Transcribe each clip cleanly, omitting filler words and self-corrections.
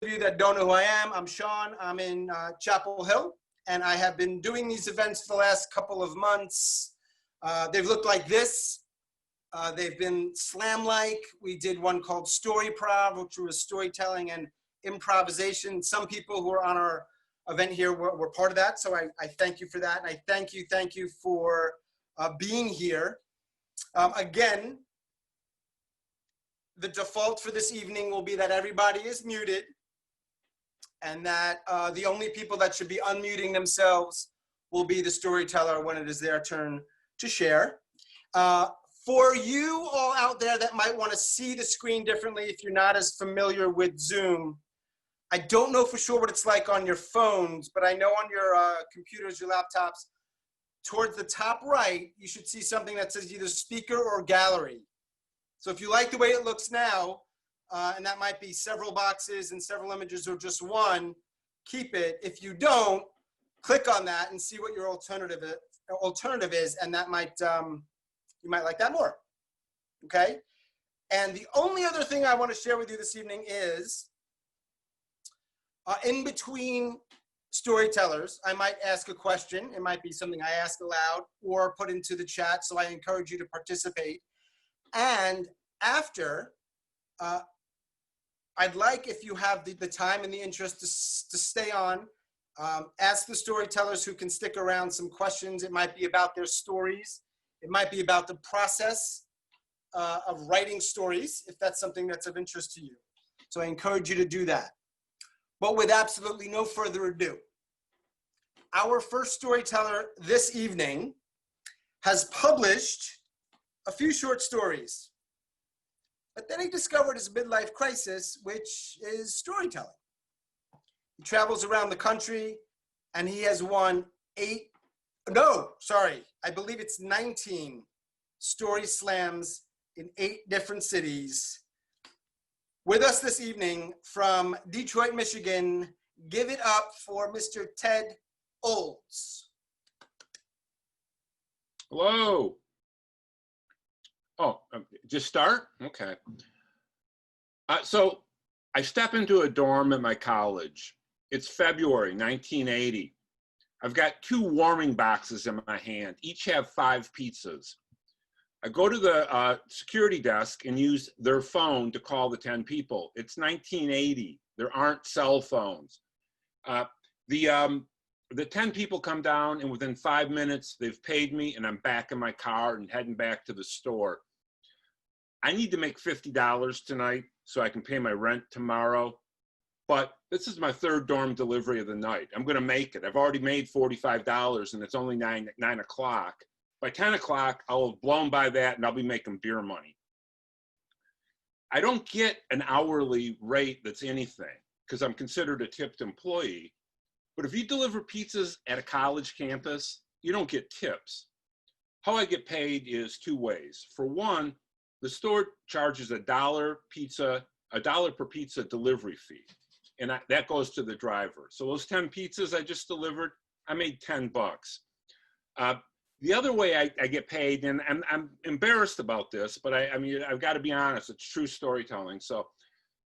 you that don't know who I am, I'm Sharon. I'm in Chapel Hill, and I have been doing these events for the last couple of months. They've looked like this. They've been slam-like. We did one called Story Prov, which was storytelling and improvisation. Some people who are on our event here were part of that, so I thank you for that, and I thank you for being here. Again, the default for this evening will be that everybody is muted, and that the only people that should be unmuting themselves will be the storyteller when it is their turn to share. For you all out there that might want to see the screen differently, if you're not as familiar with Zoom, I don't know for sure what it's like on your phones, but I know on your computers, your laptops, towards the top right, you should see something that says either speaker or gallery. So if you like the way it looks now, and that might be several boxes and several images or just one, keep it. If you don't, click on that and see what your alternative is, and that might, you might like that more, okay? And the only other thing I want to share with you this evening is, in between storytellers, I might ask a question. It might be something I ask aloud or put into the chat, so I encourage you to participate. And after, I'd like, if you have the time and the interest to stay on, ask the storytellers who can stick around some questions. It might be about their stories. It might be about the process of writing stories, if that's something that's of interest to you. So I encourage you to do that. But with absolutely no further ado, our first storyteller this evening has published a few short stories. But then he discovered his midlife crisis, which is storytelling. He travels around the country, and he has won I believe it's 19 story slams in 8 different cities. With us this evening from Detroit, Michigan, give it up for Mr. Ted Olds. Hello. Oh, just start? Okay. So I step into a dorm at my college. It's February 1980. I've got 2 warming boxes in my hand. Each have 5 pizzas. I go to the security desk and use their phone to call the 10 people. It's 1980. There aren't cell phones. The 10 people come down, and within 5 minutes, they've paid me, and I'm back in my car and heading back to the store. I need to make $50 tonight so I can pay my rent tomorrow. But this is my 3rd dorm delivery of the night. I'm going to make it. I've already made $45, and it's only 9 o'clock. By 10 o'clock, I'll have blown by that, and I'll be making beer money. I don't get an hourly rate that's anything, because I'm considered a tipped employee. But if you deliver pizzas at a college campus, you don't get tips. How I get paid is 2 ways. For one, the store charges $1 per pizza delivery fee, and that goes to the driver. So those 10 pizzas I just delivered, I made $10. The other way I get paid, and I'm embarrassed about this, but I mean, I've got to be honest, it's true storytelling. So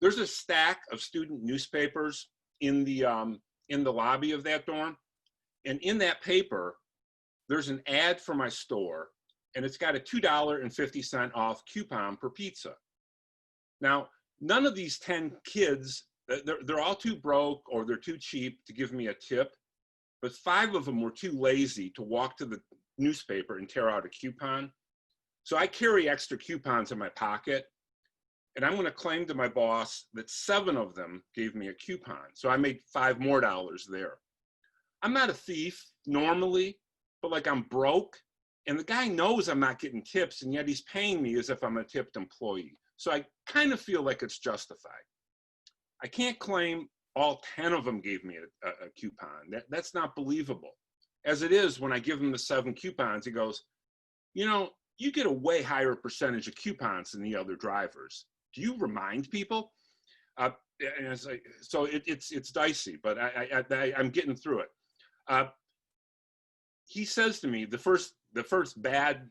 there's a stack of student newspapers in the lobby of that dorm, and in that paper, there's an ad for my store, and it's got a $2.50 off coupon per pizza. Now, none of these 10 kids, they're all too broke or they're too cheap to give me a tip, but 5 of them were too lazy to walk to the newspaper and tear out a coupon. So I carry extra coupons in my pocket, and I'm going to claim to my boss that 7 of them gave me a coupon. So I made $5 more there. I'm not a thief normally, but like I'm broke, and the guy knows I'm not getting tips, and yet he's paying me as if I'm a tipped employee. So I kind of feel like it's justified. I can't claim all 10 of them gave me a coupon. That's not believable. As it is, when I give him the 7 coupons, he goes, you know, you get a way higher percentage of coupons than the other drivers. Do you remind people? And it's like, so it's dicey, but I'm getting through it. He says to me, the first bad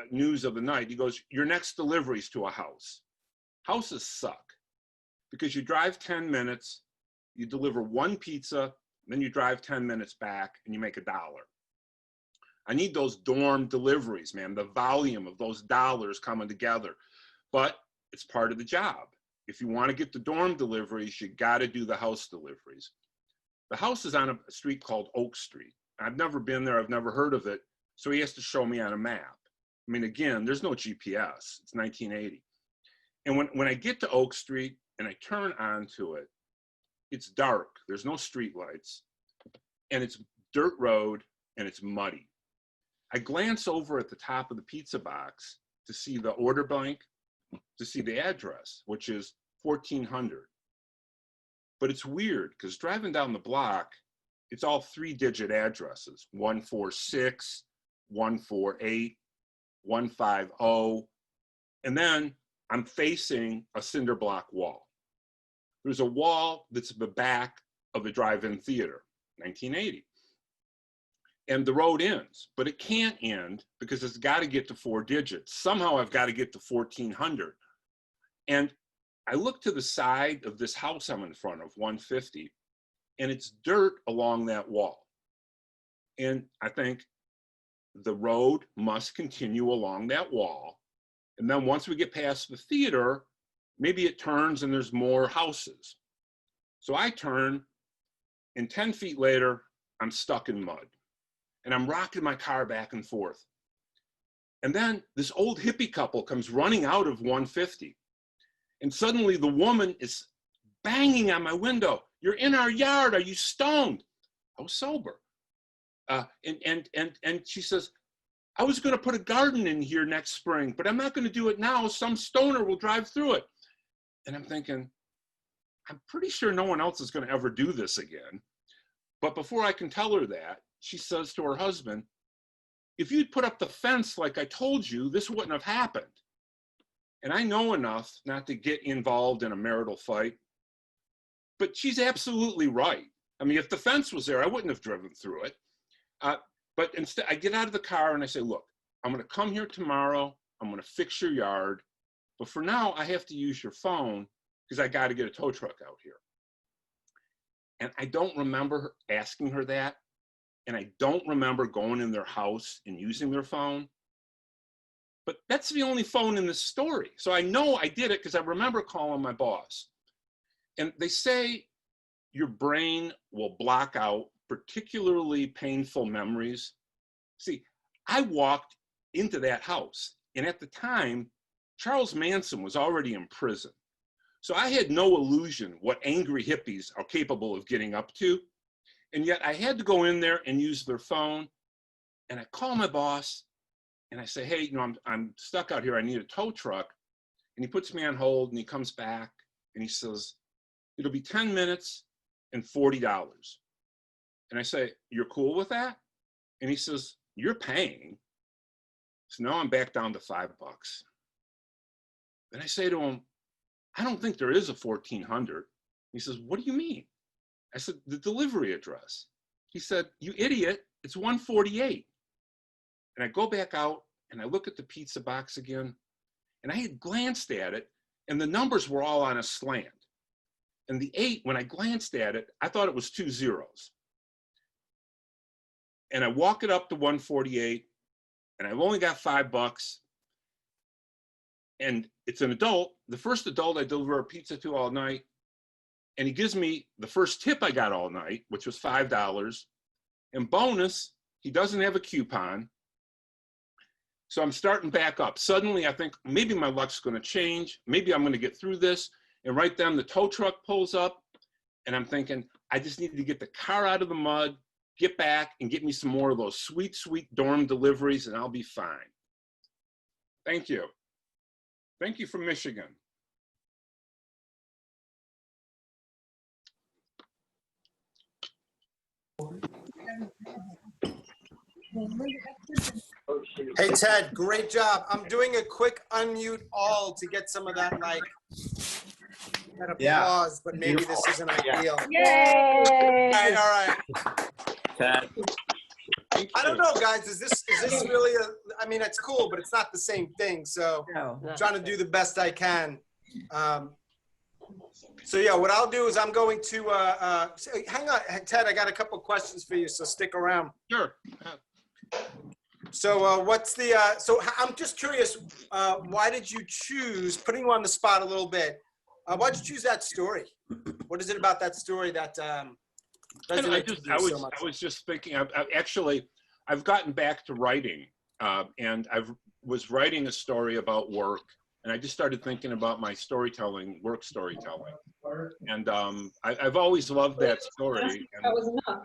news of the night, he goes, your next delivery's to a house. Houses suck. because you drive 10 minutes, you deliver one pizza, then you drive 10 minutes back and you make $1. I need those dorm deliveries, man, the volume of those dollars coming together. But it's part of the job. If you want to get the dorm deliveries, you got to do the house deliveries. The house is on a street called Oak Street. I've never been there. I've never heard of it. So he has to show me on a map. I mean, again, there's no GPS. It's 1980. And when I get to Oak Street and I turn onto it, it's dark. There's no street lights. And it's dirt road and it's muddy. I glance over at the top of the pizza box to see the order blank, to see the address, which is 1400. But it's weird because driving down the block, it's all 3-digit addresses, 146, 148, 150. And then I'm facing a cinder block wall. There's a wall that's at the back of a drive-in theater, 1980. And the road ends, but it can't end because it's got to get to 4 digits. Somehow I've got to get to 1400. And I look to the side of this house I'm in front of, 150, and it's dirt along that wall. And I think the road must continue along that wall. And then once we get past the theater, maybe it turns and there's more houses. So I turn, and 10 feet later, I'm stuck in mud. And I'm rocking my car back and forth. And then this old hippie couple comes running out of 150. And suddenly the woman is banging on my window. "You're in our yard. Are you stoned?" I was sober. And she says, "I was going to put a garden in here next spring, but I'm not going to do it now. Some stoner will drive through it." And I'm thinking, I'm pretty sure no one else is going to ever do this again. But before I can tell her that, she says to her husband, "If you'd put up the fence like I told you, this wouldn't have happened." And I know enough not to get involved in a marital fight, but she's absolutely right. I mean, if the fence was there, I wouldn't have driven through it. But instead, I get out of the car and I say, "Look, I'm going to come here tomorrow. I'm going to fix your yard. But for now, I have to use your phone because I got to get a tow truck out here." And I don't remember asking her that. And I don't remember going in their house and using their phone. But that's the only phone in this story. So I know I did it because I remember calling my boss. And they say your brain will block out particularly painful memories. See, I walked into that house, and at the time, Charles Manson was already in prison. So I had no illusion what angry hippies are capable of getting up to. And yet I had to go in there and use their phone. And I call my boss and I say, "Hey, I'm stuck out here. I need a tow truck." And he puts me on hold and he comes back and he says, "It'll be 10 minutes and $40. And I say, "You're cool with that?" And he says, "You're paying." So now I'm back down to $5. Then I say to him, "I don't think there is a 1400. He says, "What do you mean?" I said, "The delivery address." He said, "You idiot, it's 148. And I go back out and I look at the pizza box again, and I had glanced at it and the numbers were all on a slant. And the 8, when I glanced at it, I thought it was 2 zeros. And I walk it up to 148 and I've only got $5. And it's an adult, the first adult I deliver a pizza to all night. And he gives me the first tip I got all night, which was $5. And bonus, he doesn't have a coupon. So I'm starting back up. Suddenly I think maybe my luck's going to change. Maybe I'm going to get through this. And right then the tow truck pulls up and I'm thinking, I just need to get the car out of the mud, get back and get me some more of those sweet, sweet dorm deliveries and I'll be fine. Thank you. Thank you from Michigan. Hey, Ted, great job. I'm doing a quick unmute all to get some of that, like, that applause, but maybe this isn't ideal. Yay! All right. Ted. I don't know, guys. Is this really I mean, it's cool, but it's not the same thing. So No. I'm trying to do the best I can. So yeah, what I'll do is I'm going to, hang on, Ted, I got a couple questions for you, so stick around. Sure. So what's the, I'm just curious, why did you choose, putting you on the spot a little bit, why'd you choose that story? What is it about that story that resonates with you so much? I was just thinking, I've gotten back to writing, and was writing a story about work, and I just started thinking about my storytelling, work storytelling. And I've always loved that story. That was enough.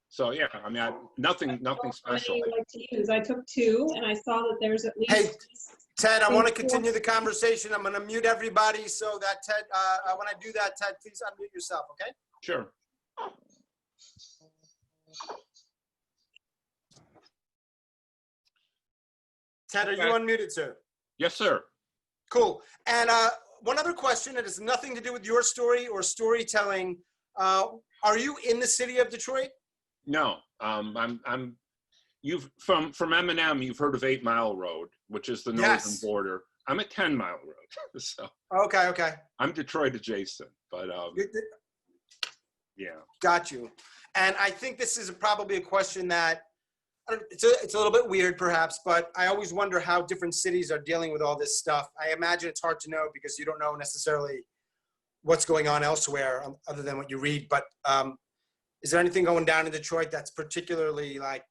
So yeah, I mean, nothing special. You like to use. I took 2, and I saw that there's at least. Hey, Ted, I want to continue the conversation. I'm going to mute everybody so that Ted, when I do that, Ted, please unmute yourself, okay? Sure. Ted, are you unmuted, sir? Yes, sir. Cool. And one other question that has nothing to do with your story or storytelling. Are you in the city of Detroit? No, you've from Eminem, you've heard of 8 Mile Road, which is the northern border. I'm at 10 Mile Road. So okay. I'm Detroit adjacent, but yeah. Got you. And I think this is probably a question that it's a little bit weird perhaps, but I always wonder how different cities are dealing with all this stuff. I imagine it's hard to know because you don't know necessarily what's going on elsewhere other than what you read. But is there anything going down in Detroit that's particularly, like,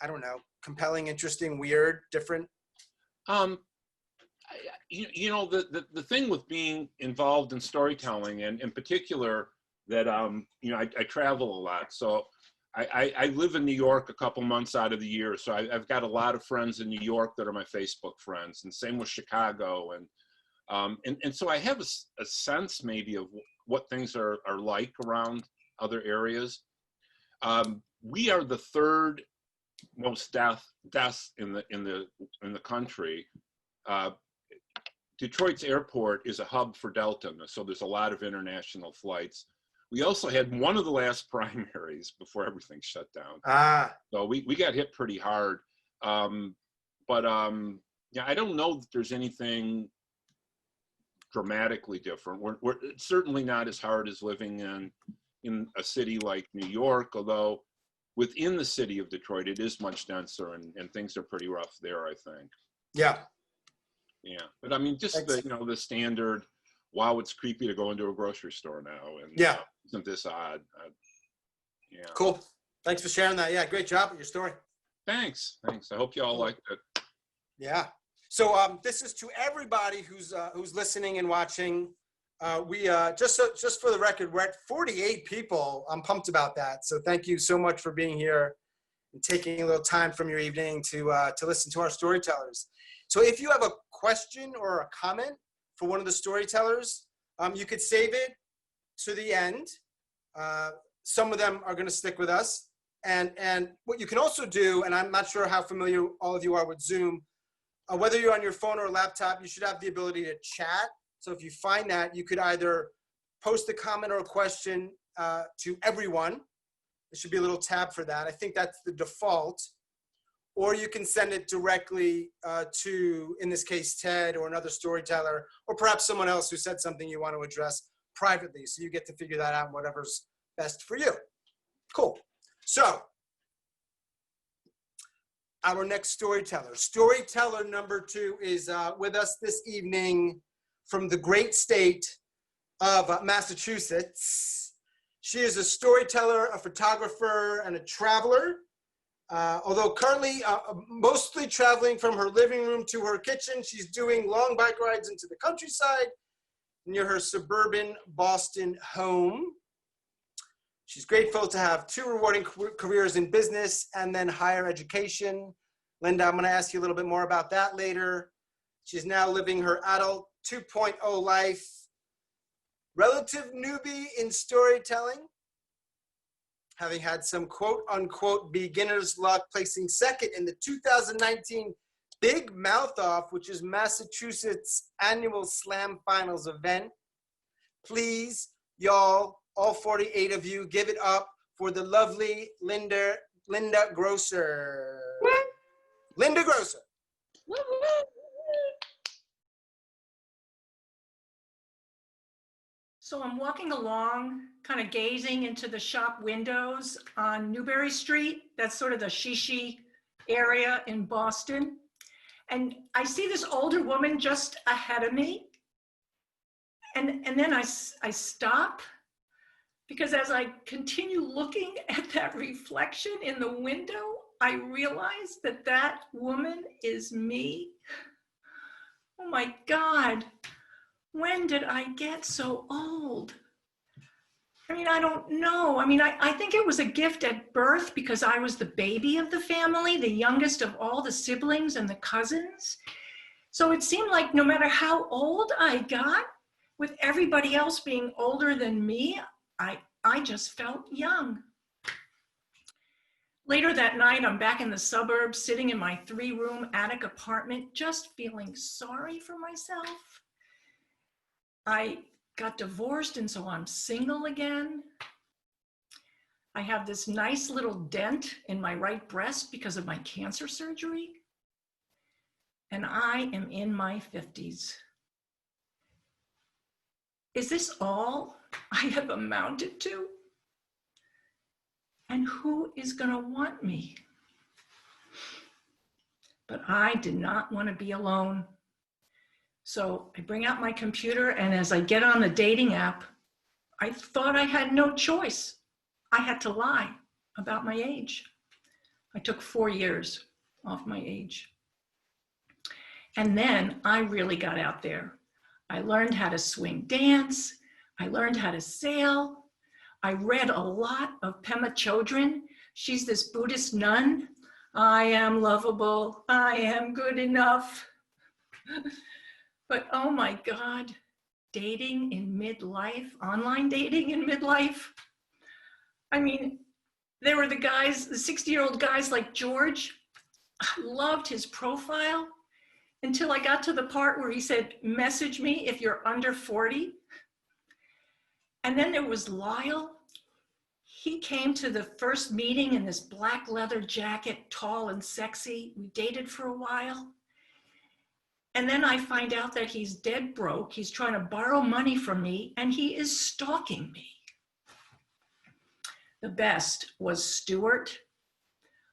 I don't know, compelling, interesting, weird, different? You know, the thing with being involved in storytelling, and in particular that, you know, I travel a lot. So I live in New York a couple months out of the year. So I've got a lot of friends in New York that are my Facebook friends, and same with Chicago. And so I have a sense maybe of what things are like around other areas. We are the 3rd most deaths in the country. Detroit's airport is a hub for Delta, so there's a lot of international flights. We also had one of the last primaries before everything shut down. So we got hit pretty hard. But yeah, I don't know that there's anything dramatically different. We're certainly not as hard as living in a city like New York, although within the city of Detroit, it is much denser, and things are pretty rough there, I think. Yeah. Yeah, but I mean, just the, you know, the standard, wow, it's creepy to go into a grocery store now, and yeah, isn't this odd? Yeah. Cool. Thanks for sharing that. Yeah, great job with your story. Thanks. I hope you all liked it. Yeah. So this is to everybody who's listening and watching. We just for the record, we're at 48 people. I'm pumped about that. So thank you so much for being here and taking a little time from your evening to listen to our storytellers. So if you have a question or a comment for one of the storytellers, you could save it to the end. Some of them are going to stick with us. And what you can also do, and I'm not sure how familiar all of you are with Zoom, whether you're on your phone or laptop, you should have the ability to chat. So if you find that, you could either post a comment or a question to everyone. There should be a little tab for that. I think that's the default. Or you can send it directly to, in this case, Ted or another storyteller, or perhaps someone else who said something you want to address privately. So you get to figure that out, whatever's best for you. Cool. So our next storyteller. Storyteller number 2 is with us this evening from the great state of Massachusetts. She is a storyteller, a photographer, and a traveler. Although currently mostly traveling from her living room to her kitchen, she's doing long bike rides into the countryside near her suburban Boston home. She's grateful to have 2 rewarding careers in business and then higher education. Linda, I'm going to ask you a little bit more about that later. She's now living her adult 2.0 life. Relative newbie in storytelling, having had some quote-unquote beginner's luck, placing second in the 2019 Big Mouth Off, which is Massachusetts' annual slam finals event. Please, y'all, all 48 of you, give it up for the lovely Linda Grosser. Linda Grosser. So I'm walking along, kind of gazing into the shop windows on Newbury Street. That's sort of the Shishi area in Boston. And I see this older woman just ahead of me. And then I stop, because as I continue looking at that reflection in the window, I realize that that woman is me. Oh my God, when did I get so old? I mean, I don't know. I mean, I think it was a gift at birth because I was the baby of the family, the youngest of all the siblings and the cousins. So it seemed like no matter how old I got, with everybody else being older than me, I just felt young. Later that night, I'm back in the suburbs, sitting in my 3-room attic apartment, just feeling sorry for myself. I got divorced, and so I'm single again. I have this nice little dent in my right breast because of my cancer surgery. And I am in my 50s. Is this all I have amounted to? And who is going to want me? But I did not want to be alone. So I bring out my computer, and as I get on the dating app, I thought I had no choice. I had to lie about my age. I took 4 years off my age. And then I really got out there. I learned how to swing dance. I learned how to sail. I read a lot of Pema Chodron. She's this Buddhist nun. I am lovable. I am good enough. But oh my God, dating in midlife, online dating in midlife. I mean, there were the guys, the 60-year-old guys like George. I loved his profile until I got to the part where he said, message me if you're under 40. And then there was Lyle. He came to the first meeting in this black leather jacket, tall and sexy. We dated for a while. And then I find out that he's dead broke. He's trying to borrow money from me, and he is stalking me. The best was Stuart.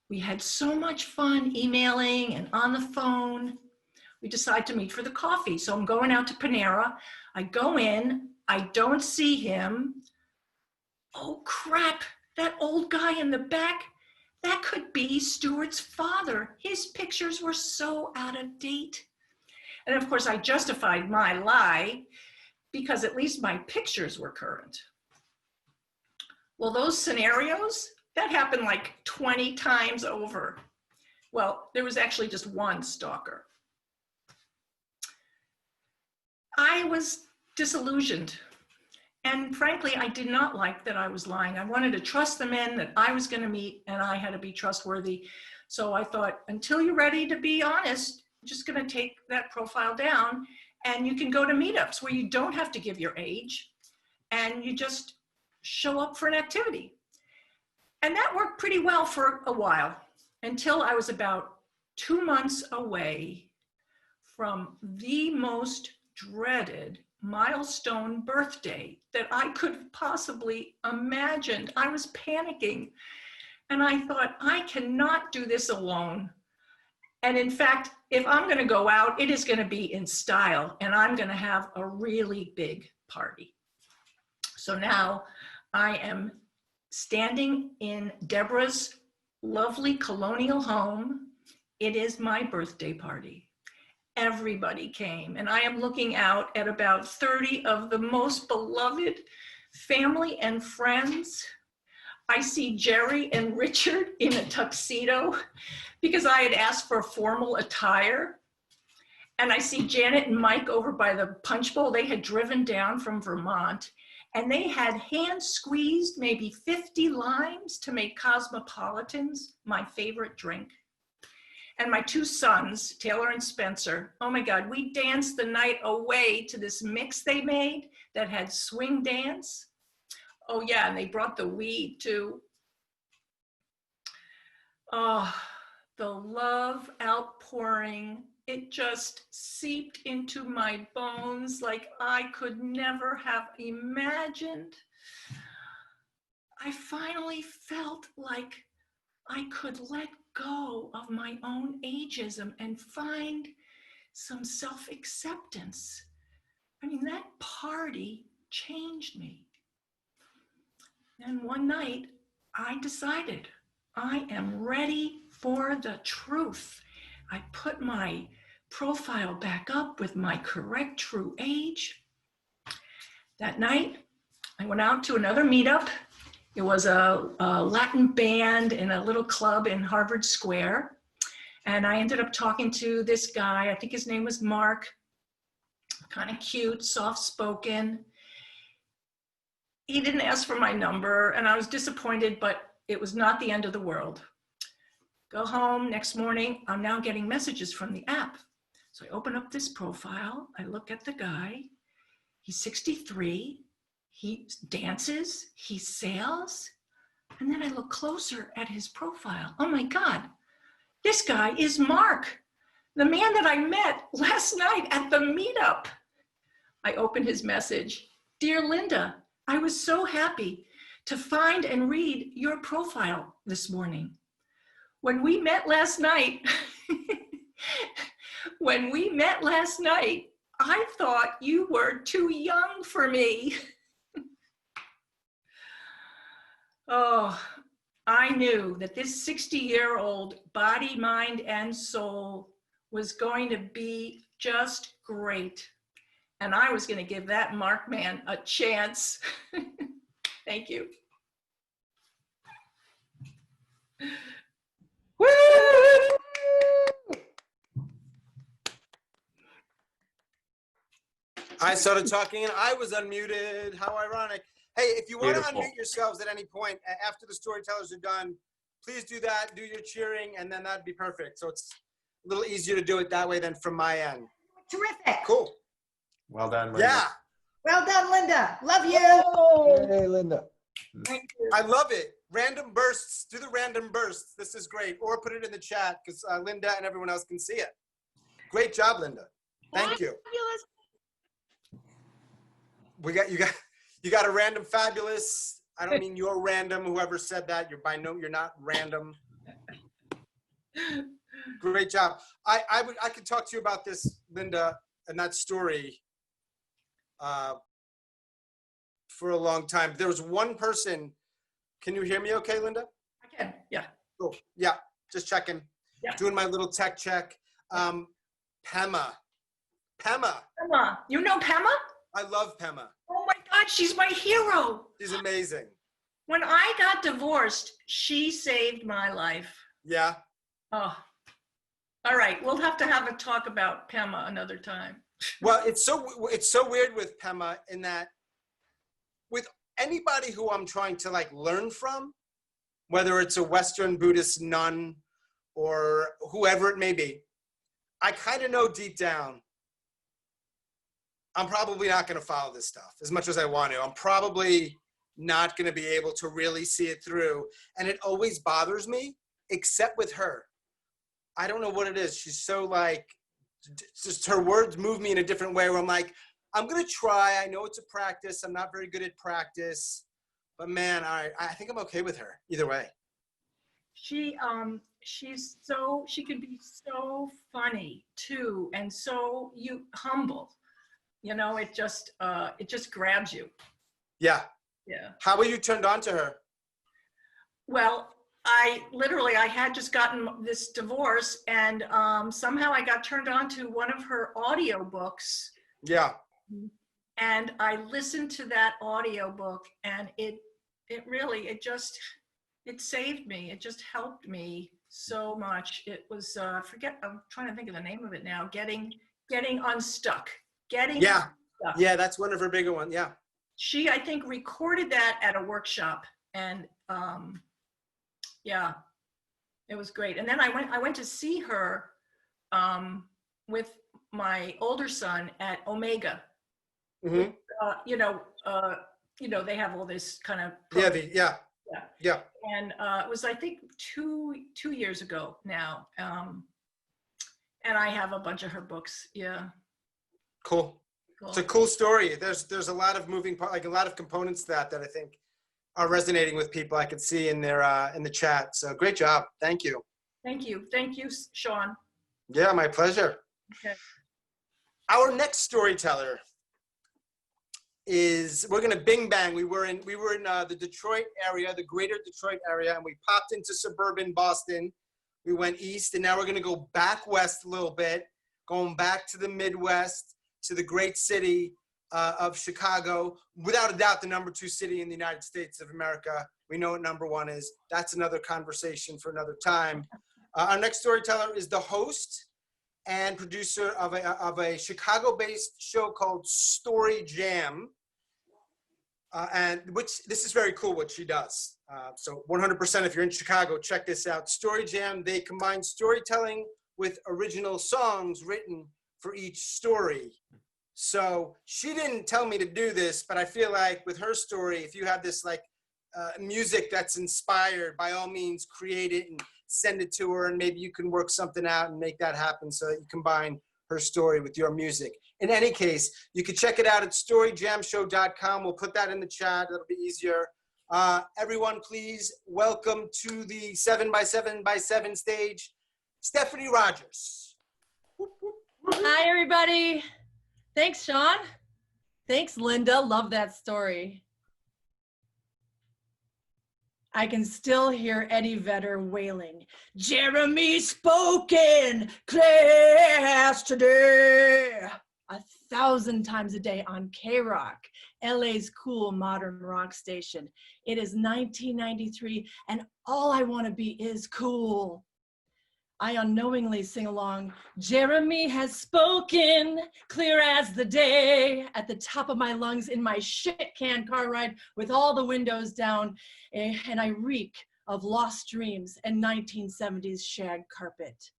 We had so much fun emailing and on the phone. We decide to meet for the coffee. So I'm going out to Panera. I go in, I don't see him. Oh crap, that old guy in the back, that could be Stuart's father. His pictures were so out of date. And of course I justified my lie because at least my pictures were current. Well, those scenarios, that happened like 20 times over. Well, there was actually just one stalker. I was disillusioned. And frankly, I did not like that I was lying. I wanted to trust the men that I was going to meet, and I had to be trustworthy. So I thought, until you're ready to be honest, I'm just going to take that profile down, and you can go to meetups where you don't have to give your age, and you just show up for an activity. And that worked pretty well for a while, until I was about 2 months away from the most dreaded milestone birthday that I could possibly imagine. I was panicking, and I thought, I cannot do this alone. And in fact, if I'm going to go out, it is going to be in style, and I'm going to have a really big party. So now I am standing in Deborah's lovely colonial home. It is my birthday party. Everybody came, and I am looking out at about 30 of the most beloved family and friends. I see Jerry and Richard in a tuxedo because I had asked for formal attire. And I see Janet and Mike over by the punch bowl. They had driven down from Vermont, and they had hand squeezed maybe 50 limes to make Cosmopolitans my favorite drink. And my 2 sons, Taylor and Spencer, oh my God, we danced the night away to this mix they made that had swing dance. Oh yeah, and they brought the weed too. Oh, the love outpouring it just seeped into my bones like I could never have imagined. I finally felt like I could let go of my own ageism and find some self-acceptance. I mean, that party changed me. And one night, I decided I am ready for the truth. I put my profile back up with my correct true age. That night, I went out to another meetup. It was a Latin band in a little club in Harvard Square. And I ended up talking to this guy, I think his name was Mark, kind of cute, soft-spoken. He didn't ask for my number, and I was disappointed, but it was not the end of the world. Go home, next morning, I'm now getting messages from the app. So I open up this profile, I look at the guy, he's 63, he dances, he sails, and then I look closer at his profile. Oh my God, this guy is Mark, the man that I met last night at the meetup. I open his message. Dear Linda, I was so happy to find and read your profile this morning. When we met last night, I thought you were too young for me. Oh, I knew that this 60-year-old body, mind, and soul was going to be just great. And I was going to give that Mark man a chance. Thank you. Woo! I started talking and I was unmuted. How ironic. Hey, if you want to Beautiful. unmute yourselves at any point after the storytellers are done, please do that. Do your cheering, and then that'd be perfect. So it's a little easier to do it that way than from my end. Terrific. Cool. Well done, Linda. Yeah, Well done, Linda. Love you. Hey, Linda. Thank you. I love it. Random bursts. Do the random bursts. This is great. Or put it in the chat because Linda and everyone else can see it. Great job, Linda. Thank you. You got a random fabulous. I don't mean you're random. Whoever said that, you're not random. Great job. I could talk to you about this, Linda, and that story for a long time. There was one person. Can you hear me okay, Linda? I can, yeah. Cool. Yeah, just checking. Yeah. Doing my little tech check. Pema. Pema, you know Pema? I love Pema. Oh my God, she's my hero. She's amazing. When I got divorced, she saved my life. Yeah. Oh, all right. We'll have to have a talk about Pema another time. Well, it's so weird with Pema in that with anybody who I'm trying to like learn from, whether it's a Western Buddhist nun or whoever it may be, I kind of know deep down, I'm probably not going to follow this stuff as much as I want to. I'm probably not going to be able to really see it through. And it always bothers me, except with her. I don't know what it is. She's so like, just her words move me in a different way where I'm like, I'm going to try. I know it's a practice. I'm not very good at practice. But man, I think I'm okay with her either way. She can be so funny too, and so humble. You know, it just grabs you. Yeah. Yeah. How were you turned on to her? Well, I had just gotten this divorce, and somehow I got turned on to one of her audiobooks. Yeah. And I listened to that audiobook, and it saved me. It just helped me so much. It was, I'm trying to think of the name of it now. Getting unstuck. Yeah. Yeah, that's one of her bigger ones. Yeah. She, I think, recorded that at a workshop, and yeah, it was great. And then I went to see her with my older son at Omega. Mm-hmm. They have all this kind of Yeah. And it was, I think, two years ago now. And I have a bunch of her books. Yeah. Cool. Cool. It's a cool story. There's a lot of moving part, like a lot of components to that I think are resonating with people. I could see in their in the chat. So great job. Thank you. Thank you. Thank you, Sean. Yeah, my pleasure. Okay. Our next storyteller is, we're gonna bing bang. We were in the Detroit area, the greater Detroit area, and we popped into suburban Boston. We went east, and now we're gonna go back west a little bit, going back to the Midwest, to the great city of Chicago. Without a doubt, the #2 city in the United States of America. We know what #1 is. That's another conversation for another time. Our next storyteller is the host and producer of a Chicago-based show called Story Jam. And this is very cool what she does. So 100% if you're in Chicago, check this out. Story Jam, they combine storytelling with original songs written for each story. So she didn't tell me to do this, but I feel like with her story, if you have this like music that's inspired, by all means create it and send it to her, and maybe you can work something out and make that happen so that you combine her story with your music. In any case, you can check it out at storyjamshow.com. We'll put that in the chat. That'll be easier. Everyone, please welcome to the 7x7x7 stage, Stephanie Rogers. Hi, everybody. Thanks, Sean. Thanks, Linda. Love that story. I can still hear Eddie Vedder wailing, "Jeremy spoken class today," 1,000 times a day on K-Rock, LA's cool modern rock station. It is 1993, and all I want to be is cool. I unknowingly sing along, "Jeremy has spoken, clear as the day," at the top of my lungs in my shit can car ride with all the windows down, and I reek of lost dreams and 1970s shag carpet.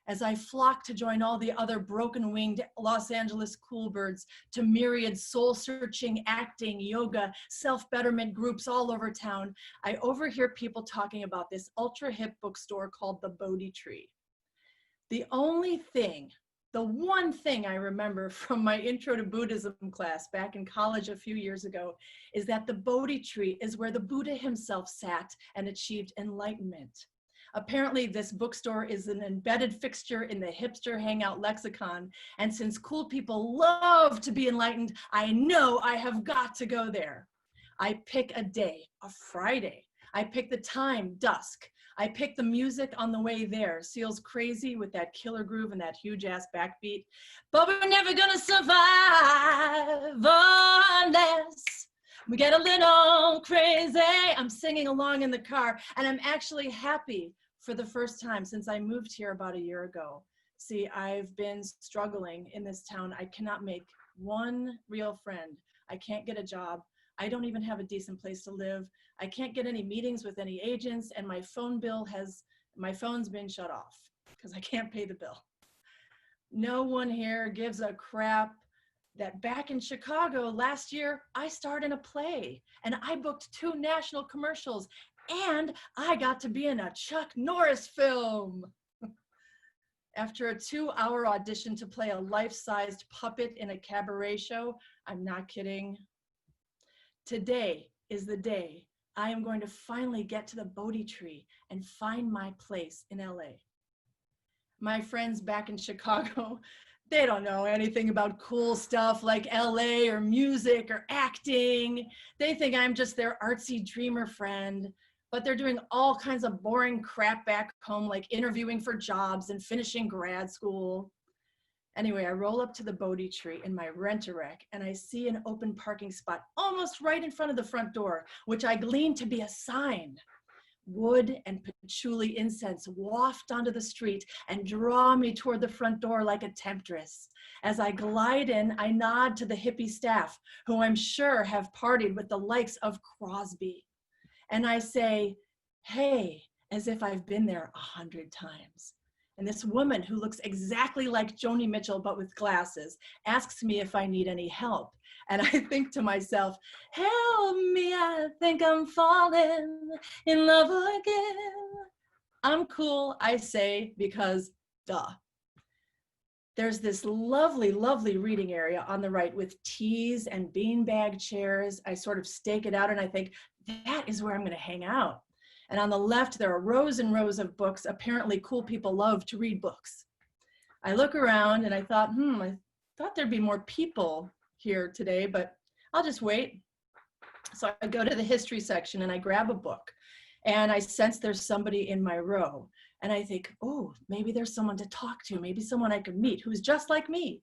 As I flock to join all the other broken-winged Los Angeles cool birds to myriad soul-searching, acting, yoga, self-betterment groups all over town, I overhear people talking about this ultra-hip bookstore called the Bodhi Tree. The one thing I remember from my Intro to Buddhism class back in college a few years ago is that the Bodhi Tree is where the Buddha himself sat and achieved enlightenment. Apparently, this bookstore is an embedded fixture in the hipster hangout lexicon, and since cool people love to be enlightened, I know I have got to go there. I pick a day, a Friday. I pick the time, dusk. I pick the music on the way there. Seal's Crazy with that killer groove and that huge ass backbeat. But we're never gonna survive unless we get a little crazy. I'm singing along in the car, and I'm actually happy for the first time since I moved here about a year ago. See, I've been struggling in this town. I cannot make one real friend. I can't get a job. I don't even have a decent place to live. I can't get any meetings with any agents, and my phone's been shut off because I can't pay the bill. No one here gives a crap that back in Chicago last year, I starred in a play and I booked 2 national commercials and I got to be in a Chuck Norris film. After a 2-hour audition to play a life-sized puppet in a cabaret show, I'm not kidding. Today is the day I am going to finally get to the Bodhi Tree and find my place in LA. My friends back in Chicago, they don't know anything about cool stuff like LA or music or acting. They think I'm just their artsy dreamer friend, but they're doing all kinds of boring crap back home like interviewing for jobs and finishing grad school. Anyway, I roll up to the Bodhi Tree in my rent-a-wreck and I see an open parking spot almost right in front of the front door, which I glean to be a sign. Wood and patchouli incense waft onto the street and draw me toward the front door like a temptress. As I glide in, I nod to the hippie staff, who I'm sure have partied with the likes of Crosby. And I say, "Hey," as if I've been there 100 times. And this woman who looks exactly like Joni Mitchell but with glasses asks me if I need any help. And I think to myself, help me, I think I'm falling in love again. I'm cool, I say, because duh. there's this lovely, lovely reading area on the right with teas and beanbag chairs. I sort of stake it out and I think, that is where I'm going to hang out. And on the left, there are rows and rows of books. Apparently, cool people love to read books. I look around and I thought, I thought there'd be more people here today, but I'll just wait. So I go to the history section and I grab a book and I sense there's somebody in my row. And I think, oh, maybe there's someone to talk to, maybe someone I could meet who's just like me.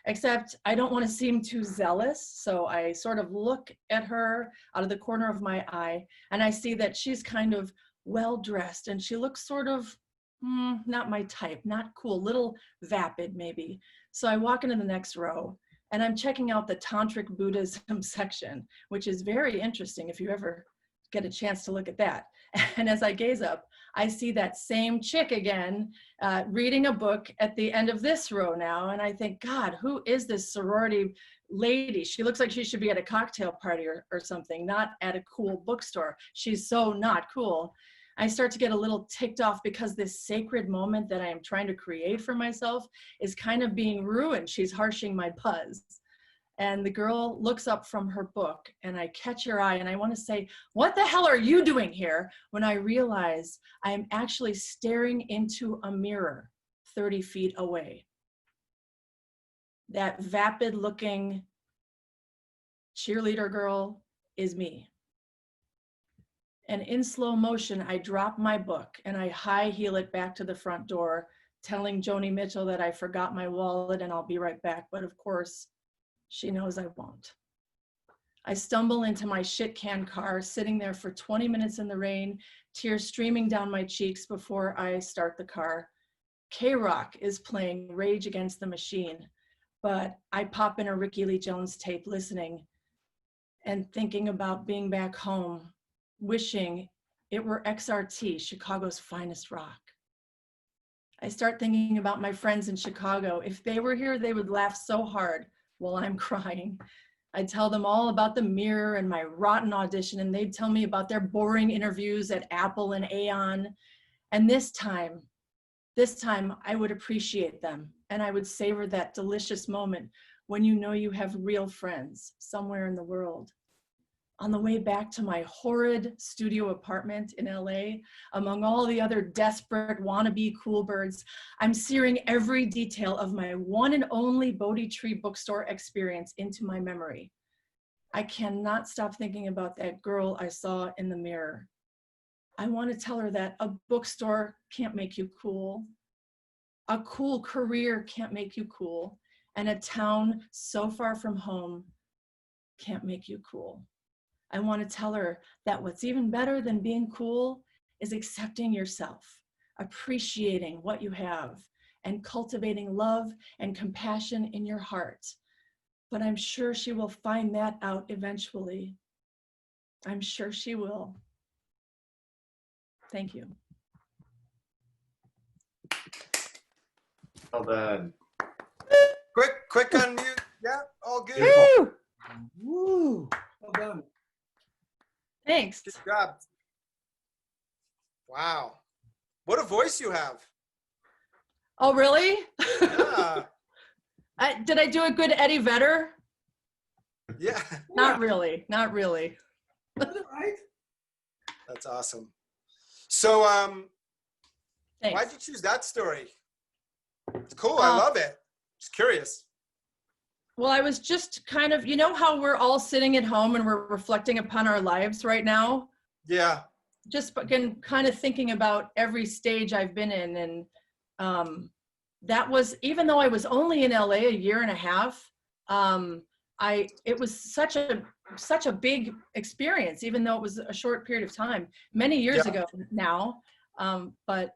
Except I don't want to seem too zealous. So I sort of look at her out of the corner of my eye and I see that she's kind of well-dressed and she looks sort of, not my type, not cool, little vapid maybe. So I walk into the next row and I'm checking out the Tantric Buddhism section, which is very interesting if you ever get a chance to look at that. And as I gaze up, I see that same chick again, reading a book at the end of this row now. And I think, God, who is this sorority lady? She looks like she should be at a cocktail party or something, not at a cool bookstore. She's so not cool. I start to get a little ticked off because this sacred moment that I am trying to create for myself is kind of being ruined. She's harshing my buzz. And the girl looks up from her book and I catch her eye and I want to say, what the hell are you doing here? When I realize I am actually staring into a mirror 30 feet away. That vapid looking cheerleader girl is me. And in slow motion, I drop my book and I high heel it back to the front door, telling Joni Mitchell that I forgot my wallet and I'll be right back. But of course, she knows I won't. I stumble into my shit can car, sitting there for 20 minutes in the rain, tears streaming down my cheeks before I start the car. K-Rock is playing Rage Against the Machine, but I pop in a Ricky Lee Jones tape listening and thinking about being back home, wishing it were XRT, Chicago's finest rock. I start thinking about my friends in Chicago. If they were here, they would laugh so hard while I'm crying. I'd tell them all about the mirror and my rotten audition, and they'd tell me about their boring interviews at Apple and Aeon. And this time I would appreciate them, and I would savor that delicious moment when you know you have real friends somewhere in the world. On the way back to my horrid studio apartment in LA, among all the other desperate wannabe cool birds, I'm searing every detail of my one and only Bodhi Tree bookstore experience into my memory. I cannot stop thinking about that girl I saw in the mirror. I want to tell her that a bookstore can't make you cool. A cool career can't make you cool. And a town so far from home can't make you cool. I want to tell her that what's even better than being cool is accepting yourself, appreciating what you have, and cultivating love and compassion in your heart. But I'm sure she will find that out eventually. I'm sure she will. Thank you. Well done. Quick unmute. Yeah, all good. Woo! Woo. Well done. Thanks. Good job. Wow. What a voice you have. Oh, really? Yeah. Did I do a good Eddie Vedder? Yeah. Not really. Not really. Right? That's awesome. So, Thanks. why'd you choose that story? It's cool. I love it. Just curious. Well, I was just kind of, you know how we're all sitting at home and we're reflecting upon our lives right now? Yeah. Just kind of thinking about every stage I've been in. And that was, even though I was only in LA a year and a half, it was such a big experience, even though it was a short period of time, many years ago now. But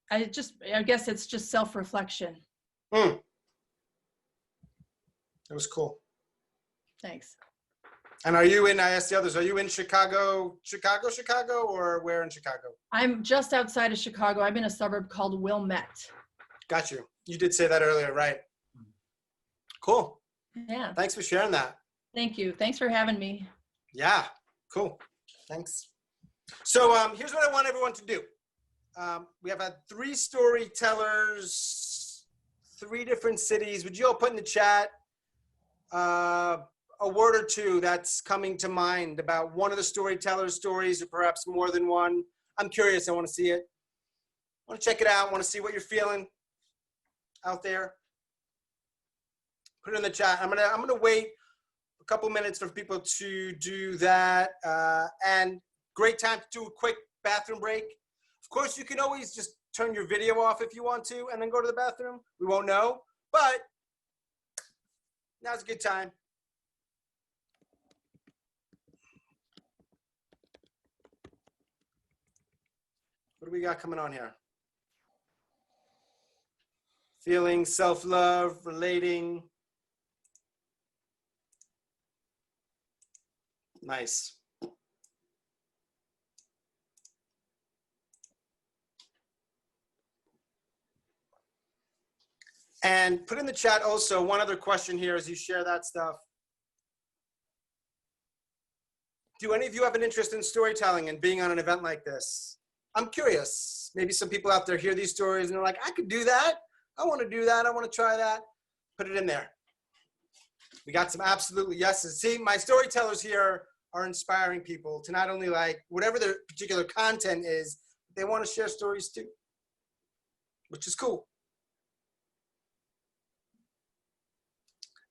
I guess it's just self-reflection. It was cool. Thanks. And I asked the others, are you in Chicago, or where in Chicago? I'm just outside of Chicago. I'm in a suburb called Wilmette. Got you. You did say that earlier, right? Cool. Yeah. Thanks for sharing that. Thank you. Thanks for having me. Yeah, cool. Thanks. So here's what I want everyone to do. We have had 3 storytellers, 3 different cities. Would you all put in the chat a word or two that's coming to mind about one of the storytellers' stories, or perhaps more than one? I'm curious. I want to see it. I want to check it out. I want to see what you're feeling out there. Put it in the chat. I'm gonna wait a couple minutes for people to do that. And great time to do a quick bathroom break. Of course, you can always just turn your video off if you want to and then go to the bathroom. We won't know, but now's a good time. What do we got coming on here? Feeling, self-love, relating. Nice. And put in the chat also one other question here as you share that stuff. Do any of you have an interest in storytelling and being on an event like this? I'm curious. Maybe some people out there hear these stories and they're like, I could do that. I want to do that. I want to try that. Put it in there. We got some absolutely yeses. See, my storytellers here are inspiring people to not only like whatever their particular content is, they want to share stories too, which is cool.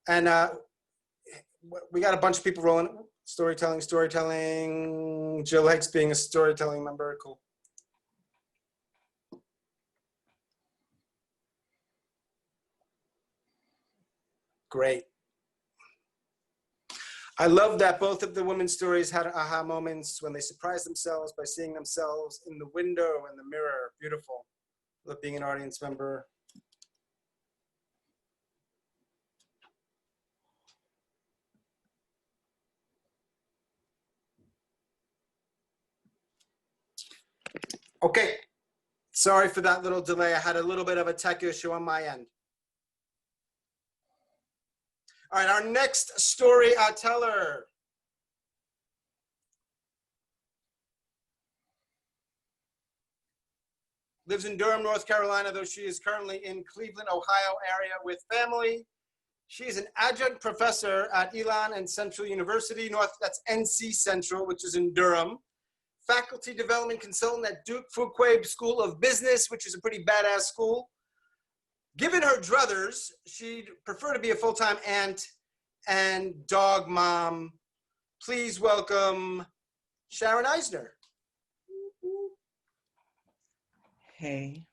And we got a bunch of people rolling. Storytelling. Jill likes being a storytelling member. Cool. Great. I love that both of the women's stories had aha moments when they surprised themselves by seeing themselves in the window and the mirror. Beautiful. Love being an audience member. Okay, sorry for that little delay. I had a little bit of a tech issue on my end. All right, our next storyteller. Lives in Durham, North Carolina, though she is currently in Cleveland, Ohio area with family. She is an adjunct professor at Elon and Central University, that's NC Central, which is in Durham. Faculty development consultant at Duke Fuqua School of Business, which is a pretty badass school. Given her druthers, she'd prefer to be a full-time aunt and dog mom. Please welcome Sharon Eisner. Hey,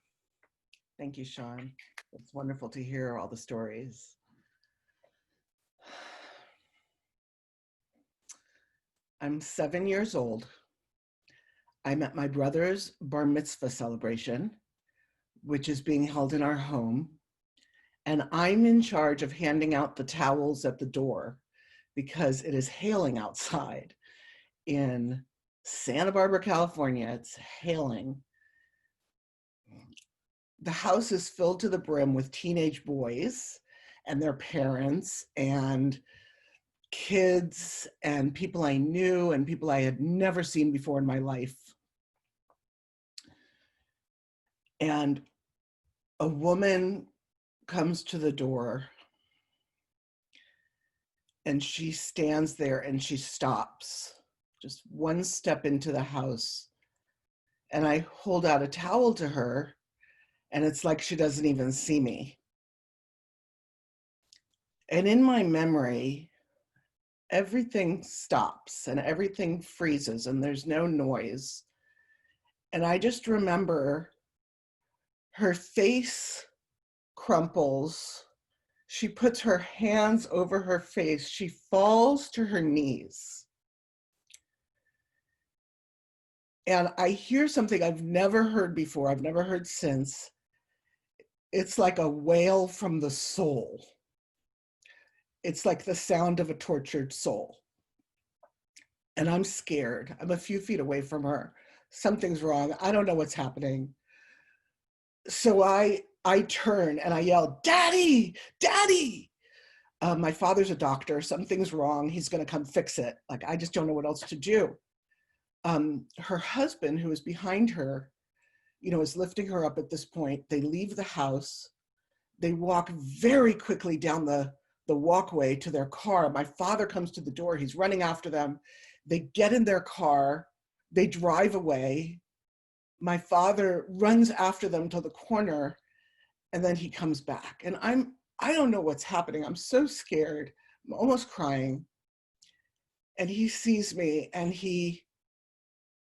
thank you, Sean. It's wonderful to hear all the stories. I'm 7 years old. I'm at my brother's bar mitzvah celebration, which is being held in our home. And I'm in charge of handing out the towels at the door because it is hailing outside in Santa Barbara, California. It's hailing. The house is filled to the brim with teenage boys and their parents and kids and people I knew and people I had never seen before in my life. And a woman comes to the door and she stands there and she stops just one step into the house. And I hold out a towel to her and it's like she doesn't even see me. And in my memory, everything stops and everything freezes and there's no noise. And I just remember her face crumples. She puts her hands over her face. She falls to her knees. And I hear something I've never heard before, I've never heard since. It's like a wail from the soul. It's like the sound of a tortured soul. And I'm scared. I'm a few feet away from her. Something's wrong. I don't know what's happening. So I turn and I yell, "Daddy, Daddy!" My father's a doctor. Something's wrong. He's going to come fix it. Like, I just don't know what else to do. Her husband, who is behind her, is lifting her up at this point. They leave the house. They walk very quickly down the walkway to their car. My father comes to the door. He's running after them. They get in their car. They drive away. My father runs after them to the corner, and then he comes back. And I don't know what's happening. I'm so scared. I'm almost crying. And he sees me, and he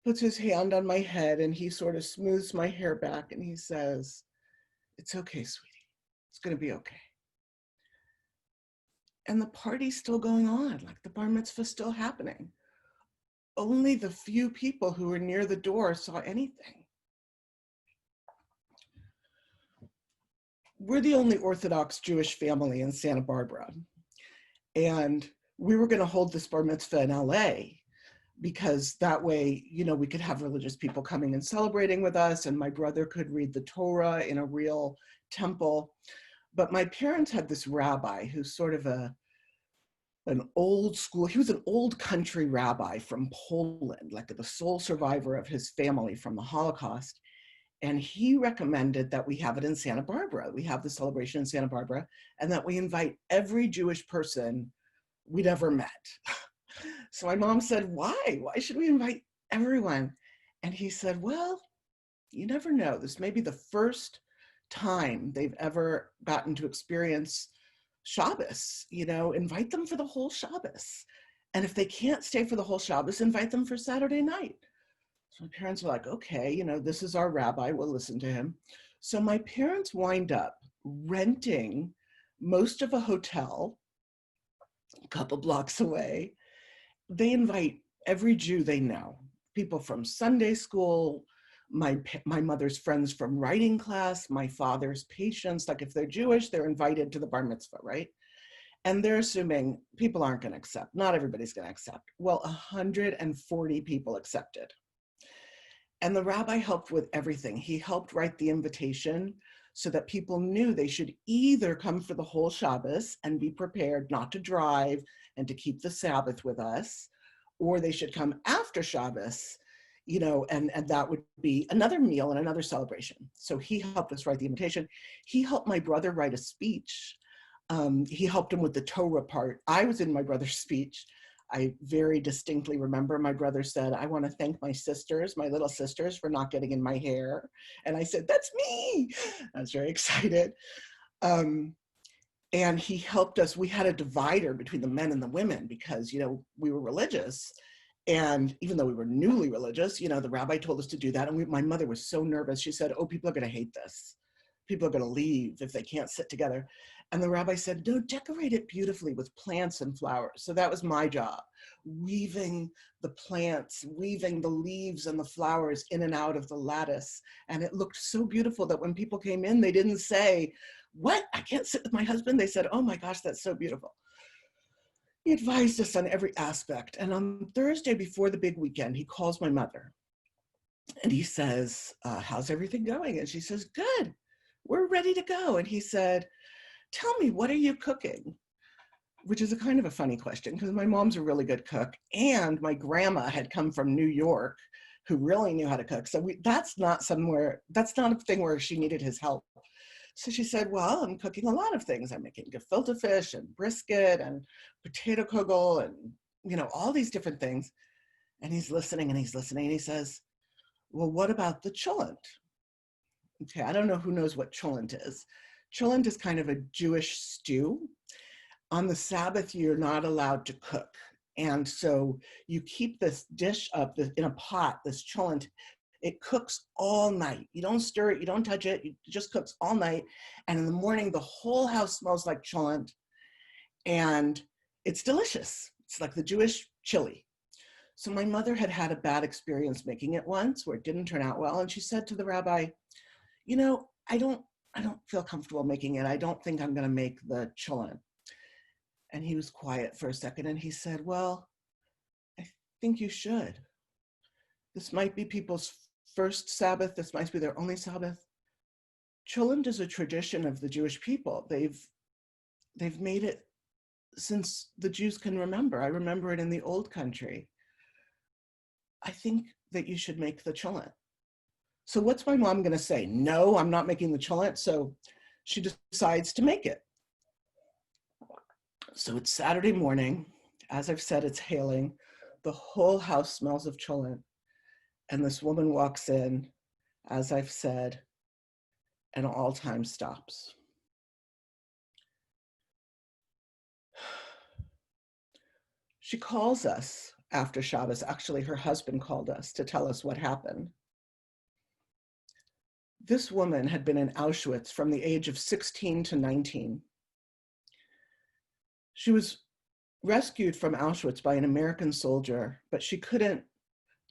puts his hand on my head, and he sort of smooths my hair back, and he says, "It's okay, sweetie. It's going to be okay." And the party's still going on, like the bar mitzvah's still happening. Only the few people who were near the door saw anything. We're the only Orthodox Jewish family in Santa Barbara. And we were going to hold this bar mitzvah in LA because that way, you know, we could have religious people coming and celebrating with us, and my brother could read the Torah in a real temple. But my parents had this rabbi who's sort of an old school, he was an old country rabbi from Poland, like the sole survivor of his family from the Holocaust. And he recommended that we have it in Santa Barbara. We have the celebration in Santa Barbara, and that we invite every Jewish person we'd ever met. So my mom said, why? Why should we invite everyone? And he said, well, you never know. This may be the first time they've ever gotten to experience Shabbos, you know, invite them for the whole Shabbos. And if they can't stay for the whole Shabbos, invite them for Saturday night. So my parents were like, okay, you know, this is our rabbi, we'll listen to him. So my parents wind up renting most of a hotel a couple blocks away. They invite every Jew they know, people from Sunday school, my mother's friends from writing class, my father's patients. Like if they're Jewish, they're invited to the bar mitzvah, right? And they're assuming people aren't going to accept. Not everybody's going to accept. Well, 140 people accepted. And the rabbi helped with everything. He helped write the invitation so that people knew they should either come for the whole Shabbos and be prepared not to drive and to keep the Sabbath with us, or they should come after Shabbos, you know, and that would be another meal and another celebration. So he helped us write the invitation. He helped my brother write a speech. He helped him with the Torah part. I was in my brother's speech. I very distinctly remember my brother said, I want to thank my sisters, my little sisters, for not getting in my hair. And I said, that's me. I was very excited. And he helped us. We had a divider between the men and the women because, you know, we were religious. And even though we were newly religious, you know, the rabbi told us to do that. And my mother was so nervous. She said, oh, people are going to hate this. People are going to leave if they can't sit together. And the rabbi said, no, decorate it beautifully with plants and flowers. So that was my job, weaving the plants, weaving the leaves and the flowers in and out of the lattice. And it looked so beautiful that when people came in, they didn't say, what? I can't sit with my husband. They said, oh my gosh, that's so beautiful. He advised us on every aspect. And on Thursday before the big weekend, he calls my mother and he says, how's everything going? And she says, good, we're ready to go. And he said, tell me, what are you cooking? Which is a kind of a funny question because my mom's a really good cook and my grandma had come from New York who really knew how to cook. So that's not a thing where she needed his help. So she said, well, I'm cooking a lot of things. I'm making gefilte fish and brisket and potato kugel and, you know, all these different things. And he's listening and he's listening and he says, well, what about the cholent? Okay, I don't know who knows what cholent is. Cholent is kind of a Jewish stew. On the Sabbath, you're not allowed to cook. And so you keep this dish up in a pot, this cholent. It cooks all night. You don't stir it, you don't touch it, it just cooks all night. And in the morning, the whole house smells like cholent. And it's delicious. It's like the Jewish chili. So my mother had had a bad experience making it once where it didn't turn out well. And she said to the rabbi, you know, I don't feel comfortable making it. I don't think I'm going to make the cholent. And he was quiet for a second and he said, well, I think you should. This might be people's first Sabbath. This might be their only Sabbath. Cholent is a tradition of the Jewish people. They've made it since the Jews can remember. I remember it in the old country. I think that you should make the cholent. So what's my mom going to say? No, I'm not making the cholent. So she decides to make it. So it's Saturday morning. As I've said, it's hailing. The whole house smells of cholent. And this woman walks in, as I've said, and all time stops. She calls us after Shabbos. Actually, her husband called us to tell us what happened. This woman had been in Auschwitz from the age of 16 to 19. She was rescued from Auschwitz by an American soldier, but she couldn't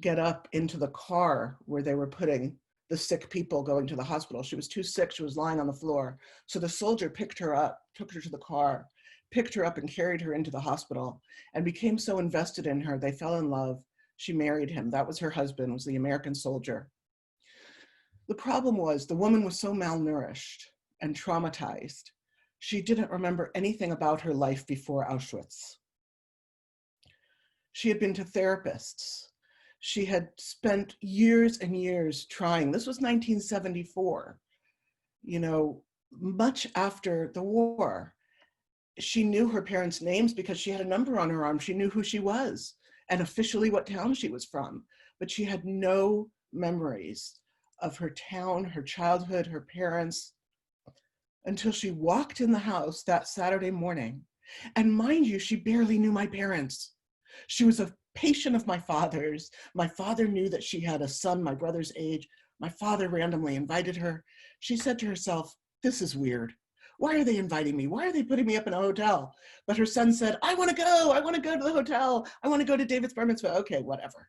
get up into the car where they were putting the sick people going to the hospital. She was too sick. She was lying on the floor. So the soldier picked her up, took her to the car, picked her up and carried her into the hospital, and became so invested in her. They fell in love. She married him. That was her husband, was the American soldier. The problem was the woman was so malnourished and traumatized. She didn't remember anything about her life before Auschwitz. She had been to therapists. She had spent years and years trying. This was 1974, you know, much after the war. She knew her parents' names because she had a number on her arm. She knew who she was and officially what town she was from, but she had no memories of her town, her childhood, her parents, until she walked in the house that Saturday morning. And mind you, she barely knew my parents. She was a patient of my father's. My father knew that she had a son my brother's age. My father randomly invited her. She said to herself, this is weird. Why are they inviting me? Why are they putting me up in a hotel? But her son said, I want to go to the hotel. I want to go to David's bar mitzvah. Okay, whatever.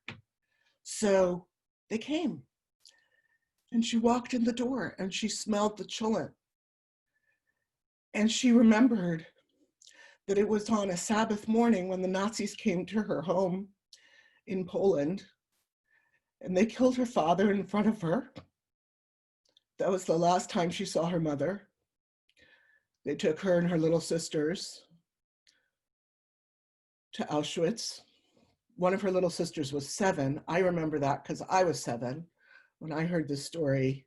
So they came. And she walked in the door and she smelled the cholent. And she remembered that it was on a Sabbath morning when the Nazis came to her home in Poland and they killed her father in front of her. That was the last time she saw her mother. They took her and her little sisters to Auschwitz. One of her little sisters was 7. I remember that because I was 7. When I heard this story,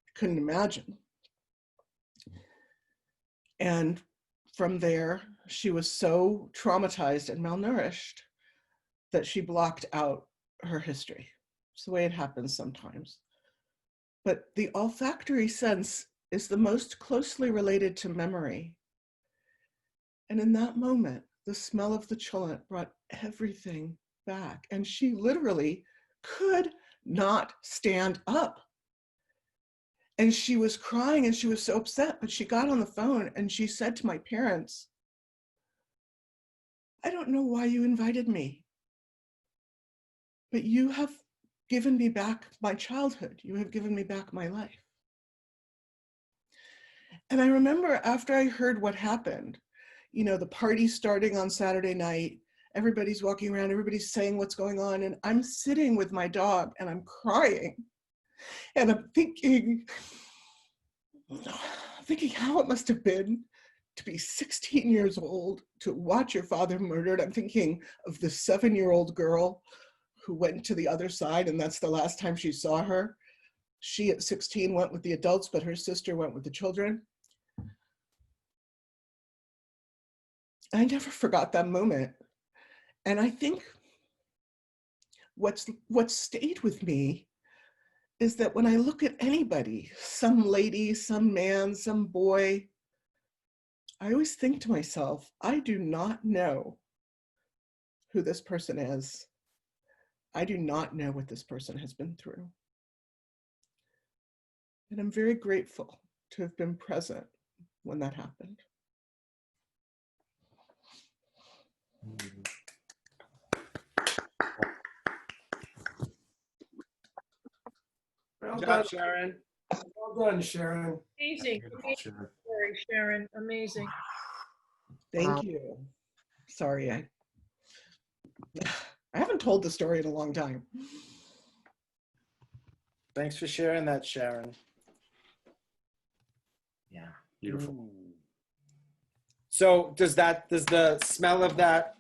I couldn't imagine. And from there, she was so traumatized and malnourished that she blocked out her history. It's the way it happens sometimes. But the olfactory sense is the most closely related to memory. And in that moment, the smell of the cholent brought everything back. And she literally could not stand up. And she was crying and she was so upset, but she got on the phone and she said to my parents, I don't know why you invited me, but you have given me back my childhood. You have given me back my life. And I remember after I heard what happened, you know, the party starting on Saturday night, everybody's walking around, everybody's saying what's going on. And I'm sitting with my dog and I'm crying. And I'm thinking how it must have been to be 16 years old, to watch your father murdered. I'm thinking of the 7-year-old girl who went to the other side, and that's the last time she saw her. She at 16 went with the adults, but her sister went with the children. I never forgot that moment. And I think what stayed with me is that when I look at anybody, some lady, some man, some boy, I always think to myself, I do not know who this person is. I do not know what this person has been through. And I'm very grateful to have been present when that happened. Well done, Sharon. Well done, Sharon. Amazing. Amazing story, Sharon. Amazing. Thank you. Sorry, I haven't told the story in a long time. Thanks for sharing that, Sharon. Yeah, beautiful. Ooh. So does the smell of that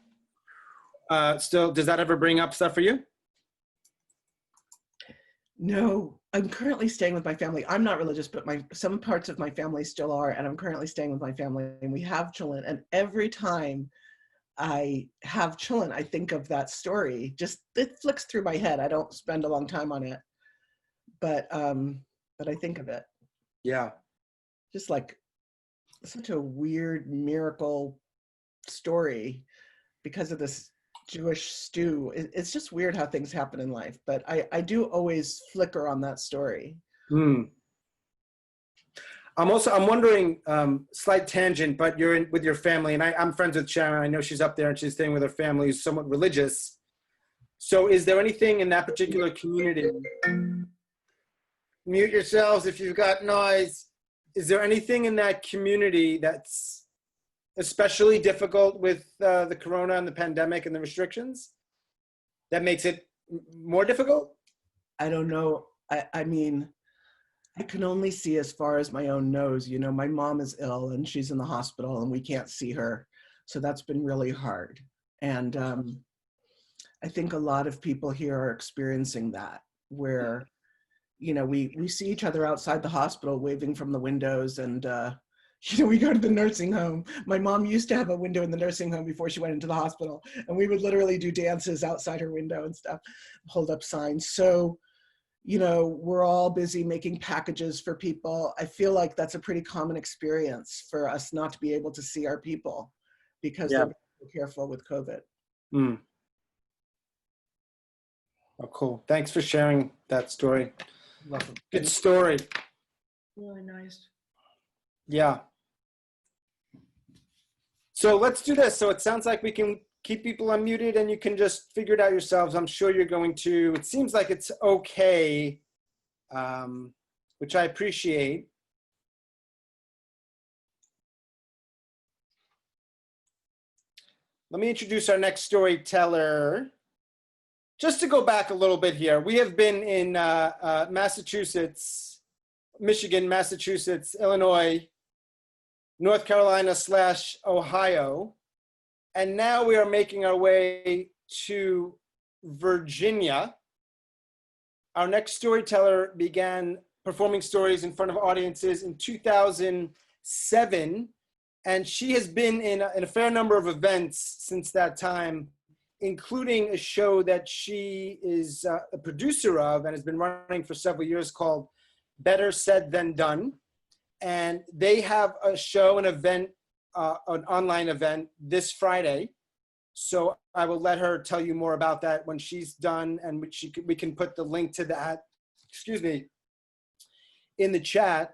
does that ever bring up stuff for you? No, I'm currently staying with my family. I'm not religious, but some parts of my family still are, and I'm currently staying with my family, and we have children. And every time I have children, I think of that story. Just it flicks through my head. I don't spend a long time on it, but I think of it. Yeah. Just like such a weird miracle story because of this Jewish stew. It's just weird how things happen in life, but I do always flicker on that story. I'm wondering, slight tangent, but you're in with your family, and I'm friends with Sharon. I know she's up there and she's staying with her family who's somewhat religious. So is there anything in that particular community? Mute yourselves if you've got noise. Is there anything in that community that's especially difficult with the corona and the pandemic and the restrictions that makes it more difficult? I don't know. I mean, I can only see as far as my own nose. You know, my mom is ill and she's in the hospital and we can't see her. So that's been really hard. And I think a lot of people here are experiencing that, where, you know, we see each other outside the hospital waving from the windows, and you know, we go to the nursing home. My mom used to have a window in the nursing home before she went into the hospital, and we would literally do dances outside her window and stuff, hold up signs. So, you know, we're all busy making packages for people. I feel like that's a pretty common experience for us not to be able to see our people because they're being careful with COVID. Oh, cool. Thanks for sharing that story. Welcome. Good story. Really nice. Yeah. So let's do this. So it sounds like we can keep people unmuted and you can just figure it out yourselves. I'm sure you're going to. It seems like it's okay, which I appreciate. Let me introduce our next storyteller. Just to go back a little bit here, we have been in Massachusetts, Michigan, Massachusetts, Illinois, North Carolina / Ohio, and now we are making our way to Virginia. Our next storyteller began performing stories in front of audiences in 2007, and she has been in a fair number of events since that time, including a show that she is a producer of and has been running for several years called Better Said Than Done. And they have a show, an event, an online event this Friday. So I will let her tell you more about that when she's done, and we can put the link to that, in the chat.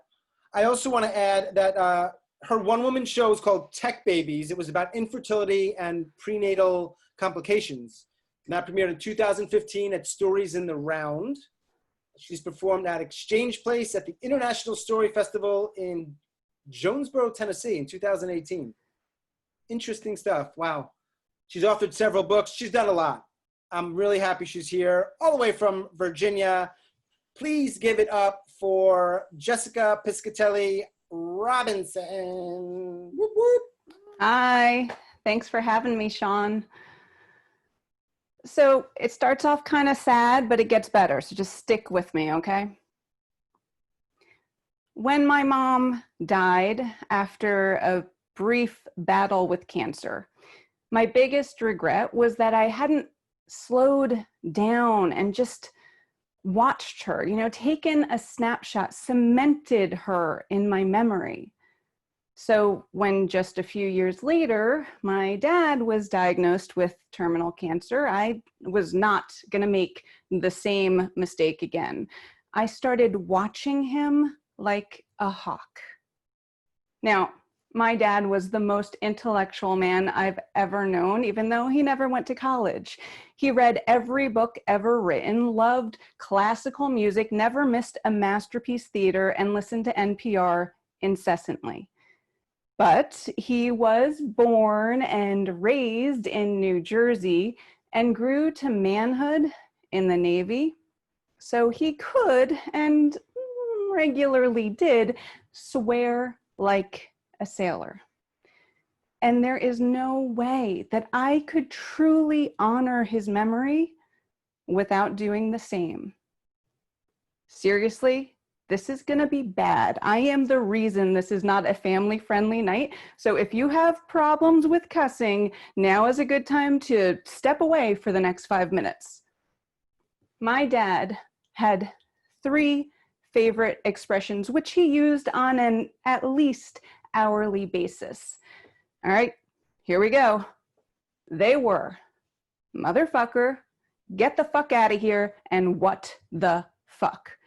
I also want to add that her one-woman show is called Tech Babies. It was about infertility and prenatal complications. And that premiered in 2015 at Stories in the Round. She's performed at Exchange Place at the International Story Festival in Jonesboro, Tennessee in 2018. Interesting stuff. Wow. She's authored several books. She's done a lot. I'm really happy she's here, all the way from Virginia. Please give it up for Jessica Piscitelli Robinson. Whoop, whoop. Hi, thanks for having me, Sean. So it starts off kind of sad, but it gets better. So just stick with me, okay? When my mom died after a brief battle with cancer, my biggest regret was that I hadn't slowed down and just watched her, you know, taken a snapshot, cemented her in my memory. So when just a few years later, my dad was diagnosed with terminal cancer, I was not going to make the same mistake again. I started watching him like a hawk. Now, my dad was the most intellectual man I've ever known, even though he never went to college. He read every book ever written, loved classical music, never missed a masterpiece theater, and listened to NPR incessantly. But he was born and raised in New Jersey and grew to manhood in the Navy. So he could, and regularly did, swear like a sailor. And there is no way that I could truly honor his memory without doing the same. seriously, this is gonna be bad. I am the reason this is not a family-friendly night. So if you have problems with cussing, now is a good time to step away for the next 5 minutes. My dad had 3 favorite expressions, which he used on an at least hourly basis. All right, here we go. They were motherfucker, get the fuck out of here, and what the fuck.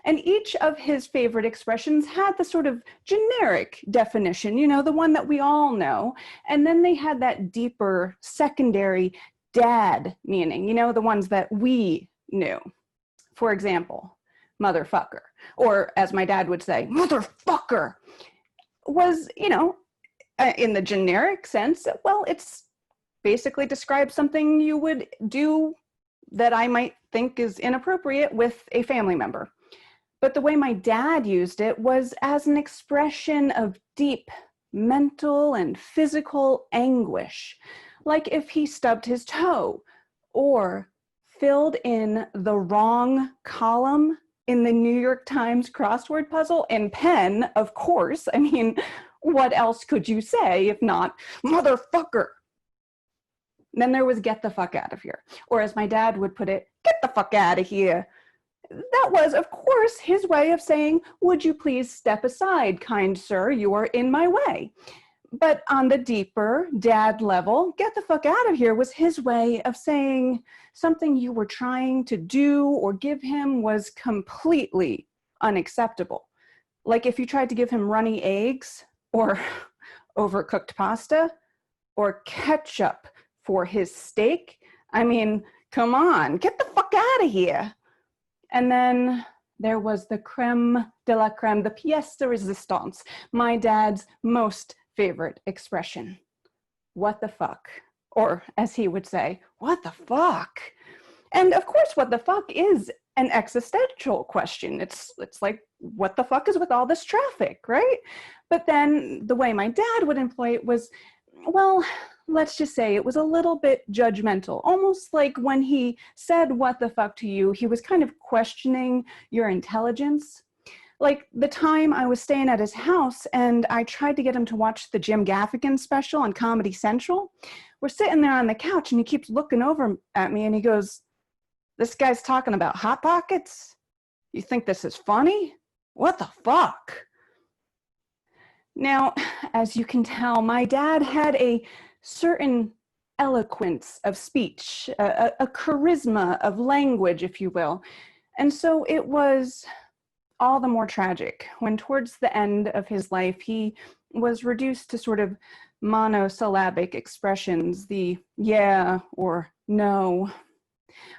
And each of his favorite expressions had the sort of generic definition, you know, the one that we all know. And then they had that deeper secondary dad meaning, you know, the ones that we knew. For example, motherfucker, or as my dad would say, motherfucker, was, you know, in the generic sense, well, it's basically describes something you would do that I might think is inappropriate with a family member. But the way my dad used it was as an expression of deep mental and physical anguish, like if he stubbed his toe or filled in the wrong column in the New York Times crossword puzzle in pen, of course. I mean, what else could you say if not motherfucker? Then there was get the fuck out of here. Or as my dad would put it, get the fuck out of here. That was, of course, his way of saying, would you please step aside, kind sir, you are in my way. But on the deeper dad level, get the fuck out of here was his way of saying something you were trying to do or give him was completely unacceptable. Like if you tried to give him runny eggs or overcooked pasta or ketchup for his steak. I mean, come on, get the fuck out of here. And then there was the creme de la creme, the pièce de résistance, my dad's most favorite expression. What the fuck? Or as he would say, what the fuck? And of course, what the fuck is an existential question. It's like, what the fuck is with all this traffic, right? But then the way my dad would employ it was, well, let's just say it was a little bit judgmental, almost like when he said what the fuck to you, he was kind of questioning your intelligence. Like the time I was staying at his house and I tried to get him to watch the Jim Gaffigan special on Comedy Central. We're sitting there on the couch and he keeps looking over at me and he goes, this guy's talking about Hot Pockets? You think this is funny? What the fuck? Now, as you can tell, my dad had a certain eloquence of speech, a charisma of language, if you will. And so it was all the more tragic when towards the end of his life, he was reduced to sort of monosyllabic expressions, the yeah or no.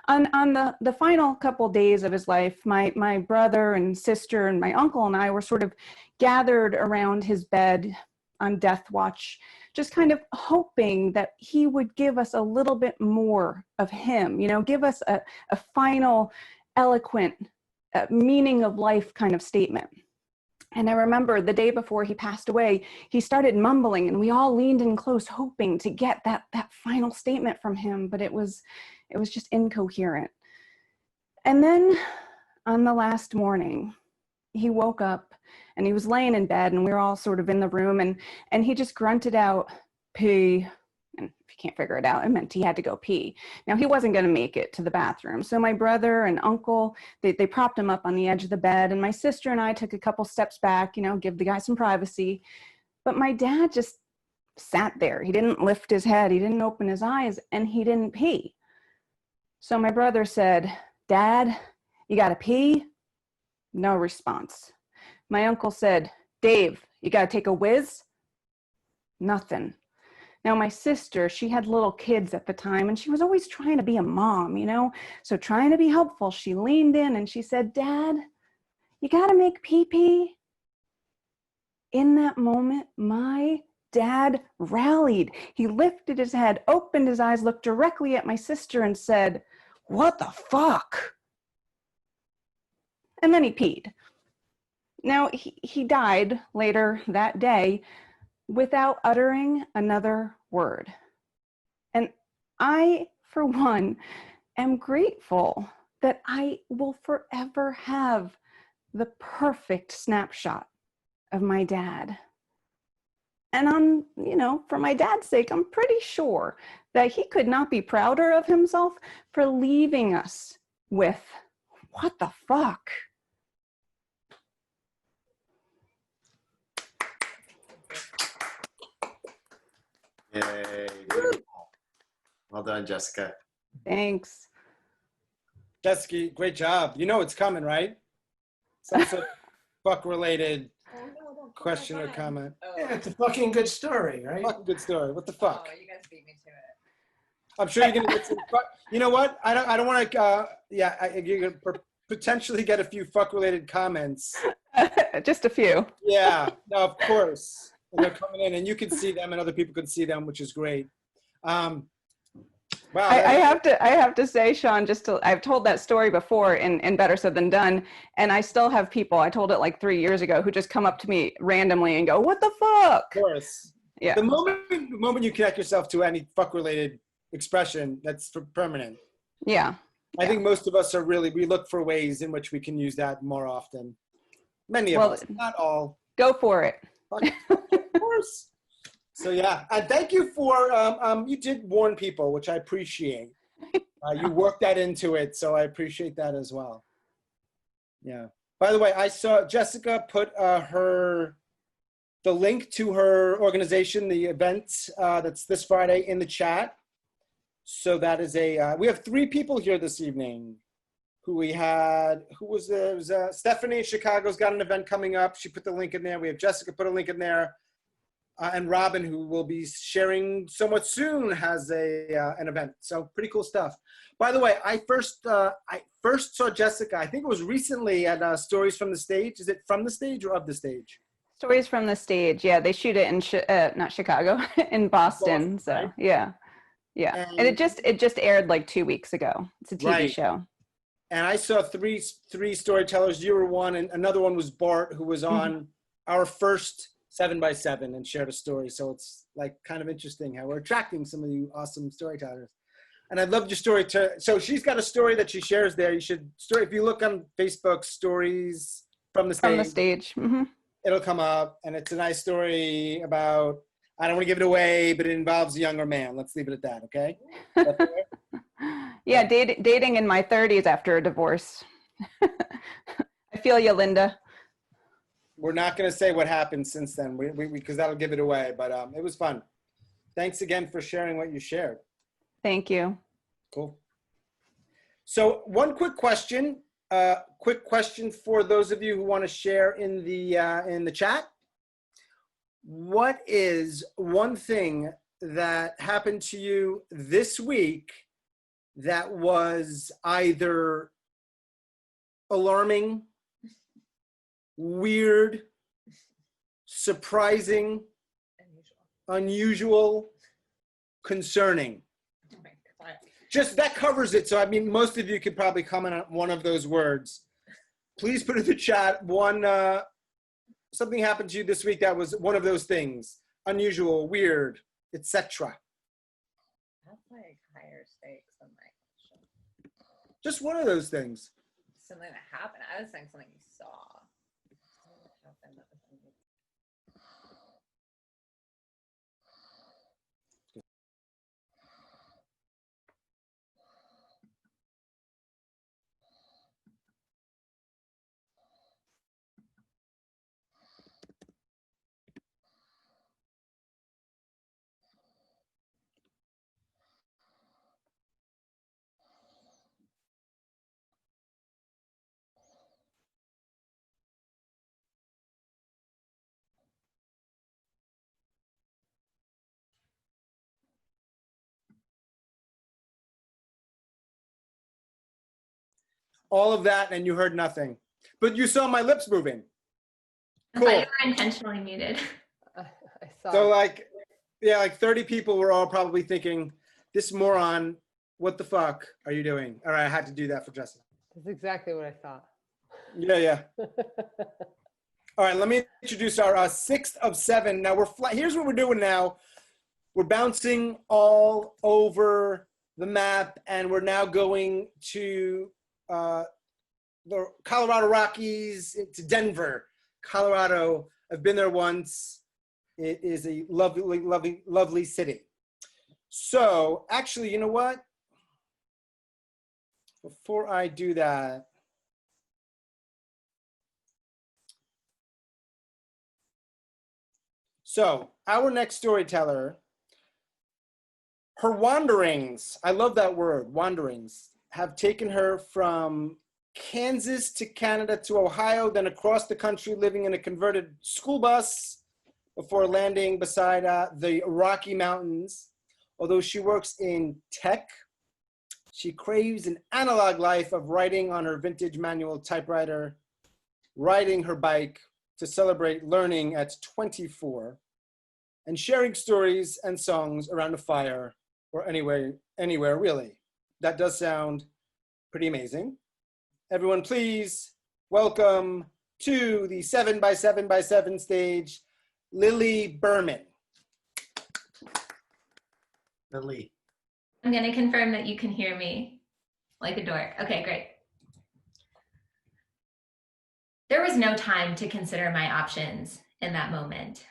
On the final couple days of his life, my brother and sister and my uncle and I were sort of gathered around his bed on death watch, just kind of hoping that he would give us a little bit more of him, you know, give us a final eloquent meaning of life kind of statement. And I remember the day before he passed away, he started mumbling and we all leaned in close hoping to get that final statement from him, but it was just incoherent. And then on the last morning, he woke up and he was laying in bed and we were all sort of in the room and he just grunted out, pee. And if you can't figure it out, it meant he had to go pee. Now he wasn't going to make it to the bathroom. So my brother and uncle, they propped him up on the edge of the bed and my sister and I took a couple steps back, you know, give the guy some privacy. But my dad just sat there. He didn't lift his head. He didn't open his eyes and he didn't pee. So my brother said, Dad, you got to pee? No response. My uncle said, Dave, you got to take a whiz? Nothing. Now my sister, she had little kids at the time and she was always trying to be a mom, you know? So trying to be helpful, she leaned in and she said, Dad, you got to make pee-pee? In that moment, my dad rallied. He lifted his head, opened his eyes, looked directly at my sister and said, what the fuck? And then he peed. Now, he died later that day without uttering another word. And I, for one, am grateful that I will forever have the perfect snapshot of my dad. And for my dad's sake, I'm pretty sure that he could not be prouder of himself for leaving us with, what the fuck? Yay. Beautiful. Well done, Jessica. Thanks. Jessica, great job. You know it's coming, right? Some sort of fuck-related question or comment. Yeah, it's a fucking good story, right? Fucking good story. What the fuck? Oh, you guys beat me to it. I'm sure you're gonna get some. You know what? I don't want to. You're gonna potentially get a few fuck-related comments. Just a few. Yeah. No, of course. And they're coming in, and you can see them, and other people can see them, which is great. Wow. I have to say, Sean, I've told that story before in Better Said Than Done, and I still have people, I told it like 3 years ago, who just come up to me randomly and go, what the fuck? Of course. Yeah. The moment you connect yourself to any fuck-related expression, that's permanent. Yeah. I think most of us we look for ways in which we can use that more often. Many of us, not all. Go for it. Of course. So yeah, and thank you for, you did warn people, which I appreciate. You worked that into it, so I appreciate that as well. Yeah. By the way, I saw Jessica put the link to her organization, the event that's this Friday, in the chat. So that is we have 3 people here this evening who was Stephanie in Chicago's got an event coming up. She put the link in there. We have Jessica put a link in there. And Robin, who will be sharing somewhat soon, has an event. So pretty cool stuff. By the way, I first saw Jessica, I think it was recently at Stories from the Stage. Is it from the stage or of the stage? Stories from the Stage. Yeah, they shoot it in not Chicago, in Boston. So right? Yeah. And it just aired like 2 weeks ago. It's a TV show. And I saw three storytellers. You were one, and another one was Bart, who was on our first 7x7 and shared a story. So it's like kind of interesting how we're attracting some of you awesome storytellers. And I loved your story. So she's got a story that she shares there. You should if you look on Facebook, Stories from the Stage. From the Stage. Mm-hmm. It'll come up, and it's a nice story about, I don't want to give it away, but it involves a younger man. Let's leave it at that, okay? Yeah, dating in my 30s after a divorce. I feel you, Linda. We're not going to say what happened since then, because that'll give it away. But it was fun. Thanks again for sharing what you shared. Thank you. Cool. So one quick question for those of you who want to share in the chat. What is one thing that happened to you this week that was either alarming, weird, surprising, unusual, concerning? Just that covers it. So I mean, most of you could probably comment on one of those words. Please put in the chat something happened to you this week that was one of those things: unusual, weird, etc. That's like higher stakes than my question. Just one of those things. Something that happened. I was saying something you saw. Something that happened that was unusual. All of that, and you heard nothing. But you saw my lips moving. I thought you were intentionally muted. I saw. So like 30 people were all probably thinking, this moron, what the fuck are you doing? All right, I had to do that for Justin. That's exactly what I thought. Yeah. All right, let me introduce our 6th of 7. Now here's what we're doing now. We're bouncing all over the map, and we're now going to the Colorado Rockies to Denver, Colorado. I've been there once. It is a lovely, lovely, lovely city. So actually, you know what? Before I do that, so our next storyteller, her wanderings, I love that word, wanderings, have taken her from Kansas to Canada to Ohio, then across the country living in a converted school bus before landing beside the Rocky Mountains. Although she works in tech, she craves an analog life of writing on her vintage manual typewriter, riding her bike to celebrate learning at 24, and sharing stories and songs around a fire or anywhere really. That does sound pretty amazing. Everyone, please welcome to the 7x7x7 stage, Lily Berman. Lily. I'm going to confirm that you can hear me like a dork. Okay, great. There was no time to consider my options in that moment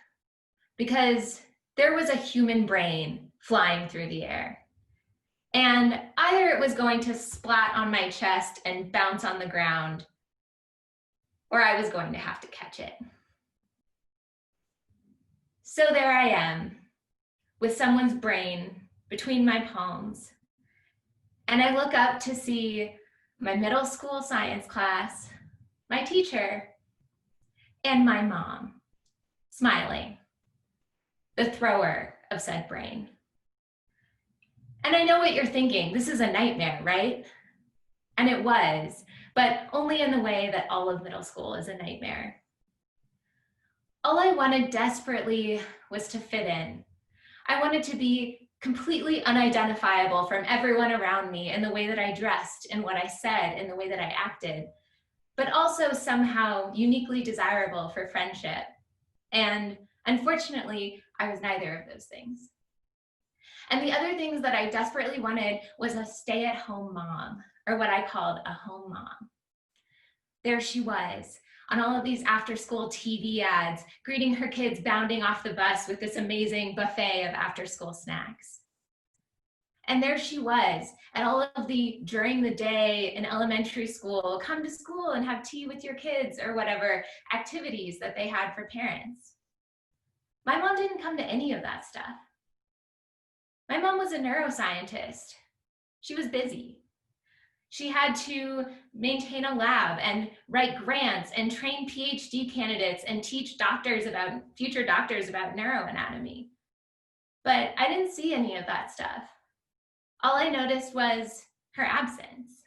because there was a human brain flying through the air. And either it was going to splat on my chest and bounce on the ground, or I was going to have to catch it. So there I am, with someone's brain between my palms. And I look up to see my middle school science class, my teacher, and my mom, smiling, the thrower of said brain. And I know what you're thinking, this is a nightmare, right? And it was, but only in the way that all of middle school is a nightmare. All I wanted desperately was to fit in. I wanted to be completely unidentifiable from everyone around me in the way that I dressed, in what I said, in the way that I acted, but also somehow uniquely desirable for friendship. And unfortunately, I was neither of those things. And the other things that I desperately wanted was a stay-at-home mom, or what I called a home mom. There she was, on all of these after-school TV ads, greeting her kids bounding off the bus with this amazing buffet of after-school snacks. And there she was, at all of the during the day in elementary school, come to school and have tea with your kids, or whatever activities that they had for parents. My mom didn't come to any of that stuff. My mom was a neuroscientist. She was busy. She had to maintain a lab and write grants and train PhD candidates and teach future doctors about neuroanatomy. But I didn't see any of that stuff. All I noticed was her absence.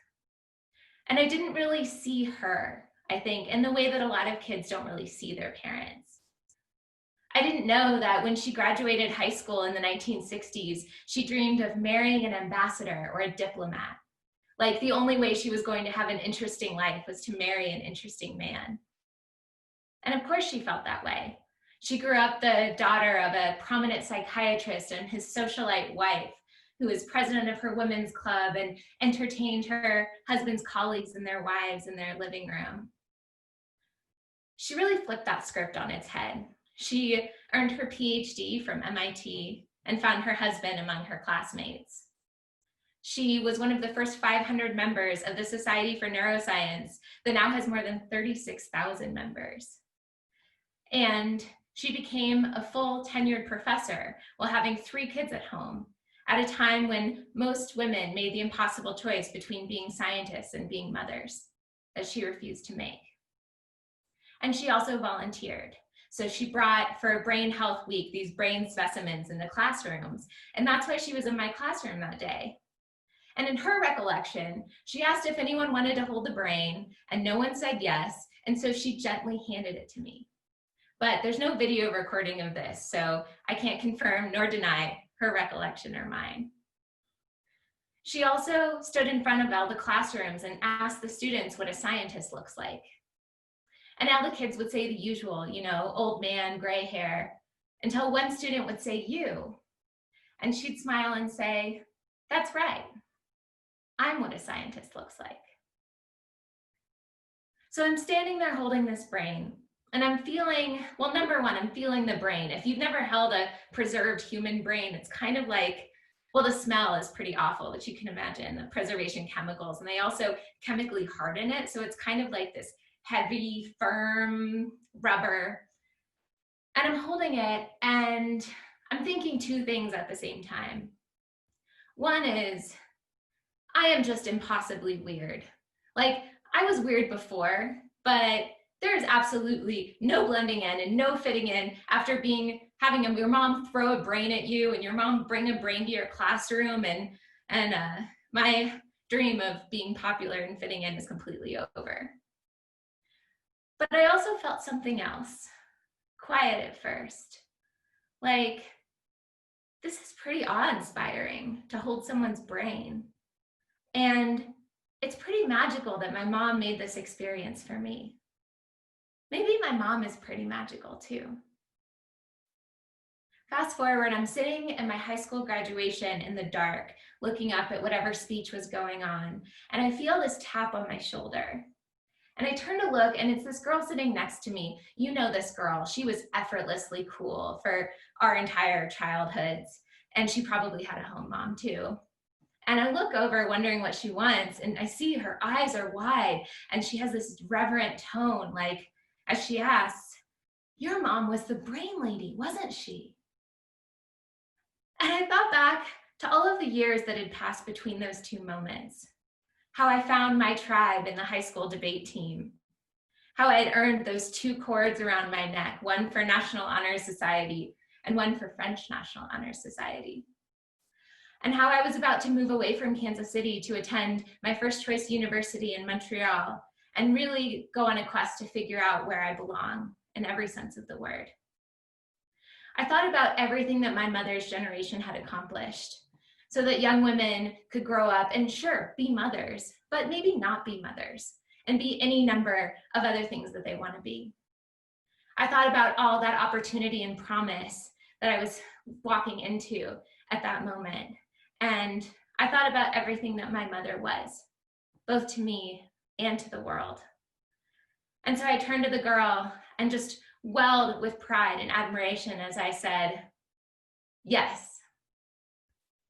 And I didn't really see her, I think, in the way that a lot of kids don't really see their parents. I didn't know that when she graduated high school in the 1960s, she dreamed of marrying an ambassador or a diplomat. Like the only way she was going to have an interesting life was to marry an interesting man. And of course she felt that way. She grew up the daughter of a prominent psychiatrist and his socialite wife, who was president of her women's club and entertained her husband's colleagues and their wives in their living room. She really flipped that script on its head. She earned her PhD from MIT and found her husband among her classmates. She was one of the first 500 members of the Society for Neuroscience that now has more than 36,000 members. And she became a full tenured professor while having 3 kids at home at a time when most women made the impossible choice between being scientists and being mothers that she refused to make. And she also volunteered. So she brought, for Brain Health Week, these brain specimens in the classrooms. And that's why she was in my classroom that day. And in her recollection, she asked if anyone wanted to hold the brain, and no one said yes. And so she gently handed it to me. But there's no video recording of this, so I can't confirm nor deny her recollection or mine. She also stood in front of all the classrooms and asked the students what a scientist looks like. And all the kids would say the usual, old man, gray hair, until one student would say, you. And she'd smile and say, that's right. I'm what a scientist looks like. So I'm standing there holding this brain, and I'm feeling, well, number one, I'm feeling the brain. If you've never held a preserved human brain, it's kind of like, well, the smell is pretty awful, but you can imagine the preservation chemicals, and they also chemically harden it. So it's kind of like this heavy, firm rubber. And I'm holding it, and I'm thinking two things at the same time. One is, I am just impossibly weird. Like, I was weird before, but there's absolutely no blending in and no fitting in after having your mom throw a brain at you and your mom bring a brain to your classroom, and my dream of being popular and fitting in is completely over. But I also felt something else, quiet at first. Like, this is pretty awe-inspiring to hold someone's brain. And it's pretty magical that my mom made this experience for me. Maybe my mom is pretty magical too. Fast forward, I'm sitting at my high school graduation in the dark, looking up at whatever speech was going on, and I feel this tap on my shoulder. And I turn to look, and it's this girl sitting next to me. You know this girl. She was effortlessly cool for our entire childhoods, and she probably had a home mom too. And I look over wondering what she wants, and I see her eyes are wide, and she has this reverent tone, like, as she asks, "Your mom was the brain lady, wasn't she?" And I thought back to all of the years that had passed between those two moments. How I found my tribe in the high school debate team. How I had earned those two cords around my neck, one for National Honor Society and one for French National Honor Society. And how I was about to move away from Kansas City to attend my first choice university in Montreal and really go on a quest to figure out where I belong in every sense of the word. I thought about everything that my mother's generation had accomplished so that young women could grow up and sure, be mothers, but maybe not be mothers and be any number of other things that they want to be. I thought about all that opportunity and promise that I was walking into at that moment. And I thought about everything that my mother was, both to me and to the world. And so I turned to the girl and just welled with pride and admiration as I said, yes,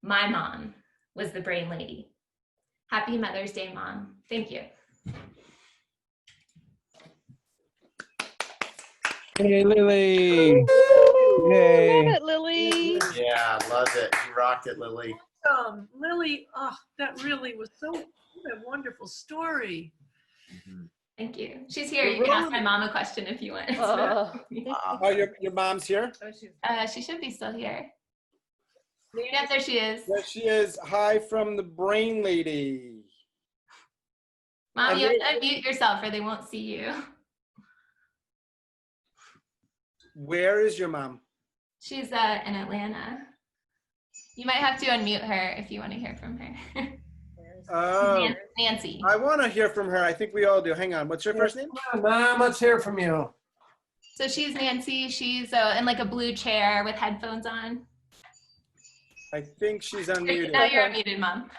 my mom was the brain lady. Happy Mother's Day, Mom. Thank you. Hey, Lily. Yay. Love it, Lily. Yeah, loved it. You rocked it, Lily. Lily, oh, that really was what a wonderful story. Thank you. She's here. You can ask my mom a question if you want. Oh, your mom's here? She should be still here. Yep, there she is. There she is. Hi from the brain lady. Mom, you have to unmute yourself or they won't see you. Where is your mom? She's in Atlanta. You might have to unmute her if you want to hear from her. Nancy. I want to hear from her. I think we all do. Hang on. What's your first name? Mom, let's hear from you. So she's Nancy. She's in like a blue chair with headphones on. I think she's unmuted. Now you're unmuted, Mom.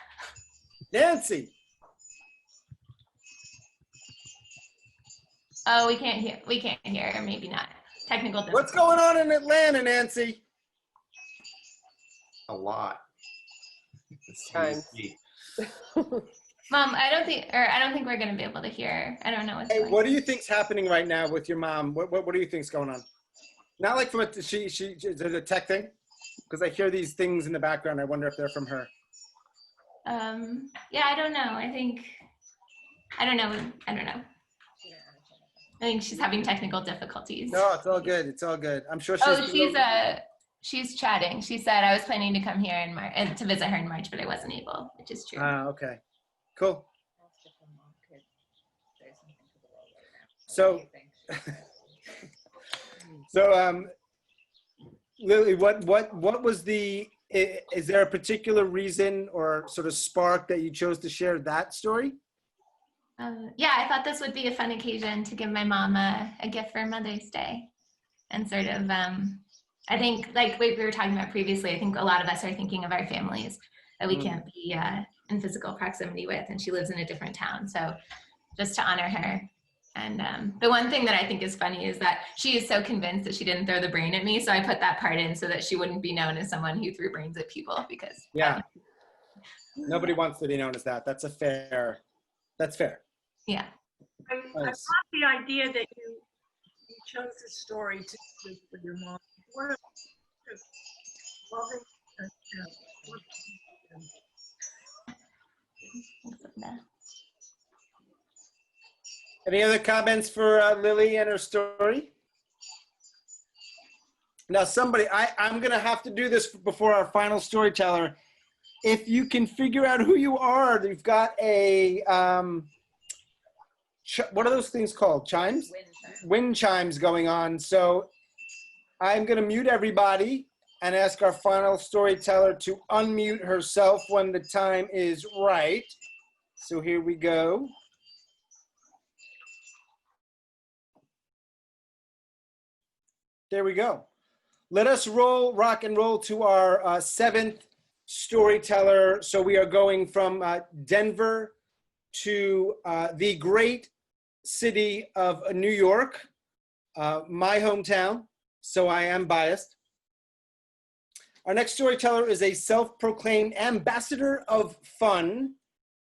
Nancy. Oh, we can't hear. We can't hear. Or maybe not. Technical difficulty. What's going on in Atlanta, Nancy? A lot. Mom, I don't think we're gonna be able to hear. I don't know what's going on. What do you think's happening right now with your mom? What do you think's going on? Not like from a tech thing, because I hear these things in the background. I wonder if they're from her. Yeah, I don't know. I don't know. I think she's having technical difficulties. No, it's all good. It's all good. I'm sure she's chatting. She said I was planning to come here in March and to visit her in March, but I wasn't able, which is true. Okay. Cool. So Lily, what was is there a particular reason or sort of spark that you chose to share that story? Yeah, I thought this would be a fun occasion to give my mom a gift for Mother's Day. And sort of, I think, like we were talking about previously, I think a lot of us are thinking of our families that we can't be in physical proximity with, and she lives in a different town. So just to honor her And the one thing that I think is funny is that she is so convinced that she didn't throw the brain at me. So I put that part in so that she wouldn't be known as someone who threw brains at people, because Yeah. Nobody wants to be known as that. That's fair. Yeah. I love the idea that you chose this story to do for your mom. What a loving, Any other comments for Lily and her story? Now, somebody, I'm going to have to do this before our final storyteller. If you can figure out who you are, you've got a, what are those things called? Chimes? Wind chimes going on. So I'm going to mute everybody and ask our final storyteller to unmute herself when the time is right. So here we go. There we go. Let us rock and roll to our seventh storyteller. So we are going from Denver to the great city of New York, my hometown, so I am biased. Our next storyteller is a self-proclaimed ambassador of fun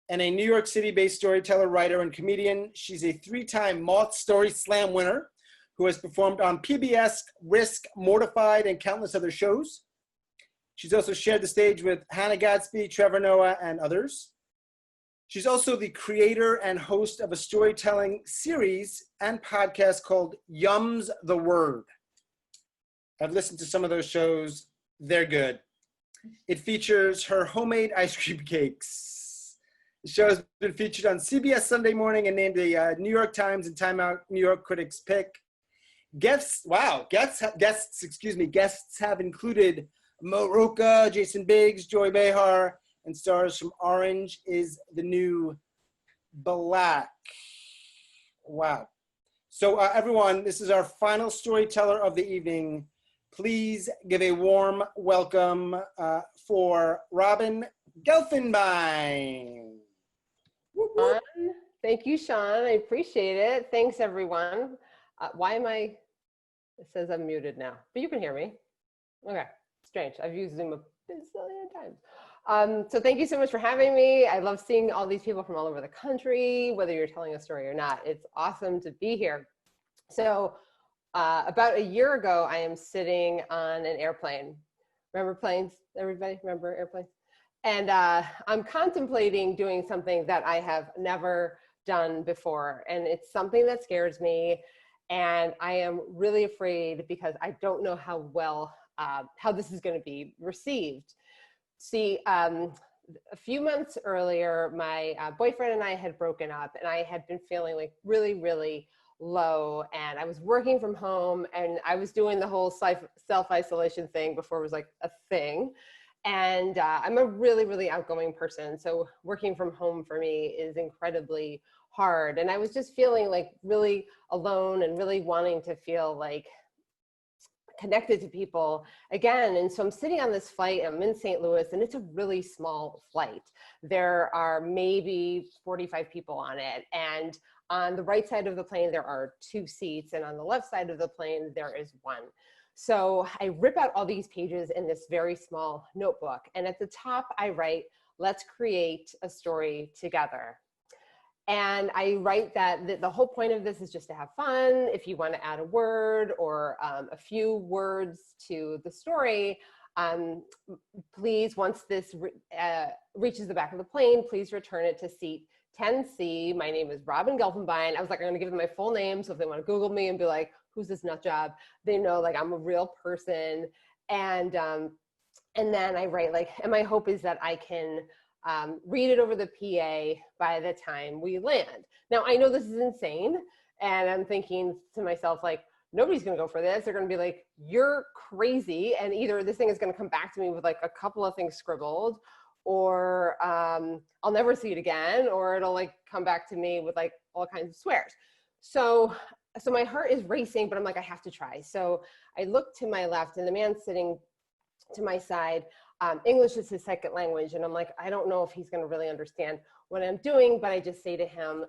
and a New York City-based storyteller, writer, and comedian. She's a 3-time Moth Story Slam winner who has performed on PBS, Risk, Mortified, and countless other shows. She's also shared the stage with Hannah Gadsby, Trevor Noah, and others. She's also the creator and host of a storytelling series and podcast called Yum's the Word. I've listened to some of those shows. They're good. It features her homemade ice cream cakes. The show has been featured on CBS Sunday Morning and named a New York Times and Time Out New York Critics Pick. Guests have included Mo Roca, Jason Biggs, Joy Behar, and stars from Orange is the New Black. Wow. So everyone, this is our final storyteller of the evening. Please give a warm welcome for Robin Gelfenbien. Thank you, Sean. I appreciate it. Thanks, everyone. Why am I? It says I'm muted now, but you can hear me. Okay, strange. I've used Zoom a bazillion times. So thank you so much for having me. I love seeing all these people from all over the country, whether you're telling a story or not. It's awesome to be here. So about a year ago, I am sitting on an airplane. Remember planes? Everybody remember airplanes? And I'm contemplating doing something that I have never done before. And it's something that scares me. And I am really afraid because I don't know how this is going to be received. See, a few months earlier, my boyfriend and I had broken up, and I had been feeling like really, really low. And I was working from home, and I was doing the whole self-isolation thing before it was like a thing. And I'm a really, really outgoing person. So working from home for me is incredibly hard. And I was just feeling like really alone and really wanting to feel like connected to people again. And so I'm sitting on this flight, I'm in St. Louis, and it's a really small flight. There are maybe 45 people on it. And on the right side of the plane, there are 2 seats. And on the left side of the plane, there is 1. So I rip out all these pages in this very small notebook. And at the top, I write, "Let's create a story together." And I write that the whole point of this is just to have fun. If you want to add a word or a few words to the story, please, once this reaches the back of the plane, please return it to seat 10C. My name is Robin Gelfenbien. I was like, I'm going to give them my full name. So if they want to Google me and be like, who's this nut job? They know like I'm a real person. And then I write like, and my hope is that I can read it over the PA by the time we land. Now, I know this is insane, and I'm thinking to myself, like, nobody's gonna go for this. They're gonna be like, you're crazy, and either this thing is gonna come back to me with like a couple of things scribbled, or I'll never see it again, or it'll like come back to me with like all kinds of swears. So my heart is racing, but I'm like, I have to try. So I look to my left, and the man sitting to my side, English is his second language. And I'm like, I don't know if he's going to really understand what I'm doing, but I just say to him,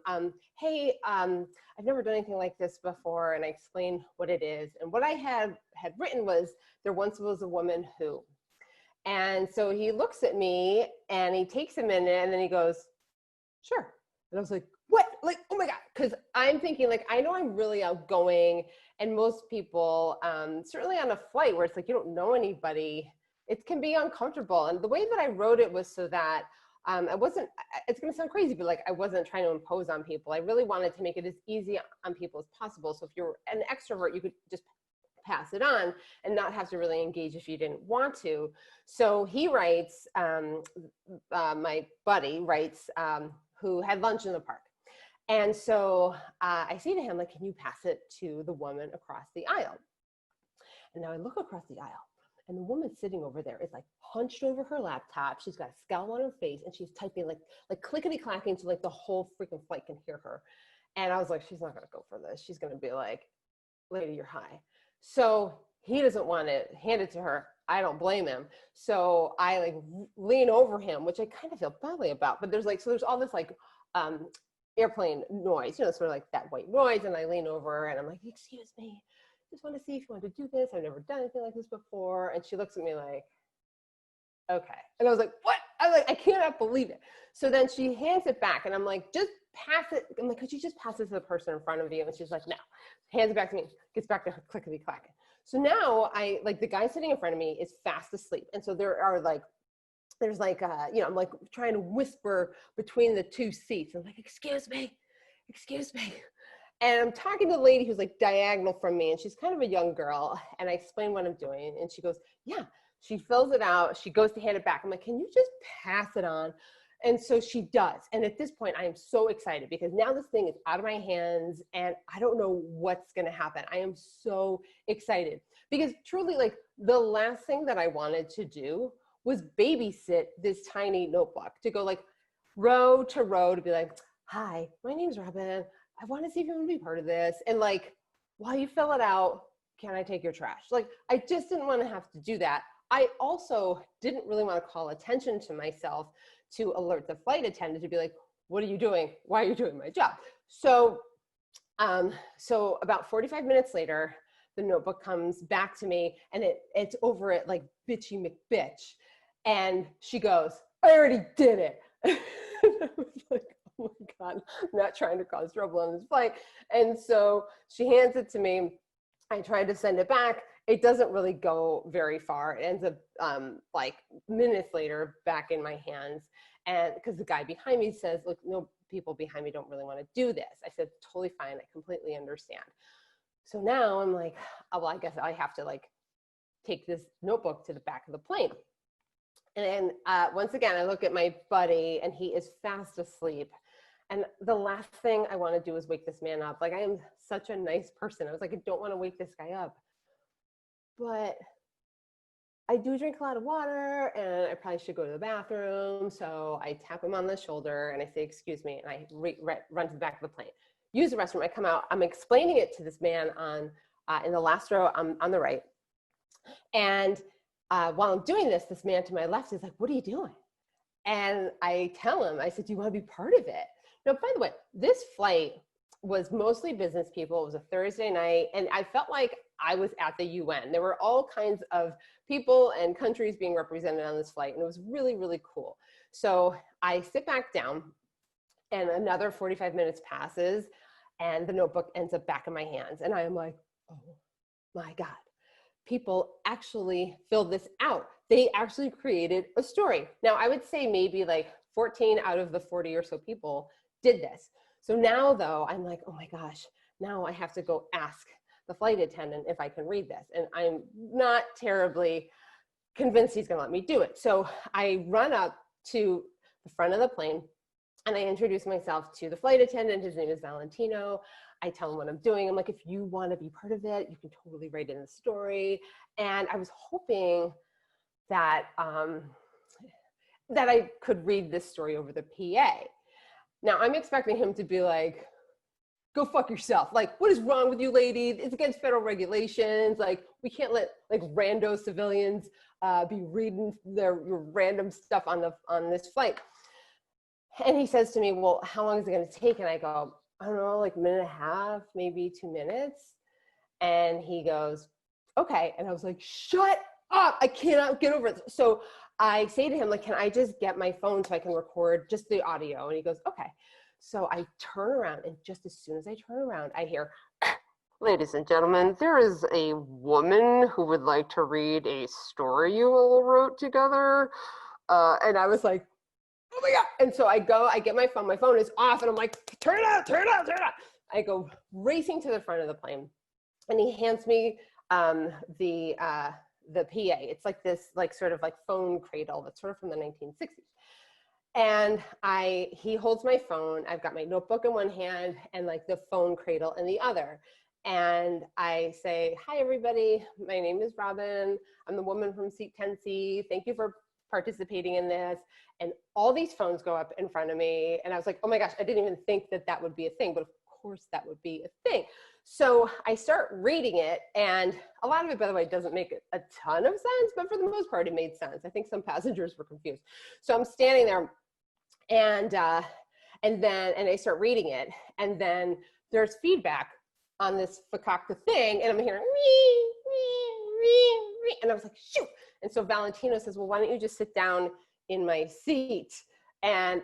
hey, I've never done anything like this before. And I explain what it is. And what I had written was, there once was a woman who. And so he looks at me and he takes a minute and then he goes, sure. And I was like, what? Like, oh my God. Because I'm thinking, like, I know I'm really outgoing. And most people, certainly on a flight where it's like you don't know anybody, it can be uncomfortable. And the way that I wrote it was so that I wasn't, it's going to sound crazy, but like I wasn't trying to impose on people. I really wanted to make it as easy on people as possible. So if you're an extrovert, you could just pass it on and not have to really engage if you didn't want to. So he writes, my buddy writes, who had lunch in the park. And so I say to him, like, can you pass it to the woman across the aisle? And now I look across the aisle and the woman sitting over there is like hunched over her laptop. She's got a scowl on her face and she's typing like clickety clacking so like the whole freaking flight can hear her. And I was like, she's not gonna go for this. She's gonna be like, lady, you're high. So he doesn't want to hand it to her. I don't blame him. So I like lean over him, which I kind of feel badly about, but there's like, so there's all this like airplane noise, you know, sort of like that white noise. And I lean over and I'm like, excuse me, just want to see if you want to do this. I've never done anything like this before. And she looks at me like, okay. And I was like, what? I was like, I cannot believe it. So then she hands it back and I'm like, just pass it. I'm like, could you just pass it to the person in front of you? And she's like, no. Hands it back to me, gets back to her clickety clacking. So now I, like the guy sitting in front of me is fast asleep. And so there are like, there's like, you know, I'm like trying to whisper between the two seats. I'm like, excuse me. And I'm talking to the lady who's like diagonal from me and she's kind of a young girl. And I explain what I'm doing and she goes, yeah. She fills it out. She goes to hand it back. I'm like, can you just pass it on? And so she does. And at this point, I am so excited because now this thing is out of my hands and I don't know what's going to happen. I am so excited because truly, like, the last thing that I wanted to do was babysit this tiny notebook to go like row to row to be like, hi, my name's Robin. I want to see if you want to be part of this. And like, while you fill it out, can I take your trash? Like, I just didn't want to have to do that. I also didn't really want to call attention to myself to alert the flight attendant to be like, what are you doing? Why are you doing my job? So, so about 45 minutes later, the notebook comes back to me and it's over at like Bitchy McBitch. And she goes, I already did it. I was like, oh my God, I'm not trying to cause trouble on this flight. And so she hands it to me. I tried to send it back. It doesn't really go very far. It ends up like minutes later back in my hands. And because the guy behind me says, look, no, people behind me don't really want to do this. I said, totally fine. I completely understand. So now I'm like, oh, well, I guess I have to like take this notebook to the back of the plane. And then once again, I look at my buddy and he is fast asleep. And the last thing I want to do is wake this man up. Like, I am such a nice person. I was like, I don't want to wake this guy up. But I do drink a lot of water and I probably should go to the bathroom. So I tap him on the shoulder and I say, excuse me. And I run to the back of the plane, use the restroom. I come out, I'm explaining it to this man on in the last row on the right. And while I'm doing this, this man to my left is like, what are you doing? And I tell him, I said, do you want to be part of it? Now, by the way, this flight was mostly business people. It was a Thursday night. And I felt like I was at the UN. There were all kinds of people and countries being represented on this flight. And it was really, really cool. So I sit back down and another 45 minutes passes and the notebook ends up back in my hands. And I am like, oh my God, people actually filled this out. They actually created a story. Now I would say maybe like 14 out of the 40 or so people did this. So now though, I'm like, oh my gosh, now I have to go ask the flight attendant if I can read this. And I'm not terribly convinced he's gonna let me do it. So I run up to the front of the plane and I introduce myself to the flight attendant. His name is Valentino. I tell him what I'm doing. I'm like, if you wanna be part of it, you can totally write in the story. And I was hoping that, that I could read this story over the PA. Now I'm expecting him to be like, go fuck yourself. Like, what is wrong with you, lady? It's against federal regulations. Like, we can't let like rando civilians be reading their random stuff on this flight. And he says to me, well, how long is it going to take? And I go, I don't know, like a minute and a half, maybe 2 minutes. And he goes, okay. And I was like, shut up. I cannot get over it. So I say to him, like, can I just get my phone so I can record just the audio? And he goes, okay. So I turn around, and just as soon as I turn around, I hear, ladies and gentlemen, there is a woman who would like to read a story you all wrote together. And I was like, oh my God. And so I get my phone is off, and I'm like, turn it on, turn it on, turn it on. I go racing to the front of the plane, and he hands me the PA. It's like this, like sort of like phone cradle that's sort of from the 1960s. And he holds my phone. I've got my notebook in one hand and like the phone cradle in the other. And I say, hi, everybody. My name is Robin. I'm the woman from seat 10C. Thank you for participating in this. And all these phones go up in front of me. And I was like, oh my gosh, I didn't even think that that would be a thing, but of course that would be a thing. So I start reading it, and a lot of it, by the way, doesn't make a ton of sense, but for the most part, it made sense. I think some passengers were confused. So I'm standing there, and I start reading it, and then there's feedback on this fakakta thing, and I'm hearing wee, wee, wee, wee, and I was like, shoot. And so Valentino says, well, why don't you just sit down in my seat? And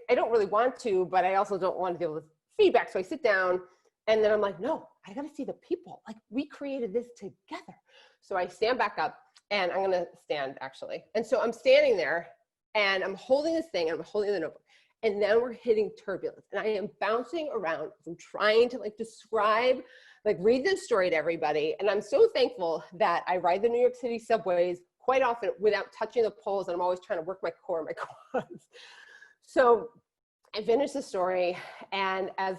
I don't really want to, but I also don't want to deal with feedback. So I sit down, and then I'm like, no, I got to see the people. Like, we created this together. So I stand back up, and I'm going to stand, actually. And so I'm standing there, and I'm holding this thing, and I'm holding the notebook. And then we're hitting turbulence. And I am bouncing around. I'm trying to, like, describe, like, read this story to everybody. And I'm so thankful that I ride the New York City subways quite often without touching the poles. And I'm always trying to work my core and my quads. So I finished the story. And as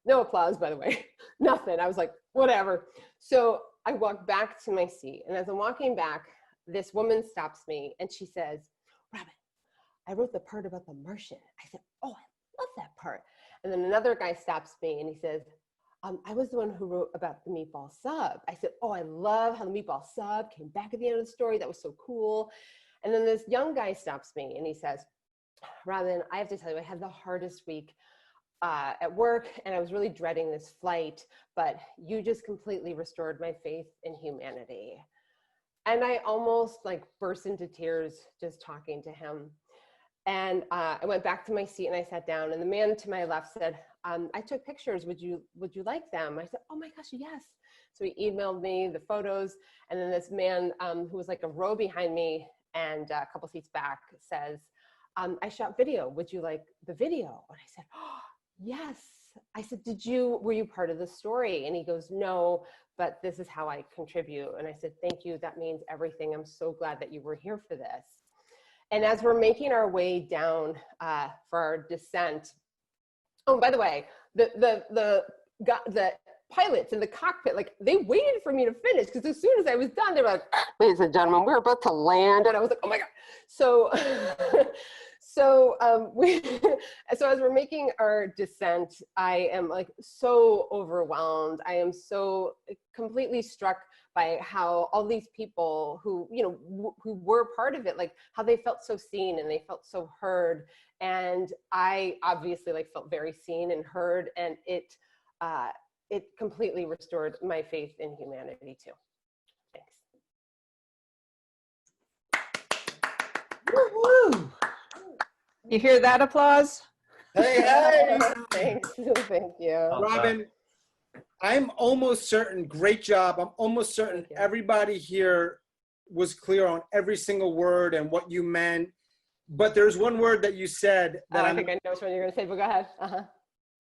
no applause, by the way, nothing. I was like, whatever. So I walked back to my seat. And as I'm walking back, this woman stops me, and she says, Robin, I wrote the part about the Martian. I said, oh, I love that part. And then another guy stops me, and he says, I was the one who wrote about the meatball sub. I said, oh, I love how the meatball sub came back at the end of the story. That was so cool. And then this young guy stops me, and he says, Robin, I have to tell you, I had the hardest week at work, and I was really dreading this flight, but you just completely restored my faith in humanity. And I almost like burst into tears just talking to him. And I went back to my seat, and I sat down, and the man to my left said, I took pictures, would you like them? I said, oh my gosh, yes. So he emailed me the photos, and then this man who was like a row behind me and a couple seats back says, I shot video, would you like the video? And I said, oh, yes. I said, were you part of the story? And he goes, no, but this is how I contribute. And I said, thank you, that means everything. I'm so glad that you were here for this. And as we're making our way down for our descent, oh, by the way, the pilots in the cockpit, like, they waited for me to finish, because as soon as I was done, they were like, ladies and gentlemen, we're about to land. And I was like, oh my God. So, so as we're making our descent, I am like so overwhelmed. I am so completely struck by how all these people who, who were part of it, like how they felt so seen and they felt so heard. And I obviously like felt very seen and heard, and it completely restored my faith in humanity too. Thanks. Woo-hoo. You hear that applause? Hey, hey. Thanks. Thank you. Robin, I'm almost certain, great job. I'm almost certain everybody here was clear on every single word and what you meant. But there's one word that you said that I think I know which one you're going to say, but go ahead.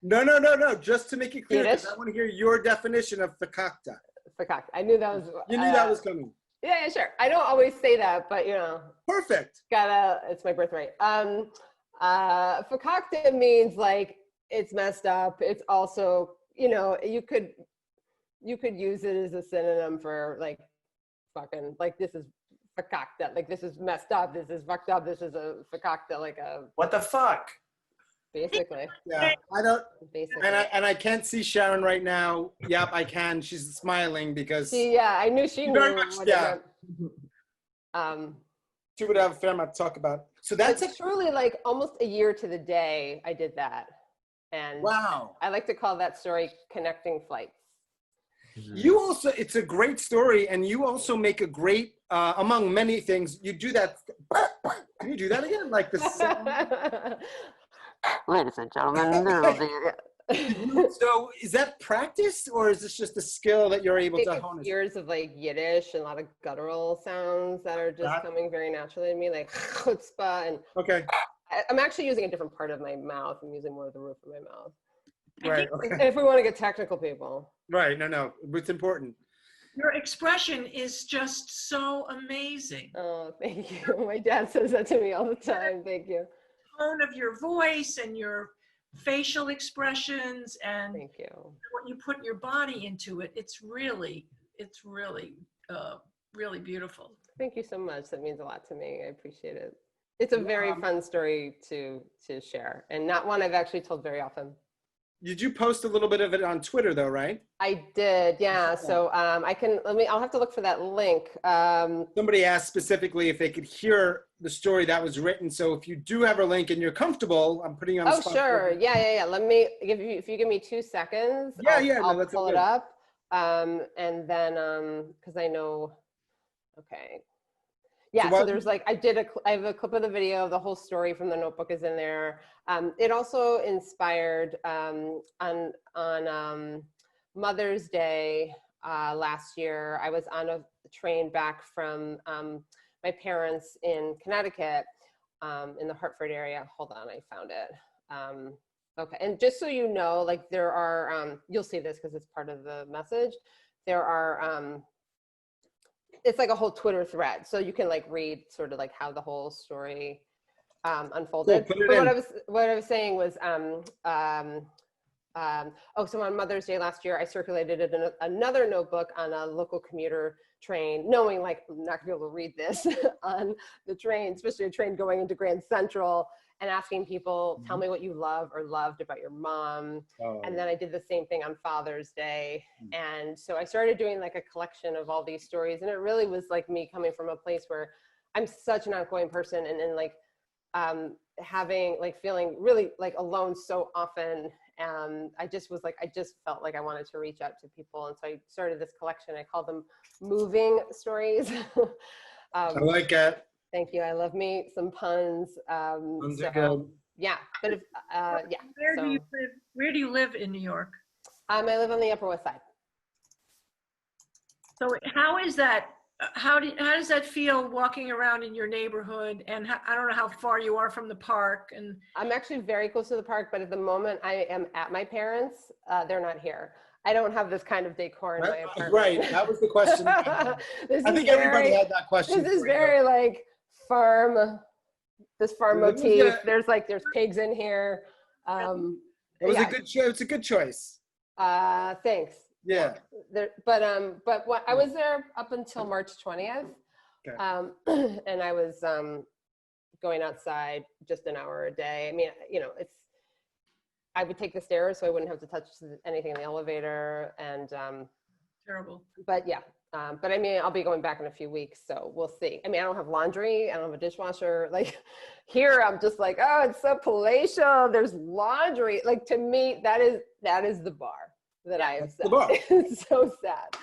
No. Just to make it clear, because I want to hear your definition of fakakta. Fakakta. I knew that was. You knew that was coming. Yeah, sure. I don't always say that, but Perfect. It's my birthright. Fakakta means like it's messed up. It's also, you could use it as a synonym for like fucking, like, this is fakakta, like this is messed up, this is fucked up, this is a fakakta, like a. What the fuck? Basically. Yeah, I don't, Basically. and I can't see Sharon right now. Yep, I can. She's smiling because Yeah, I knew she knew very much, what yeah. it meant. She would have a fair amount to talk about. So that's But truly like almost a year to the day I did that. And wow. I like to call that story Connecting Flights. You also, it's a great story, and you also make a great, among many things, you do that. Can you do that again? Like the sound? Ladies and gentlemen, there will be. So is that practice, or is this just a skill that you're able to hone? Years of like Yiddish and a lot of guttural sounds that are just coming very naturally to me, like chutzpah. And okay. I'm actually using a different part of my mouth. I'm using more of the roof of my mouth. Right. Okay. If we want to get technical, people. Right. No. It's important. Your expression is just so amazing. Oh, thank you. My dad says that to me all the time. Thank you. Tone of your voice and your facial expressions and thank you. What you put your body into it. It's really beautiful. Thank you so much. That means a lot to me. I appreciate it. It's a very fun story to share, and not one I've actually told very often. Did you post a little bit of it on Twitter though, right? I did, yeah. So I'll have to look for that link. Somebody asked specifically if they could hear the story that was written. So if you do have a link and you're comfortable, I'm putting you on the spot. Oh, sure. Yeah. Let me if you give me 2 seconds, I'll pull it up. And then, cause I know, okay. Yeah, so there's like, I have a clip of the video, the whole story from the notebook is in there. It also inspired on Mother's Day last year, I was on a train back from my parents in Connecticut in the Hartford area. Hold on, I found it. Okay, and just so you know, like there are, you'll see this because it's part of the message, there are, it's like a whole Twitter thread, so you can like read sort of like how the whole story unfolded. Cool, but what I was saying was, so on Mother's Day last year, I circulated it in another notebook on a local commuter train, knowing like I'm not gonna be able to read this on the train, especially a train going into Grand Central, and asking people, tell me what you love or loved about your mom. And then I did the same thing on Father's Day. And so I started doing like a collection of all these stories. And it really was like me coming from a place where I'm such an outgoing person, and like having like feeling really like alone so often. I just felt like I wanted to reach out to people. And so I started this collection. I called them Moving Stories. I like it. Thank you. I love me some puns. Puns are good. Yeah, but if, yeah. Where do you live in New York? I live on the Upper West Side. So how is that? How does that feel walking around in your neighborhood? And I don't know how far you are from the park. And I'm actually very close to the park, but at the moment I am at my parents'. They're not here. I don't have this kind of decor in my apartment. Right, that was the question. I think everybody had that question. This is very like farm, this farm motif. There's pigs in here. It was a good choice. It's a good choice. Thanks. Yeah. But what, I was there up until March 20th. Okay. And I was going outside just an hour a day. I mean, you know, I would take the stairs so I wouldn't have to touch anything in the elevator, and terrible. But yeah, but I mean, I'll be going back in a few weeks, so we'll see. I mean, I don't have laundry, I don't have a dishwasher. Like here, I'm just like, oh, it's so palatial. There's laundry. Like to me, that is the bar that I have set. It's so sad.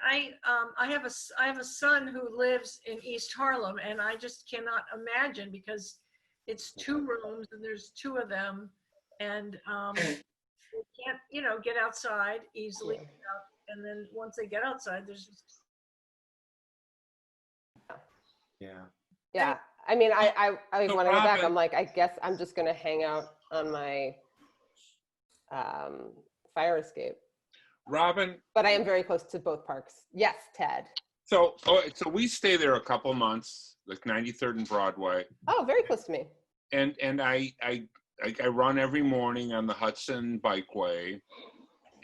I have a son who lives in East Harlem, and I just cannot imagine, because it's 2 rooms and there's 2 of them. And they can't, you know, get outside easily. And then once they get outside, there's just... Yeah. I mean, I want to go back. I'm like, I guess I'm just going to hang out on my fire escape. Robin. But I am very close to both parks. Yes, Ted. So we stay there a couple months, like 93rd and Broadway. Oh, very close to me. And I run every morning on the Hudson Bikeway,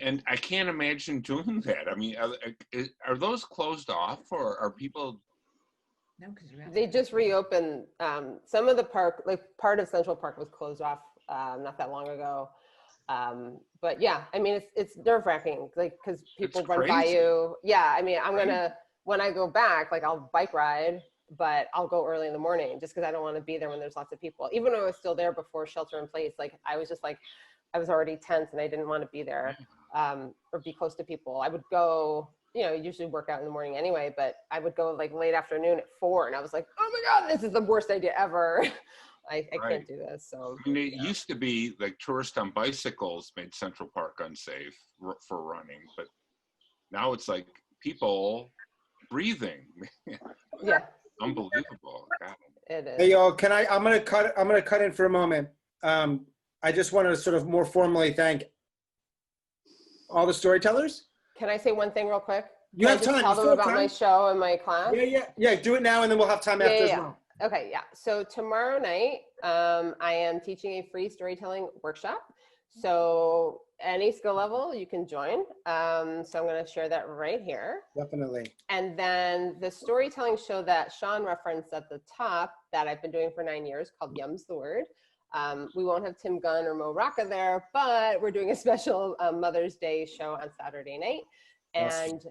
and I can't imagine doing that. I mean, are those closed off, or are people? No, because they just reopened. Some of the park, like part of Central Park, was closed off not that long ago. But yeah, I mean, it's nerve wracking, like, because people run by crazy. you. Yeah, I mean, I'm gonna, when I go back, like I'll bike ride, but I'll go early in the morning just because I don't want to be there when there's lots of people. Even though I was still there before shelter in place, like I was just like, I was already tense and I didn't want to be there or be close to people. I would go, you know, usually work out in the morning anyway, but I would go like late afternoon at 4 and I was like, oh my God, this is the worst idea ever. I can't do this. So I mean, it used to be like tourists on bicycles made Central Park unsafe for running, but now it's like people breathing. Yeah. Unbelievable. God. It is. Hey y'all, I'm gonna cut in for a moment. I just want to sort of more formally thank all the storytellers. Can I say one thing real quick? You Can have I just time. tell You them still have about my time? show and my class? Yeah. Do it now, and then we'll have time after as well. Okay, yeah. So tomorrow night, I am teaching a free storytelling workshop. So any skill level you can join. So I'm going to share that right here. Definitely. And then the storytelling show that Sean referenced at the top that I've been doing for 9 years called Yum's the Word. We won't have Tim Gunn or Mo Rocca there, but we're doing a special Mother's Day show on Saturday night. And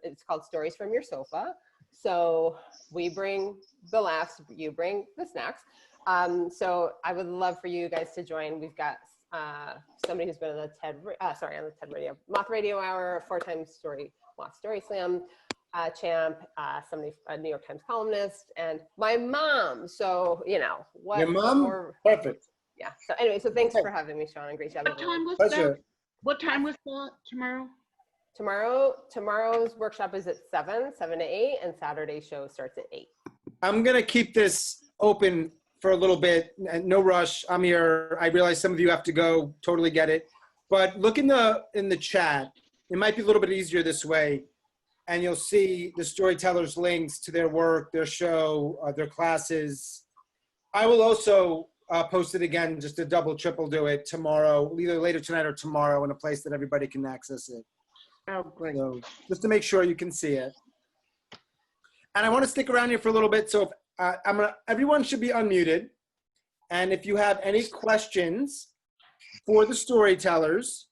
it's called Stories from Your Sofa. So we bring the laughs, you bring the snacks. So I would love for you guys to join. We've got somebody who's been on the TED Radio, Moth Radio Hour, 4-time Moth Story Slam champ, somebody, a New York Times columnist, and my mom. So, you know, Your mom? Perfect. Yeah. So anyway, so thanks for having me, Sean, and great job. What time was Pleasure. that? What time was that tomorrow? Tomorrow's workshop is at 7 to 8, and Saturday's show starts at 8. I'm gonna keep this open for a little bit. No rush. I'm here. I realize some of you have to go. Totally get it. But look in the chat. It might be a little bit easier this way, and you'll see the storytellers' links to their work, their show, their classes. I will also post it again, just to double, triple do it tomorrow, either later tonight or tomorrow, in a place that everybody can access it. Oh, great. So just to make sure you can see it. And I want to stick around here for a little bit. So if, everyone should be unmuted. And if you have any questions for the storytellers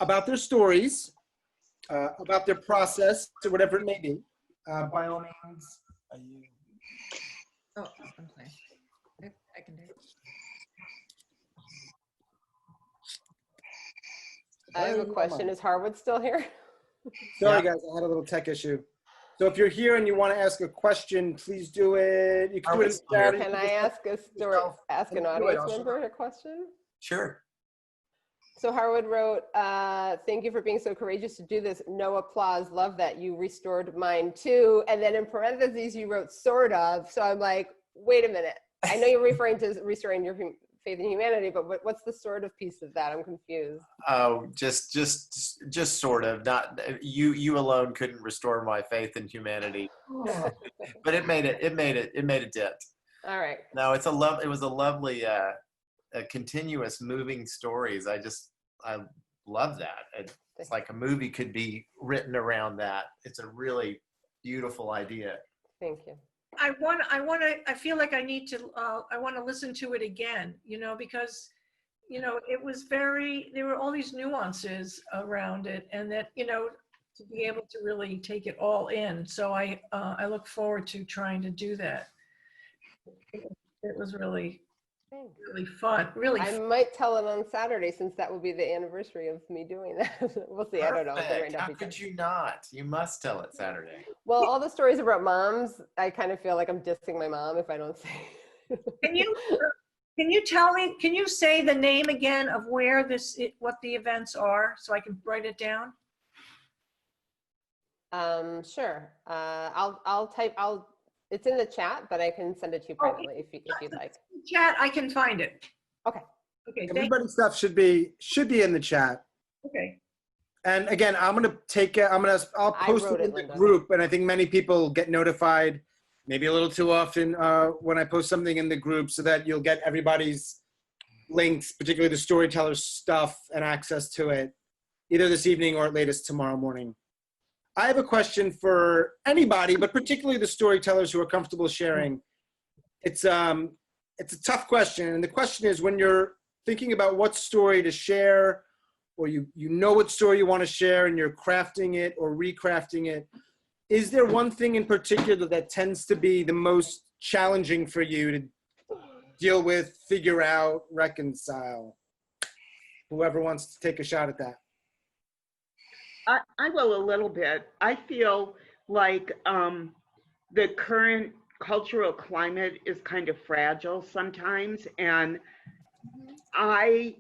about their stories, about their process, or whatever it may be, by all means. Oh, I'm sorry. I can do it. I have a question. Is Harwood still here? Sorry, guys, I had a little tech issue. So if you're here and you want to ask a question, please do it. You can do it in the chat. Can I ask an audience member a question? Sure. So Harwood wrote, thank you for being so courageous to do this. No applause. Love that you restored mine too. And then in parentheses, you wrote sort of. So I'm like, wait a minute. I know you're referring to restoring your faith in humanity, but what's the sort of piece of that? I'm confused. Oh, just sort of. Not you alone couldn't restore my faith in humanity, but it made a dent. All right. No, it was a lovely, continuous moving stories. I love that. It's like a movie could be written around that. It's a really beautiful idea. Thank you. I feel like I need to, I want to listen to it again, you know, because, you know, there were all these nuances around it, and that, you know, to be able to really take it all in. So I look forward to trying to do that. It was really fun. Really I might tell it on Saturday, since that will be the anniversary of me doing that. We'll see. Perfect. I don't know. How could you not? You must tell it Saturday. Well, all the stories about moms, I kind of feel like I'm dissing my mom if I don't say. Can you tell me, can you say the name again of where what the events are, so I can write it down? Sure. It's in the chat, but I can send it to you privately if you'd like. Chat, I can find it. Okay. Okay. Everybody's stuff should be in the chat. Okay. And again, I'll post it in the group, and I think many people get notified, maybe a little too often, when I post something in the group, so that you'll get everybody's links, particularly the storyteller stuff, and access to it, either this evening or at latest tomorrow morning. I have a question for anybody, but particularly the storytellers who are comfortable sharing. It's it's a tough question. And the question is, when you're thinking about what story to share, or you know what story you want to share and you're crafting it or recrafting it, is there one thing in particular that tends to be the most challenging for you to deal with, figure out, reconcile? Whoever wants to take a shot at that. I will a little bit. I feel like the current cultural climate is kind of fragile sometimes. And I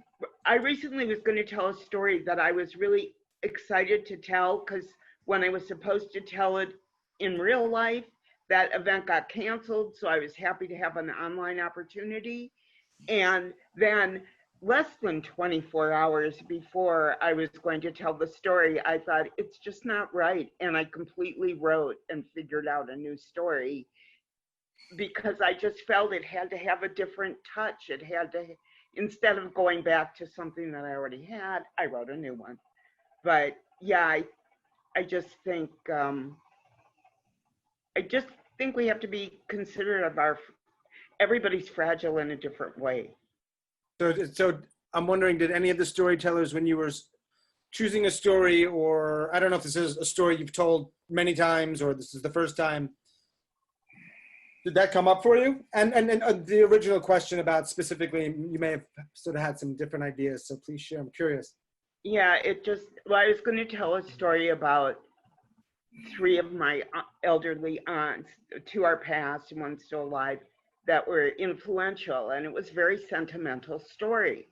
recently was going to tell a story that I was really excited to tell, because when I was supposed to tell it in real life, that event got canceled. So I was happy to have an online opportunity. And then less than 24 hours before I was going to tell the story, I thought, it's just not right. And I completely wrote and figured out a new story, because I just felt it had to have a different touch. It had to, instead of going back to something that I already had, I wrote a new one. But yeah, I just think, we have to be considerate of everybody's fragile in a different way. So I'm wondering, did any of the storytellers, when you were choosing a story, or I don't know if this is a story you've told many times or this is the first time, did that come up for you? And the original question about specifically, you may have sort of had some different ideas, so please share. I'm curious. Yeah, well, I was going to tell a story about 3 of my elderly aunts. 2 are passed and 1's still alive, that were influential, and it was a very sentimental story.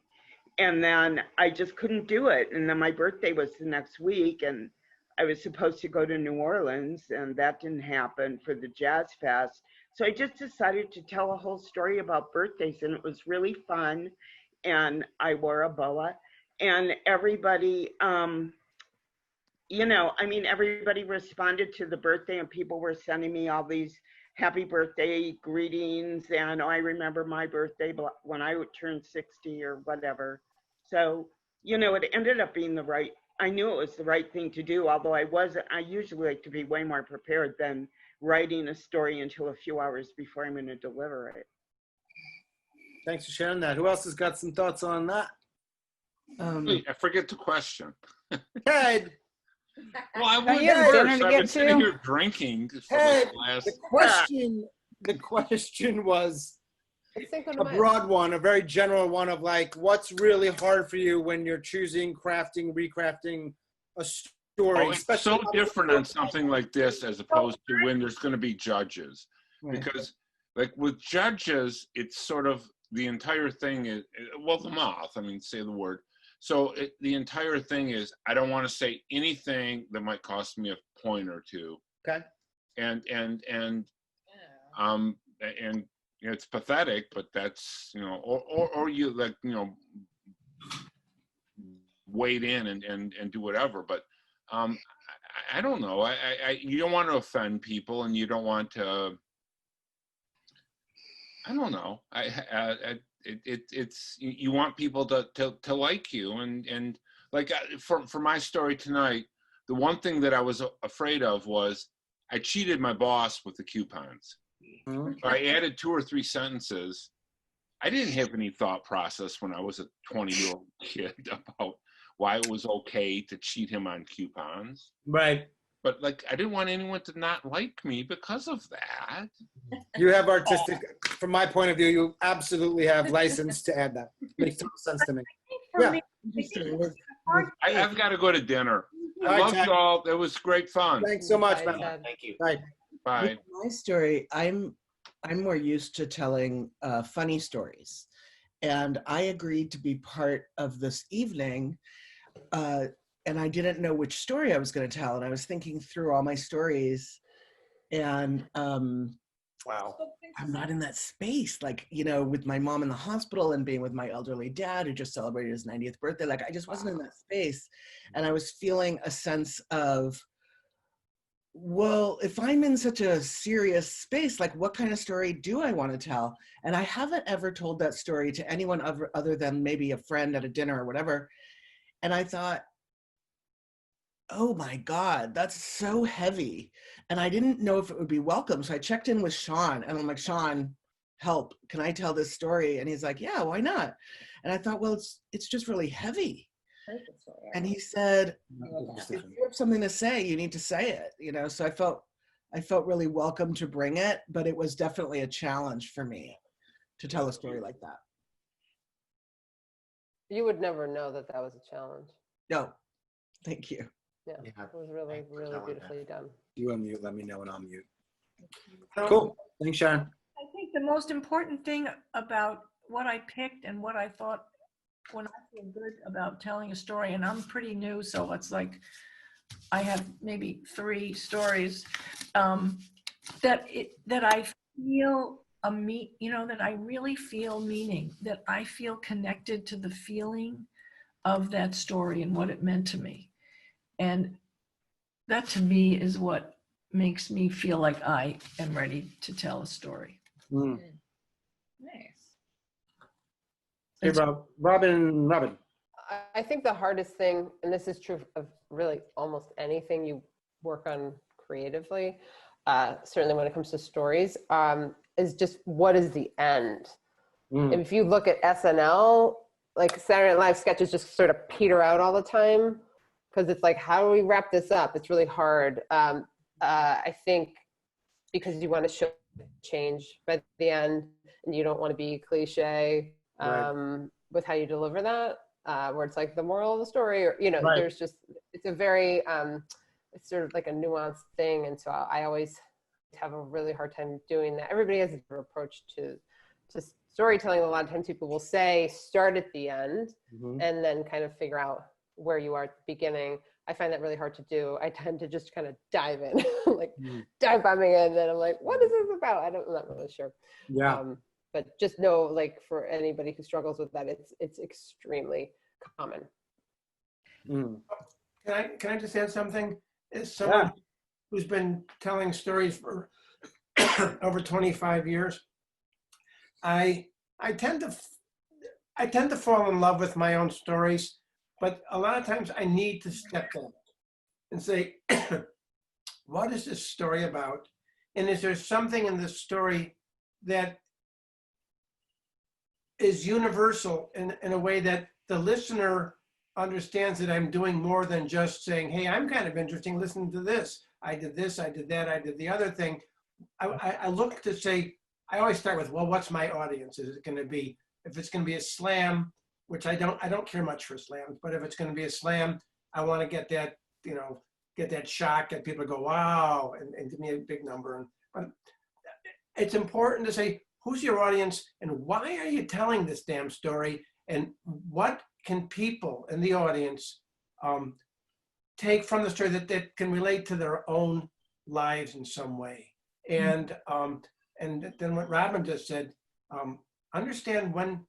And then I just couldn't do it. And then my birthday was the next week, and I was supposed to go to New Orleans, and that didn't happen for the Jazz Fest. So I just decided to tell a whole story about birthdays, and it was really fun. And I wore a boa, and everybody, everybody responded to the birthday, and people were sending me all these happy birthday greetings. And I remember my birthday when I would turn 60 or whatever. So, it ended up being I knew it was the right thing to do, although I usually like to be way more prepared than writing a story until a few hours before I'm going to deliver it. Thanks for sharing that. Who else has got some thoughts on that? Wait, I forget the question. Ted. Well, I Don't would you have dinner first. to I've get been sitting to? here drinking for Ted, the last. the question was It's Cinco de a Mayo. broad one, a very general one of like, what's really hard for you when you're choosing, crafting, recrafting a story? Oh, it's so different on something like this as opposed to when there's going to be judges. Right. Because like with judges, it's sort of the entire thing is, well, the mouth, say the word. So the entire thing is, I don't want to say anything that might cost me a point or two. Okay. And it's pathetic, but that's, or you like, wade in and do whatever. But I don't know. You don't want to offend people, and you don't want to. I don't know. It's you want people to like you, and like for my story tonight, the one thing that I was afraid of was I cheated my boss with the coupons. Mm-hmm. So I added 2 or 3 sentences. I didn't have any thought process when I was a 20-year-old kid about why it was okay to cheat him on coupons. Right. But like, I didn't want anyone to not like me because of that. You have artistic, from my point of view, you absolutely have license to add that. Makes total sense to me. Yeah. I've got to go to dinner. I Bye, love Ted. you all. It was great fun. Thanks so much, man. Thank you. Bye. Bye. With my story, I'm more used to telling funny stories, and I agreed to be part of this evening, and I didn't know which story I was going to tell, and I was thinking through all my stories, and Wow. I'm not in that space, like, with my mom in the hospital and being with my elderly dad who just celebrated his 90th birthday. Like, I just wasn't in that space, and I was feeling a sense of, well, if I'm in such a serious space, like, what kind of story do I want to tell? And I haven't ever told that story to anyone other than maybe a friend at a dinner or whatever. And I thought, oh my God, that's so heavy. And I didn't know if it would be welcome. So I checked in with Sean, and I'm like, Sean, help, can I tell this story? And he's like, yeah, why not? And I thought, well, it's just really heavy. And he said, if you have something to say, you need to say it, you know? So I felt really welcome to bring it, but it was definitely a challenge for me to tell a story like that. You would never know that that was a challenge. No, thank you. Yeah, it was really, really beautifully done. You unmute, let me know when I'm mute. So Cool. Thanks, Sharon. I think the most important thing about what I picked and what I thought when I feel good about telling a story, and I'm pretty new, so it's like I have maybe 3 stories, that I feel that I really feel meaning, that I feel connected to the feeling of that story and what it meant to me. And that to me is what makes me feel like I am ready to tell a story. Mm. Nice. Hey, Robin. I think the hardest thing, and this is true of really almost anything you work on creatively, certainly when it comes to stories, is just what is the end? Mm. And if you look at SNL, like Saturday Night Live sketches just sort of peter out all the time because it's like, how do we wrap this up? It's really hard. I think because you want to show change by the end and you don't want to be cliche with how you deliver that, where it's like the moral of the story, or, you know, there's just, it's a very, it's sort of like a nuanced thing. And so I always have a really hard time doing that. Everybody has a different approach to storytelling. A lot of times people will say, start at the end and then kind of figure out where you are at the beginning. I find that really hard to do. I tend to just kind of dive in, like dive bombing in, and then I'm like, what is this about? I'm not really sure. Yeah. But just know, like, for anybody who struggles with that, it's extremely common. Mm. Can I just add something? As someone who's been telling stories for over 25 years, I tend to fall in love with my own stories, but a lot of times I need to step back and say, what is this story about? And is there something in this story that is universal in a way that the listener understands that I'm doing more than just saying, hey, I'm kind of interesting, listen to this. I did this, I did that, I did the other thing. I look to say, I always start with, well, what's my audience? Is it going to be, if it's going to be a slam, which I don't care much for slams, but if it's going to be a slam, I want to get that, you know, get that shock that people go, wow, and give me a big number. But it's important to say, who's your audience and why are you telling this damn story? And what can people in the audience take from the story that can relate to their own lives in some way? And then what Robin just said, understand when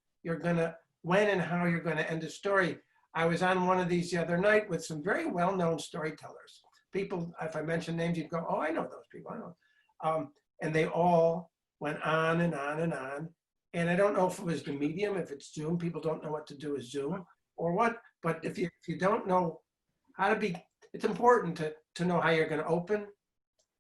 and how you're gonna end a story. I was on one of these the other night with some very well-known storytellers. People, if I mention names, you'd go, oh, I know those people, I know. And they all went on and on and on. And I don't know if it was the medium, if it's Zoom, people don't know what to do with Zoom or what, but if you don't know how to be, it's important to know how you're gonna open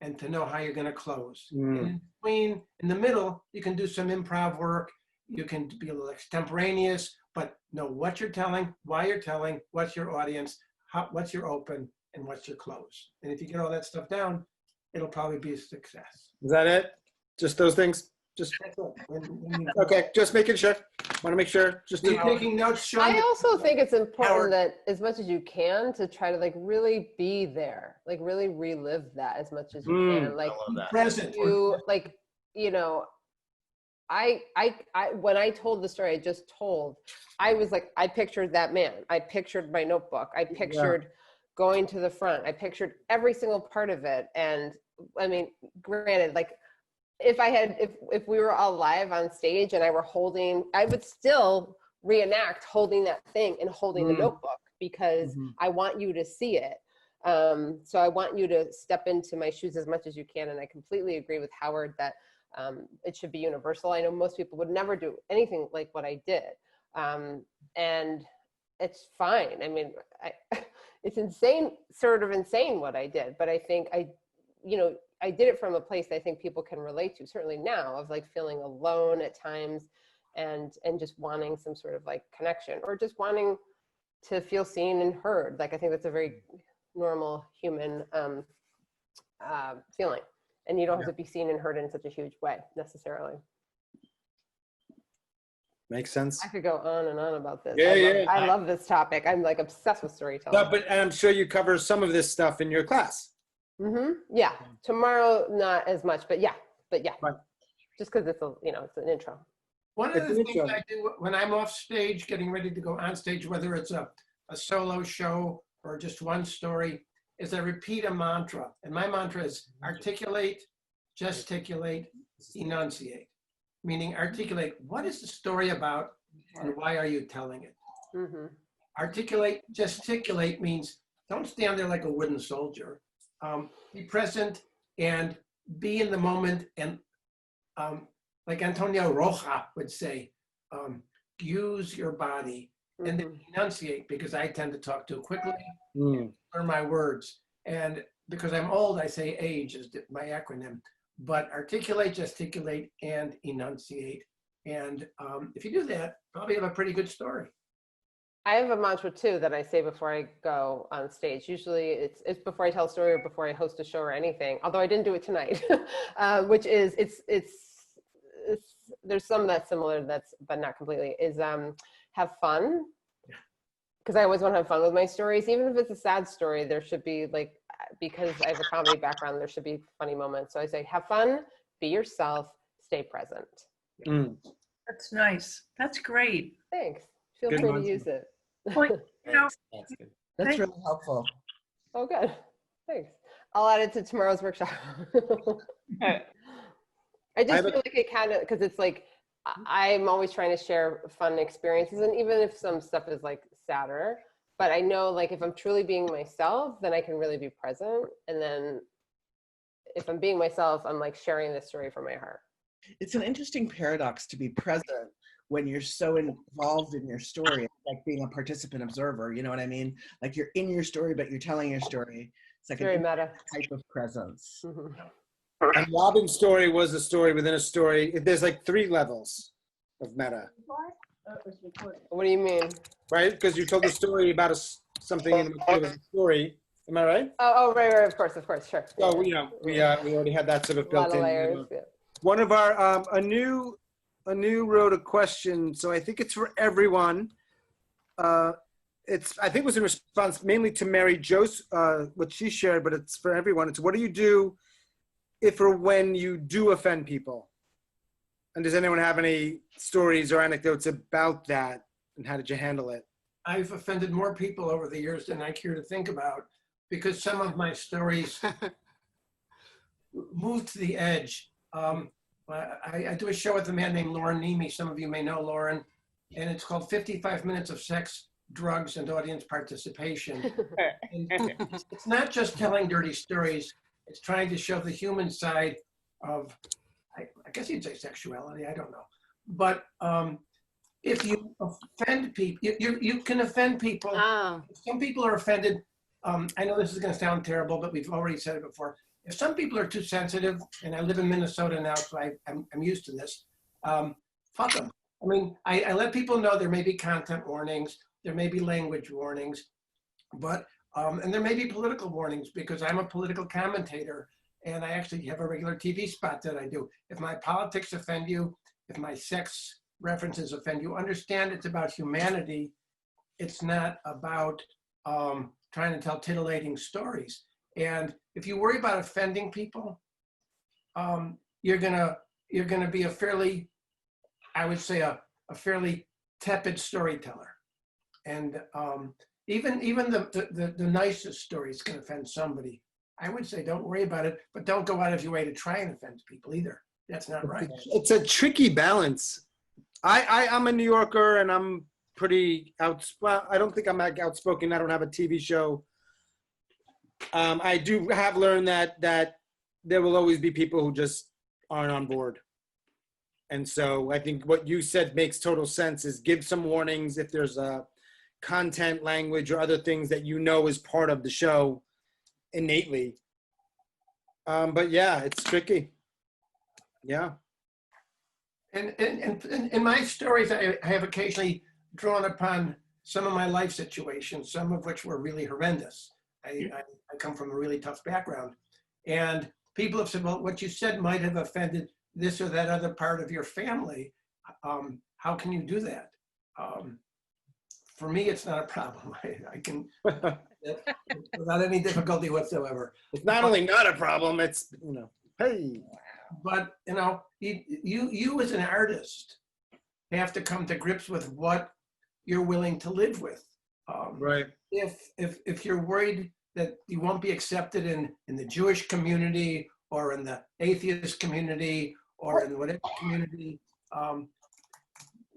and to know how you're gonna close. And in the middle, you can do some improv work, you can be a little extemporaneous, but know what you're telling, why you're telling, what's your audience, what's your open, and what's your close. And if you get all that stuff down, it'll probably be a success. Is that it? Just those things? Just okay, just making sure. Want to make sure. Just Are you taking notes, Sean? I also think it's important that as much as you can to try to like really be there, like really relive that as much as you can. Like present. You like, you know, I when I told the story I just told, I was like, I pictured that man. I pictured my notebook. I pictured going to the front. I pictured every single part of it. And I mean, granted, like if we were all live on stage and I were holding, I would still reenact holding that thing and holding the notebook because I want you to see it. So I want you to step into my shoes as much as you can. And I completely agree with Howard that it should be universal. I know most people would never do anything like what I did. And it's fine. I mean, it's insane, sort of insane what I did, but I think you know, I did it from a place I think people can relate to, certainly now, of like feeling alone at times and just wanting some sort of like connection, or just wanting to feel seen and heard. Like, I think that's a very normal human feeling. And you don't have to be seen and heard in such a huge way necessarily. Makes sense. I could go on and on about this. Yeah, I love this topic. I'm like obsessed with storytelling. No, but and I'm sure you cover some of this stuff in your class. Yeah. Tomorrow, not as much, but yeah. Right. Just because it's it's an intro. One of the things I do when I'm off stage, getting ready to go on stage, whether it's a solo show or just one story, is I repeat a mantra. And my mantra is articulate, gesticulate, enunciate. Meaning articulate, what is the story about and why are you telling it? Articulate, gesticulate means don't stand there like a wooden soldier. Be present and be in the moment, and like Antonio Roja would say, use your body, and then enunciate, because I tend to talk too quickly, learn my words. And because I'm old, I say age is my acronym. But articulate, gesticulate, and enunciate. And if you do that, probably have a pretty good story. I have a mantra too that I say before I go on stage. Usually it's before I tell a story or before I host a show or anything, although I didn't do it tonight, which is, there's some that's similar, but not completely, is have fun. Because I always want to have fun with my stories. Even if it's a sad story, there should be like, because I have a comedy background, there should be funny moments. So I say, have fun, be yourself, stay present. That's nice. That's great. Thanks. Feel Good free one. to use it. Well, you know, That's good. That's really helpful. Oh, good. Thanks. I'll add it to tomorrow's workshop. I just feel like it kind of, because it's like, I'm always trying to share fun experiences, and even if some stuff is like sadder, but I know like if I'm truly being myself, then I can really be present. And then if I'm being myself, I'm like sharing this story from my heart. It's an interesting paradox to be present when you're so involved in your story. It's like being a participant observer, you know what I mean? Like you're in your story, but you're telling your story. It's like very a meta type of presence. And Robin's story was a story within a story. There's like 3 levels of meta. What do you mean? Right? Because you told the story about something in the middle of the story. Am I right? Oh, right, of course, sure. So we already had that sort of built in. Layers, yeah. One of our Anu wrote a question, so I think it's for everyone. I think it was in response mainly to Mary Jo's what she shared, but it's for everyone. It's what do you do if or when you do offend people? And does anyone have any stories or anecdotes about that? And how did you handle it? I've offended more people over the years than I care to think about, because some of my stories moved to the edge. I do a show with a man named Lauren Nemi. Some of you may know Lauren, and it's called 55 Minutes of Sex, Drugs, and Audience Participation. And it's not just telling dirty stories. It's trying to show the human side of, I guess you'd say sexuality, I don't know. But if you offend people, you can offend people. Some people are offended. I know this is going to sound terrible, but we've already said it before. If some people are too sensitive, and I live in Minnesota now, so I'm used to this, fuck them. I mean, I let people know there may be content warnings, there may be language warnings, but, and there may be political warnings, because I'm a political commentator, and I actually have a regular TV spot that I do. If my politics offend you, if my sex references offend you, understand it's about humanity. It's not about trying to tell titillating stories. And if you worry about offending people, you're gonna be a fairly, I would say a fairly tepid storyteller. And even the nicest stories can offend somebody. I would say don't worry about it, but don't go out of your way to try and offend people either. That's not right. It's a tricky balance. I'm a New Yorker, and I'm pretty outspoken. I don't think I'm outspoken. I don't have a TV show. I do have learned that there will always be people who just aren't on board. And so I think what you said makes total sense, is give some warnings if there's a content, language, or other things that you know is part of the show innately. But yeah, it's tricky. Yeah. And in my stories, I have occasionally drawn upon some of my life situations, some of which were really horrendous. I come from a really tough background. And people have said, well, what you said might have offended this or that other part of your family. How can you do that? For me, it's not a problem. I can, without any difficulty whatsoever. It's not only not a problem, it's, hey. But, you as an artist have to come to grips with what you're willing to live with. Right. If you're worried that you won't be accepted in the Jewish community or in the atheist community or in whatever community,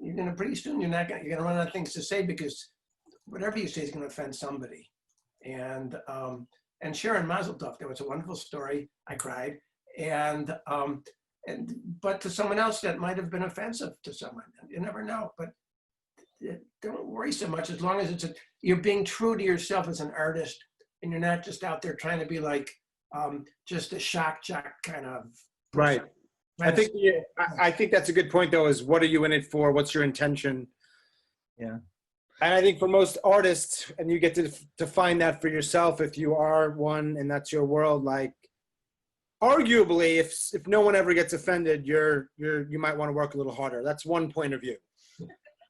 you're gonna pretty soon you're gonna run out of things to say, because whatever you say is gonna offend somebody. And Sharon, Mazel Tov, that was a wonderful story. I cried. But to someone else that might have been offensive to someone. You never know. But don't worry so much, as long as you're being true to yourself as an artist, and you're not just out there trying to be like just a shock jock kind of person. Right. I think that's a good point, though, is what are you in it for? What's your intention? Yeah. And I think for most artists, and you get to find that for yourself if you are one and that's your world, like, arguably, if no one ever gets offended, you might want to work a little harder. That's one point of view.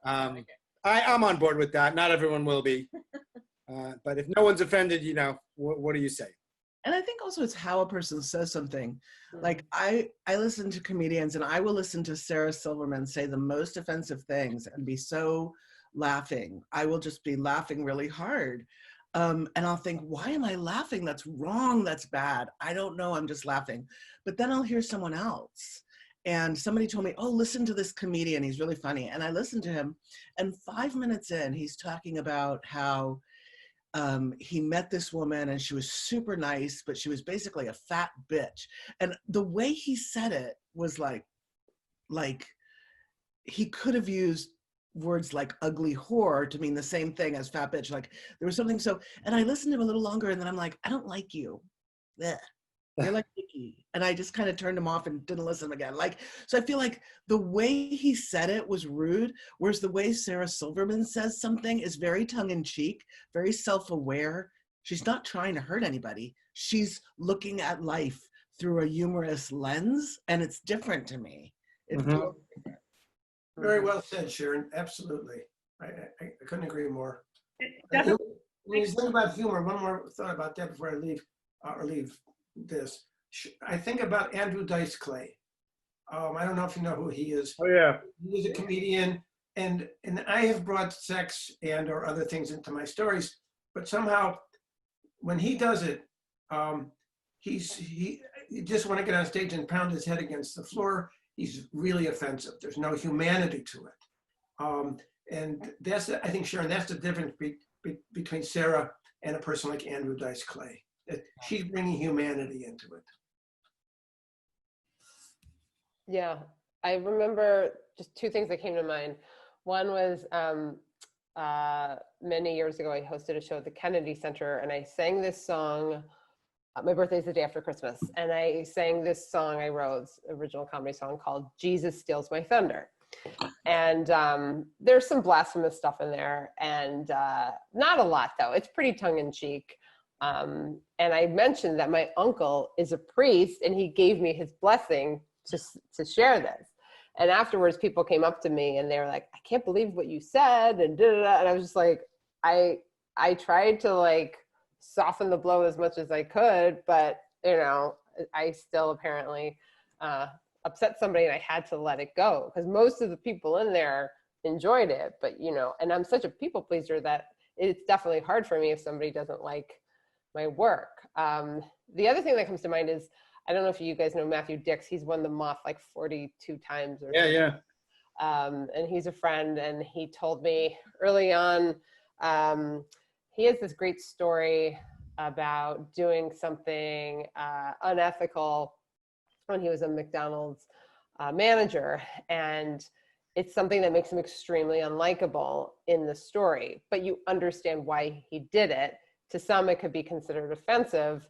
I'm on board with that. Not everyone will be. But if no one's offended, what do you say? And I think also it's how a person says something. Like I listen to comedians, and I will listen to Sarah Silverman say the most offensive things and be so laughing. I will just be laughing really hard. And I'll think, why am I laughing? That's wrong. That's bad. I don't know. I'm just laughing. But then I'll hear someone else. And somebody told me, oh, listen to this comedian. He's really funny. And I listened to him. And 5 minutes in, he's talking about how he met this woman and she was super nice, but she was basically a fat bitch. And the way he said it was like he could have used words like ugly whore to mean the same thing as fat bitch. Like there was something so, and I listened to him a little longer, and then I'm like, I don't like you. Blech. You're like icky. And I just kind of turned him off and didn't listen again. So I feel like the way he said it was rude, whereas the way Sarah Silverman says something is very tongue-in-cheek, very self-aware. She's not trying to hurt anybody. She's looking at life through a humorous lens, and it's different to me. It feels different. Very well said, Sharon. Absolutely. I couldn't agree more. When you think about humor, one more thought about that before I leave this. I think about Andrew Dice Clay. I don't know if you know who he is. Oh yeah. He's a comedian, and I have brought sex and or other things into my stories, but somehow when he does it, he just want to get on stage and pound his head against the floor. He's really offensive. There's no humanity to it. And that's, I think, Sharon, that's the difference between Sarah and a person like Andrew Dice Clay. She's bringing humanity into it. Yeah, I remember just two things that came to mind. One was many years ago, I hosted a show at the Kennedy Center, and I sang this song. My birthday's the day after Christmas, and I sang this song I wrote, original comedy song called "Jesus Steals My Thunder." And there's some blasphemous stuff in there, and not a lot though. It's pretty tongue-in-cheek. And I mentioned that my uncle is a priest, and he gave me his blessing to share this. And afterwards, people came up to me and they were like, "I can't believe what you said," and da-da-da. And I was just like, I tried to like soften the blow as much as I could, but I still apparently upset somebody, and I had to let it go because most of the people in there enjoyed it. But and I'm such a people pleaser that it's definitely hard for me if somebody doesn't like my work. The other thing that comes to mind is, I don't know if you guys know Matthew Dix. He's won the Moth like 42 times or something. Yeah. And he's a friend, and he told me early on, he has this great story about doing something unethical when he was a McDonald's manager. And it's something that makes him extremely unlikable in the story, but you understand why he did it. To some, it could be considered offensive.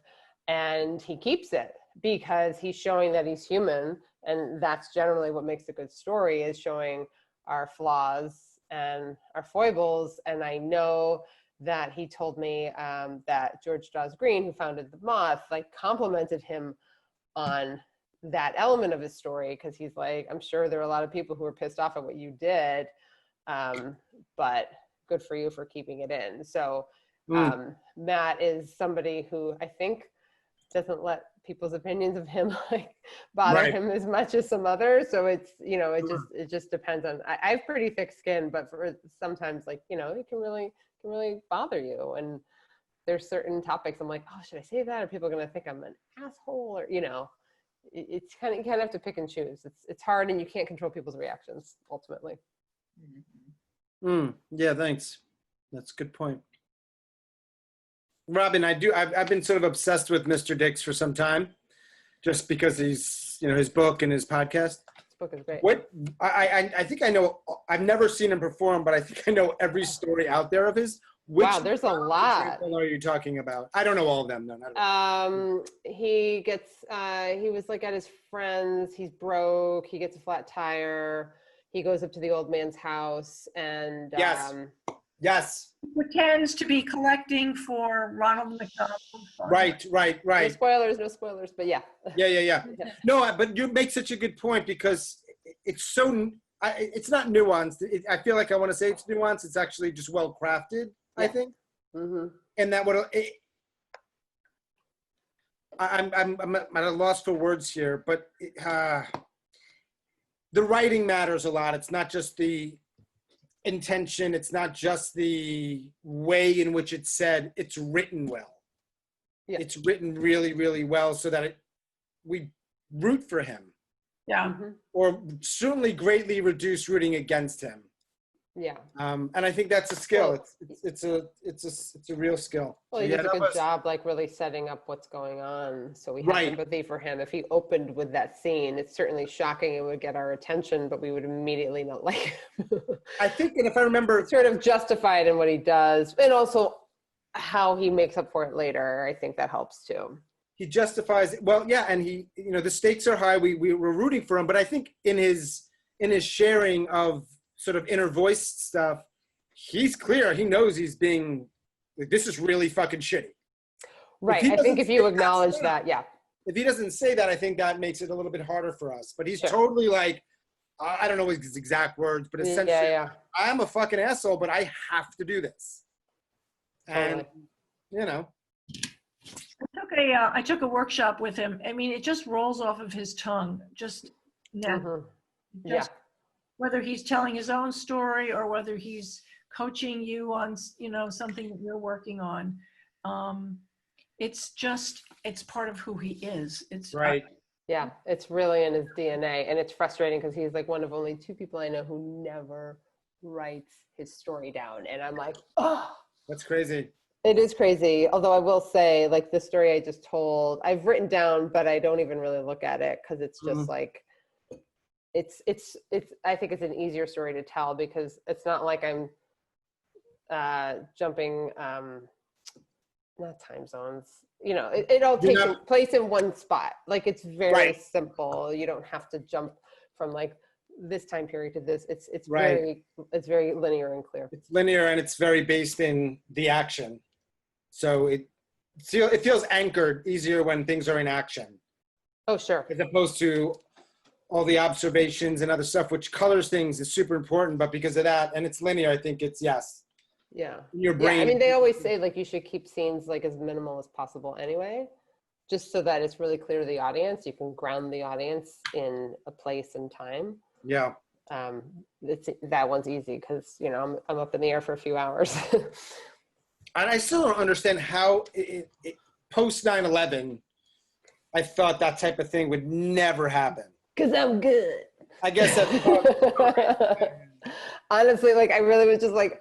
and he keeps it because he's showing that he's human. And that's generally what makes a good story, is showing our flaws and our foibles. And I know that he told me that George Dawes Green, who founded the Moth, like complimented him on that element of his story, because he's like, I'm sure there are a lot of people who are pissed off at what you did, but good for you for keeping it in. So Matt is somebody who I think doesn't let people's opinions of him like bother him as much as some others. So it's, you know, it just depends on, I have pretty thick skin, but for sometimes, like, you know, it can really bother you. And there's certain topics I'm like, oh, should I say that? Are people going to think I'm an asshole? Or, you know, it's kind of, you kind of have to pick and choose. It's hard, and you can't control people's reactions ultimately. Yeah, thanks. That's a good point. Robin, I've been sort of obsessed with Mr. Dix for some time, just because he's, you know, his book and his podcast. This book is great. What I think I know, I've never seen him perform, but I think I know every story out there of his. Wow, there's a lot. What are you talking about? I don't know all of them. No, he was like at his friend's, he's broke, he gets a flat tire, he goes up to the old man's house, and yes. Pretends to be collecting for Ronald McDonald. Right. No spoilers, but yeah. Yeah. No, but you make such a good point, because it's so, it's not nuanced. I feel like I want to say it's nuanced. It's actually just well crafted, I think. And that would, I'm at a loss for words here, but the writing matters a lot. It's not just the intention. It's not just the way in which it's said. It's written well. Yeah. It's written really, really well, so that we root for him. Yeah. Or certainly greatly reduce rooting against him. Yeah. And I think that's a skill. It's a real skill. Well, he does a good job, like really setting up what's going on, so we have empathy for him. If he opened with that scene, it's certainly shocking. It would get our attention, but we would immediately not like him. I think, and if I remember, sort of justified in what he does, and also how he makes up for it later. I think that helps too. He justifies, well, yeah, and he, you know, the stakes are high. We were rooting for him, but I think in his sharing of sort of inner voice stuff, he's clear. He knows he's being, like, this is really fucking shitty. Right. I think if you acknowledge that, yeah. If he doesn't say that, I think that makes it a little bit harder for us. But he's totally like, I don't know his exact words, but essentially, I'm a fucking asshole, but I have to do this. And, you know. I took a workshop with him. I mean, it just rolls off of his tongue. Just whether he's telling his own story or whether he's coaching you on, you know, something that you're working on. It's part of who he is. It's right. Yeah, it's really in his DNA, and it's frustrating because he's like one of only 2 people I know who never writes his story down. And I'm like, oh. That's crazy. It is crazy. Although I will say, like, the story I just told, I've written down, but I don't even really look at it, because it's just like, it's I think it's an easier story to tell, because it's not like I'm jumping not time zones, you know, it all takes place in one spot. Like, it's very simple. You don't have to jump from like this time period to this. It's very linear and clear. It's linear, and it's very based in the action, so it feels anchored easier when things are in action. Oh, sure. As opposed to all the observations and other stuff, which colors things, is super important, but because of that, and it's linear, I think it's, your brain. Yeah, I mean, they always say, like, you should keep scenes like as minimal as possible anyway, just so that it's really clear to the audience. You can ground the audience in a place and time. Yeah. That one's easy, because, you know, I'm up in the air for a few hours. And I still don't understand how post 9/11, I thought that type of thing would never happen. Because I'm good. I guess that's honestly, like, I really was just like,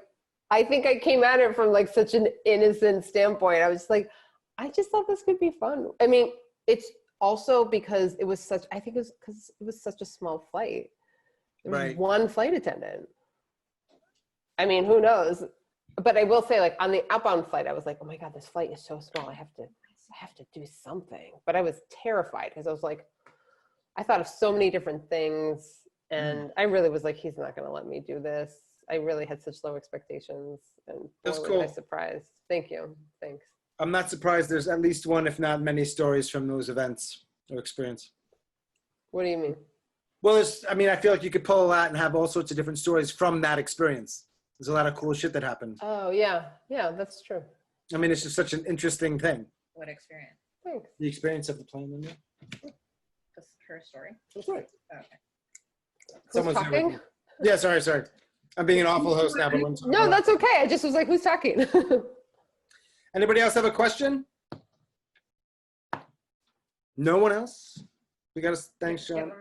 I think I came at it from like such an innocent standpoint. I was just like, I just thought this could be fun. I mean, it's also because it was such, I think it was because it was such a small flight. There was one flight attendant. I mean, who knows? But I will say, like, on the outbound flight, I was like, oh my God, this flight is so small. I have to I have to do something. But I was terrified because I was like, I thought of so many different things. And I really was like, he's not going to let me do this. I really had such low expectations. And That's boy, cool. was I surprised. Thank you. Thanks. I'm not surprised there's at least one, if not many, stories from those events or experience. What do you mean? Well, I feel like you could pull a lot and have all sorts of different stories from that experience. There's a lot of cool shit that happened. Oh, yeah. Yeah, that's true. I mean, it's just such an interesting thing. What experience? Thanks. The experience of the plane. Just her story. That's right. Okay. Someone's here with talking? me. Yeah, sorry. I'm being an awful host now, but No, that's okay. I just was like, who's talking? Anybody else have a question? No one else? We got to thank Sean.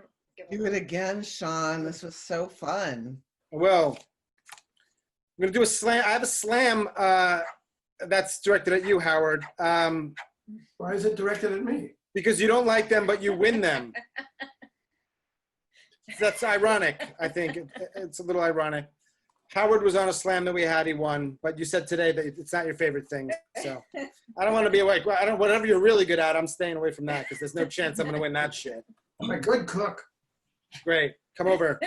Do it again, Sean. This was so fun. Well, I'm going to do a slam. I have a slam that's directed at you, Howard. Why is it directed at me? Because you don't like them, but you win them. That's ironic, I think. It's a little ironic. Howard was on a slam that we had, he won, but you said today that it's not your favorite thing. So I don't want to be awake. Whatever you're really good at, I'm staying away from that because there's no chance I'm going to win that shit. I'm a good cook. Great. Come over.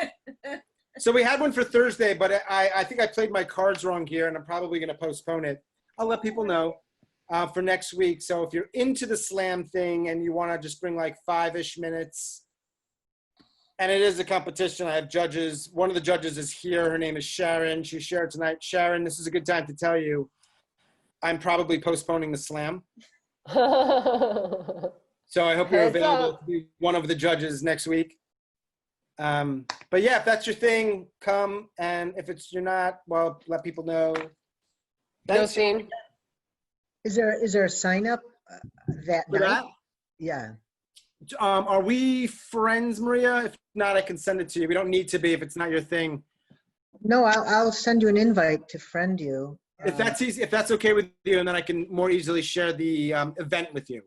So we had one for Thursday, but I think I played my cards wrong here, and I'm probably going to postpone it. I'll let people know for next week. So if you're into the slam thing and you want to just bring like 5-ish minutes, and it is a competition. I have judges. One of the judges is here. Her name is Sharon. She's shared tonight. Sharon, this is a good time to tell you I'm probably postponing the slam. So I hope you're available to be one of the judges next week. But yeah, if that's your thing, come. And if you're not, well, let people know. Thanks. No, Is there a sign up that For night? that? Yeah. Are we friends, Maria? If not, I can send it to you. We don't need to be if it's not your thing. No, I'll send you an invite to friend you. If that's easy, if that's okay with you, and then I can more easily share the event with you.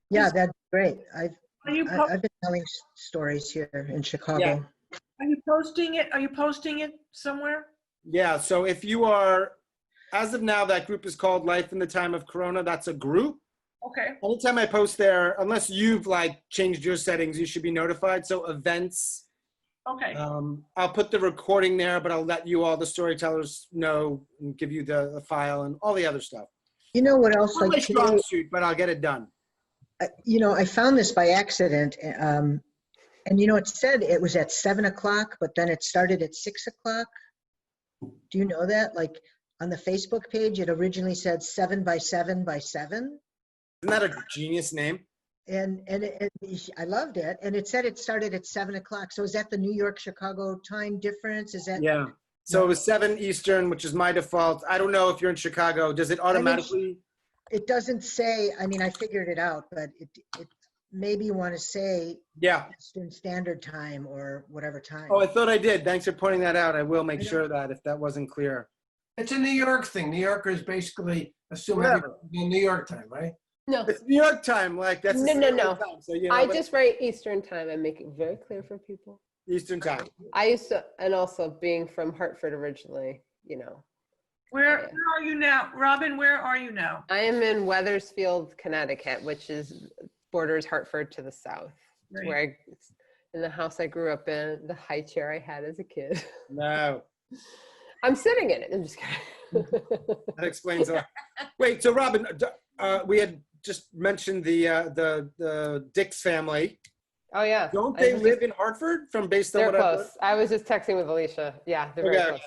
Yeah, that's great. I've Are been telling stories here in Chicago. Yeah. Are you posting it? Are you posting it somewhere? Yeah, so if you are, as of now, that group is called Life in the Time of Corona. That's a group. Okay. Anytime I post there, unless you've like changed your settings, you should be notified. So events. Okay. I'll put the recording there, but I'll let you all, the storytellers, know and give you the file and all the other stuff. You know what else? Not my Like strong today, suit, but I'll get it done. I found this by accident. And it said it was at 7 o'clock, but then it started at 6 o'clock. Do you know that? Like on the Facebook page, it originally said 7 by 7 by 7. Isn't that a genius name? And I loved it. And it said it started at 7 o'clock. So is that the New York, Chicago time difference? Is that? Yeah. So it was 7 Eastern, which is my default. I don't know if you're in Chicago. Does it automatically? It doesn't say, I figured it out, but it maybe you want to say Eastern Standard Time or whatever time. Oh, I thought I did. Thanks for pointing that out. I will make sure that if that wasn't clear. It's a New York thing. New Yorkers basically assume everything's in New York time, right? No. It's New York time. Like that's No. time. So, you know, I just write Eastern time and make it very clear for people. Eastern time. I used to, and also being from Hartford originally, Where are you now? Robin, where are you now? I am in Wethersfield, Connecticut, which borders Hartford to the south. It's Right. where in the house I grew up in, the high chair I had as a kid. No. I'm sitting in it. I'm just kidding. That explains a lot. Wait, so Robin, we had just mentioned the Dix family. Oh yeah. Don't they live in Hartford? Based on they're what close. I was just texting with Alicia. Yeah, they're very close.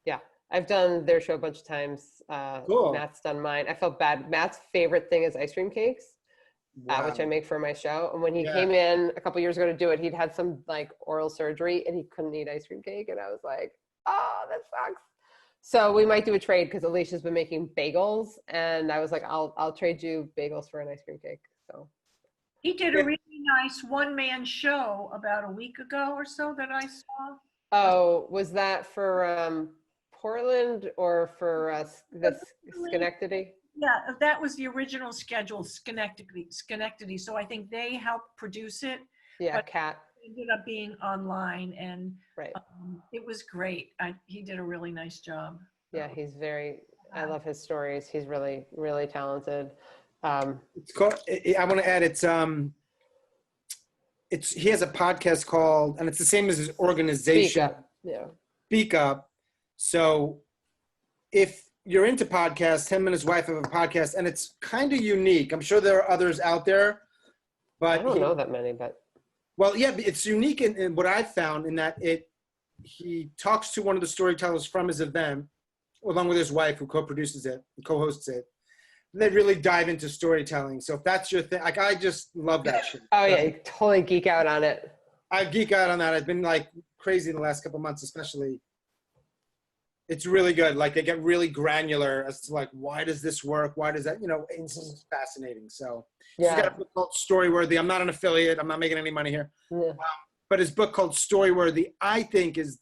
Yeah, I've done their show a bunch of times. Cool. Matt's done mine. I felt bad. Matt's favorite thing is ice cream cakes, Wow. which I make for my show. And when he Yeah. came in a couple years ago to do it, he'd had some like oral surgery and he couldn't eat ice cream cake. And I was like, oh, that sucks. So we might do a trade because Alicia's been making bagels, and I was like, I'll trade you bagels for an ice cream cake. So He did a really nice one-man show about a week ago or so that I saw. oh, was that for Portland or for the Schenectady? Yeah, that was the original schedule, Schenectady. So I think they helped produce it. Yeah, but Kat. it ended up being online, and Right. It was great. He did a really nice job. Yeah, he's very, I love his stories. He's really, really talented. It's called, I want to add, he has a podcast called, and it's the same as his organization. Speak Up. Yeah. Speak Up. So if you're into podcasts, him and his wife have a podcast, and it's kind of unique. I'm sure there are others out there, but I don't know that many, but. Well, yeah, it's unique in what I found in that he talks to one of the storytellers from his event, along with his wife, who co-produces it, co-hosts it. And they really dive into storytelling. So if that's your thing, like I just love that shit. Oh yeah, you totally geek out on it. I geek out on that. I've been like crazy in the last couple of months, especially. It's really good. Like they get really granular as to like, why does this work? Why does that, it's just fascinating. So he's got a book called Storyworthy. I'm not an affiliate. I'm not making any money here. Yeah. But his book called Storyworthy, I think is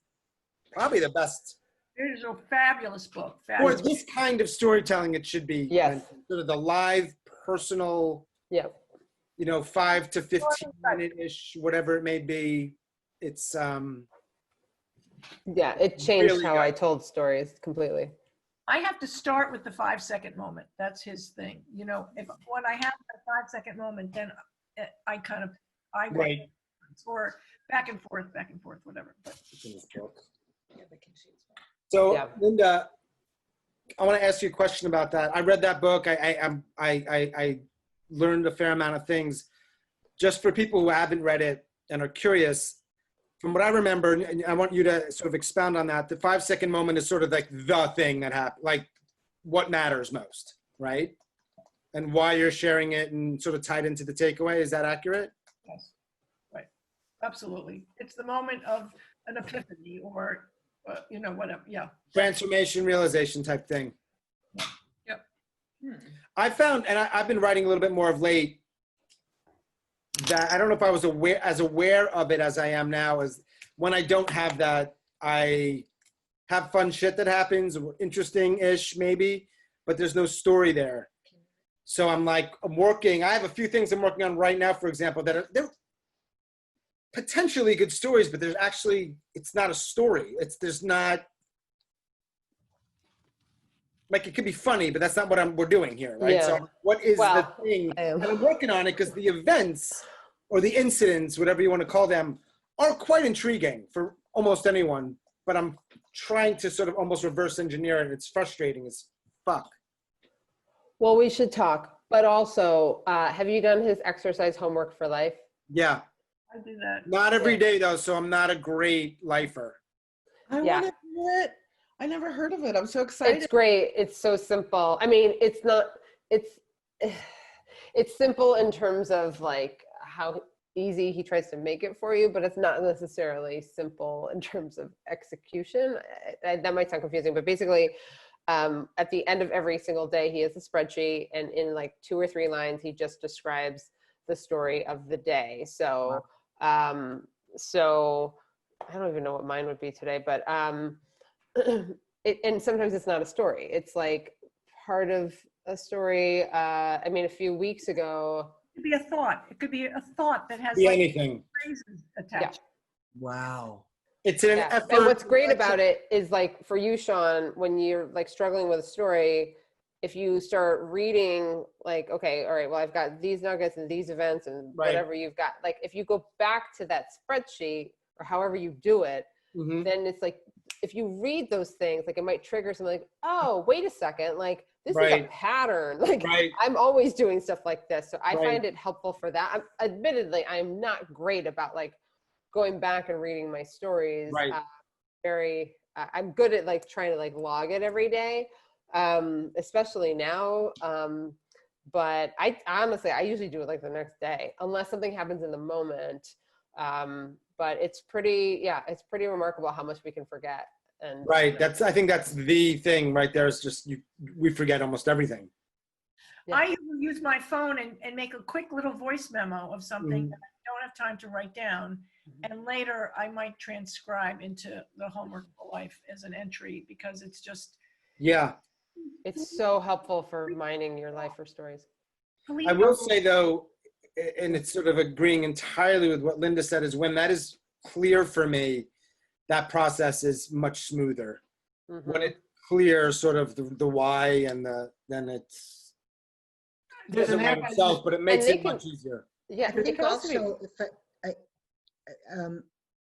probably the best. It is a fabulous book. For Fabulous. this kind of storytelling, it should be. Yes. Sort of the live, personal, 5 to 15 minute-ish, whatever it may be. It's, yeah, it changed really how good. I told stories completely. I have to start with the 5-second moment. That's his thing. When I have a 5-second moment, then I Right. or back and forth, whatever. But, So, Linda, I want to ask you a question about that. I read that book. I learned a fair amount of things. Just for people who haven't read it and are curious, from what I remember, and I want you to sort of expound on that, the 5-second moment is sort of like the thing that happened, like what matters most, right? And why you're sharing it and sort of tied into the takeaway. Is that accurate? yes, right. Absolutely. It's the moment of an epiphany or, whatever. Yeah. Transformation, realization type thing. Yep. I found, and I've been writing a little bit more of late, that I don't know if I was as aware of it as I am now, is when I don't have that, I have fun shit that happens, interesting-ish maybe, but there's no story there. So I'm like, I have a few things I'm working on right now, for example, they're potentially good stories, but it's not a story. There's not, like, it could be funny, but that's not what we're doing here, right? Yeah. So what is the thing? And I'm working on it because the events or the incidents, whatever you want to call them, are quite intriguing for almost anyone, but I'm trying to sort of almost reverse engineer it. It's frustrating as fuck. Well, we should talk, but also, have you done his exercise homework for life? Yeah. I do that. Not every day though, so I'm not a great lifer. I want to do it. I never heard of it. I'm so excited. It's great. It's so simple. I mean, it's simple in terms of like how easy he tries to make it for you, but it's not necessarily simple in terms of execution. That might sound confusing, but basically at the end of every single day, he has a spreadsheet, and in like 2 or 3 lines, he just describes the story of the day. So, so I don't even know what mine would be today, but and sometimes it's not a story. It's like part of a story. I mean, a few weeks ago. It could be a thought. It could be a thought that has Be like anything. phrases attached. Wow. It's an effort. And what's great about it is like for you, Sean, when you're like struggling with a story, if you start reading like, okay, all right, well, I've got these nuggets and these events and whatever you've got, like if you go back to that spreadsheet or however you do it, then it's like, if you read those things, like it might trigger something like, oh, wait a second, like this is a pattern. Like I'm always doing stuff like this. So I find it helpful for that. Admittedly, I'm not great about like going back and reading my stories. I'm good at like trying to like log it every day, especially now. But I honestly, I usually do it like the next day, unless something happens in the moment. But it's pretty remarkable how much we can forget. And I think that's the thing right there, is just we forget almost everything. I will use my phone and make a quick little voice memo of something that I don't have time to write down. And later I might transcribe into the homework for life as an entry, because it's just. Yeah. It's so helpful for mining your life or stories. I will say though, and it's sort of agreeing entirely with what Linda said, is when that is clear for me, that process is much smoother. When it's clear sort of the why and then it's There's doesn't an write app I himself, use- but it makes they it can- much easier. Yeah, I you think can also be, also, if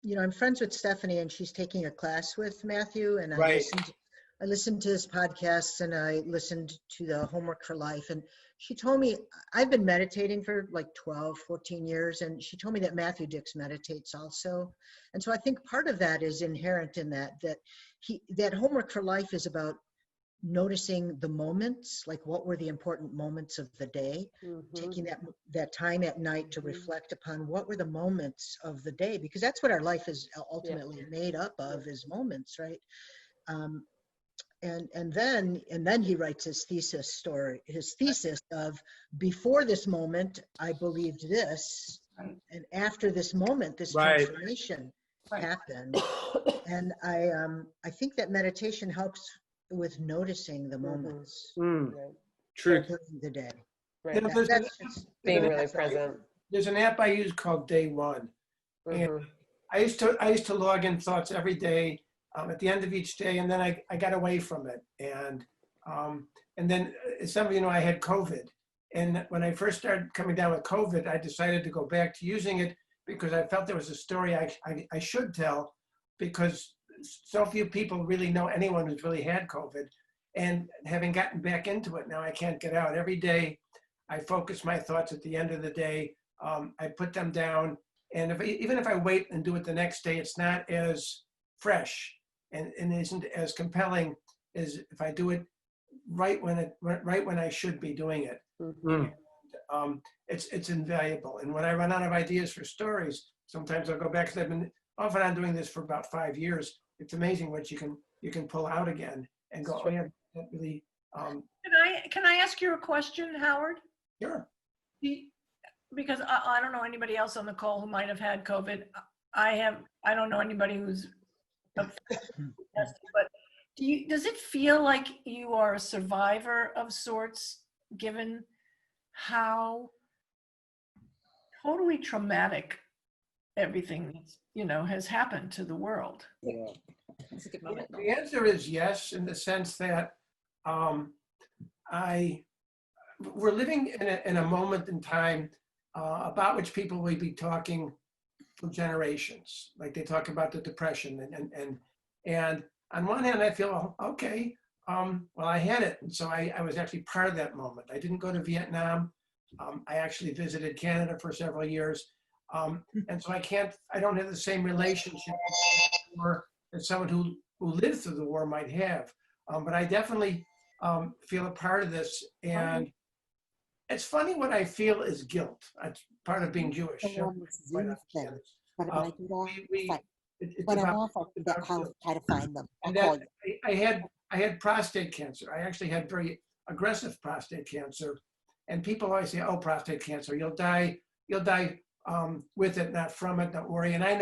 you know, I'm friends with Stephanie and she's taking a class with Matthew and Right. I listened to his podcasts and I listened to the Homework for Life. And she told me, I've been meditating for like 12, 14 years. And she told me that Matthew Dix meditates also. And so I think part of that is inherent in that Homework for Life is about noticing the moments, like what were the important moments of the day, taking that time at night to reflect upon what were the moments of the day, because that's what our life is ultimately made up of, is moments, right? And then he writes his thesis of, before this moment I believed this, and after this moment this transformation happened. And I think that meditation helps with noticing the moments True. during the day. You know, there's an- being really there's an- present. There's an app I use called Day One. And I used to log in thoughts every day at the end of each day, and then I got away from it. And then some of you know I had COVID. And when I first started coming down with COVID, I decided to go back to using it because I felt there was a story I should tell, because so few people really know anyone who's really had COVID. And having gotten back into it, now I can't get out. Every day I focus my thoughts at the end of the day. I put them down. And even if I wait and do it the next day, it's not as fresh and isn't as compelling as if I do it right when I should be doing it. It's invaluable. And when I run out of ideas for stories, sometimes I'll go back, because I've been off and on doing this for about 5 years. It's amazing what you can pull out again and go, oh yeah, that really. Can I ask you a question, Howard? Sure. Because I don't know anybody else on the call who might have had COVID. I don't know anybody who's but does it feel like you are a survivor of sorts, given how totally traumatic everything has happened to the world? Yeah. That's a good moment. The answer is yes, in the sense that we're living in a moment in time about which people will be talking for generations. Like they talk about the Depression, and on one hand I feel, okay, well, I had it, and so I was actually part of that moment. I didn't go to Vietnam. I actually visited Canada for several years, and so I don't have the same relationship with the war that someone who lived through the war might have. But I definitely feel a part of this, and it's funny, what I feel is guilt. It's part of being Jewish. When I'm off, I'll try to find them. And that, I had prostate cancer. I actually had very aggressive prostate cancer, and people always say, "Oh, prostate cancer, you'll die with it, not from it. Don't worry." And I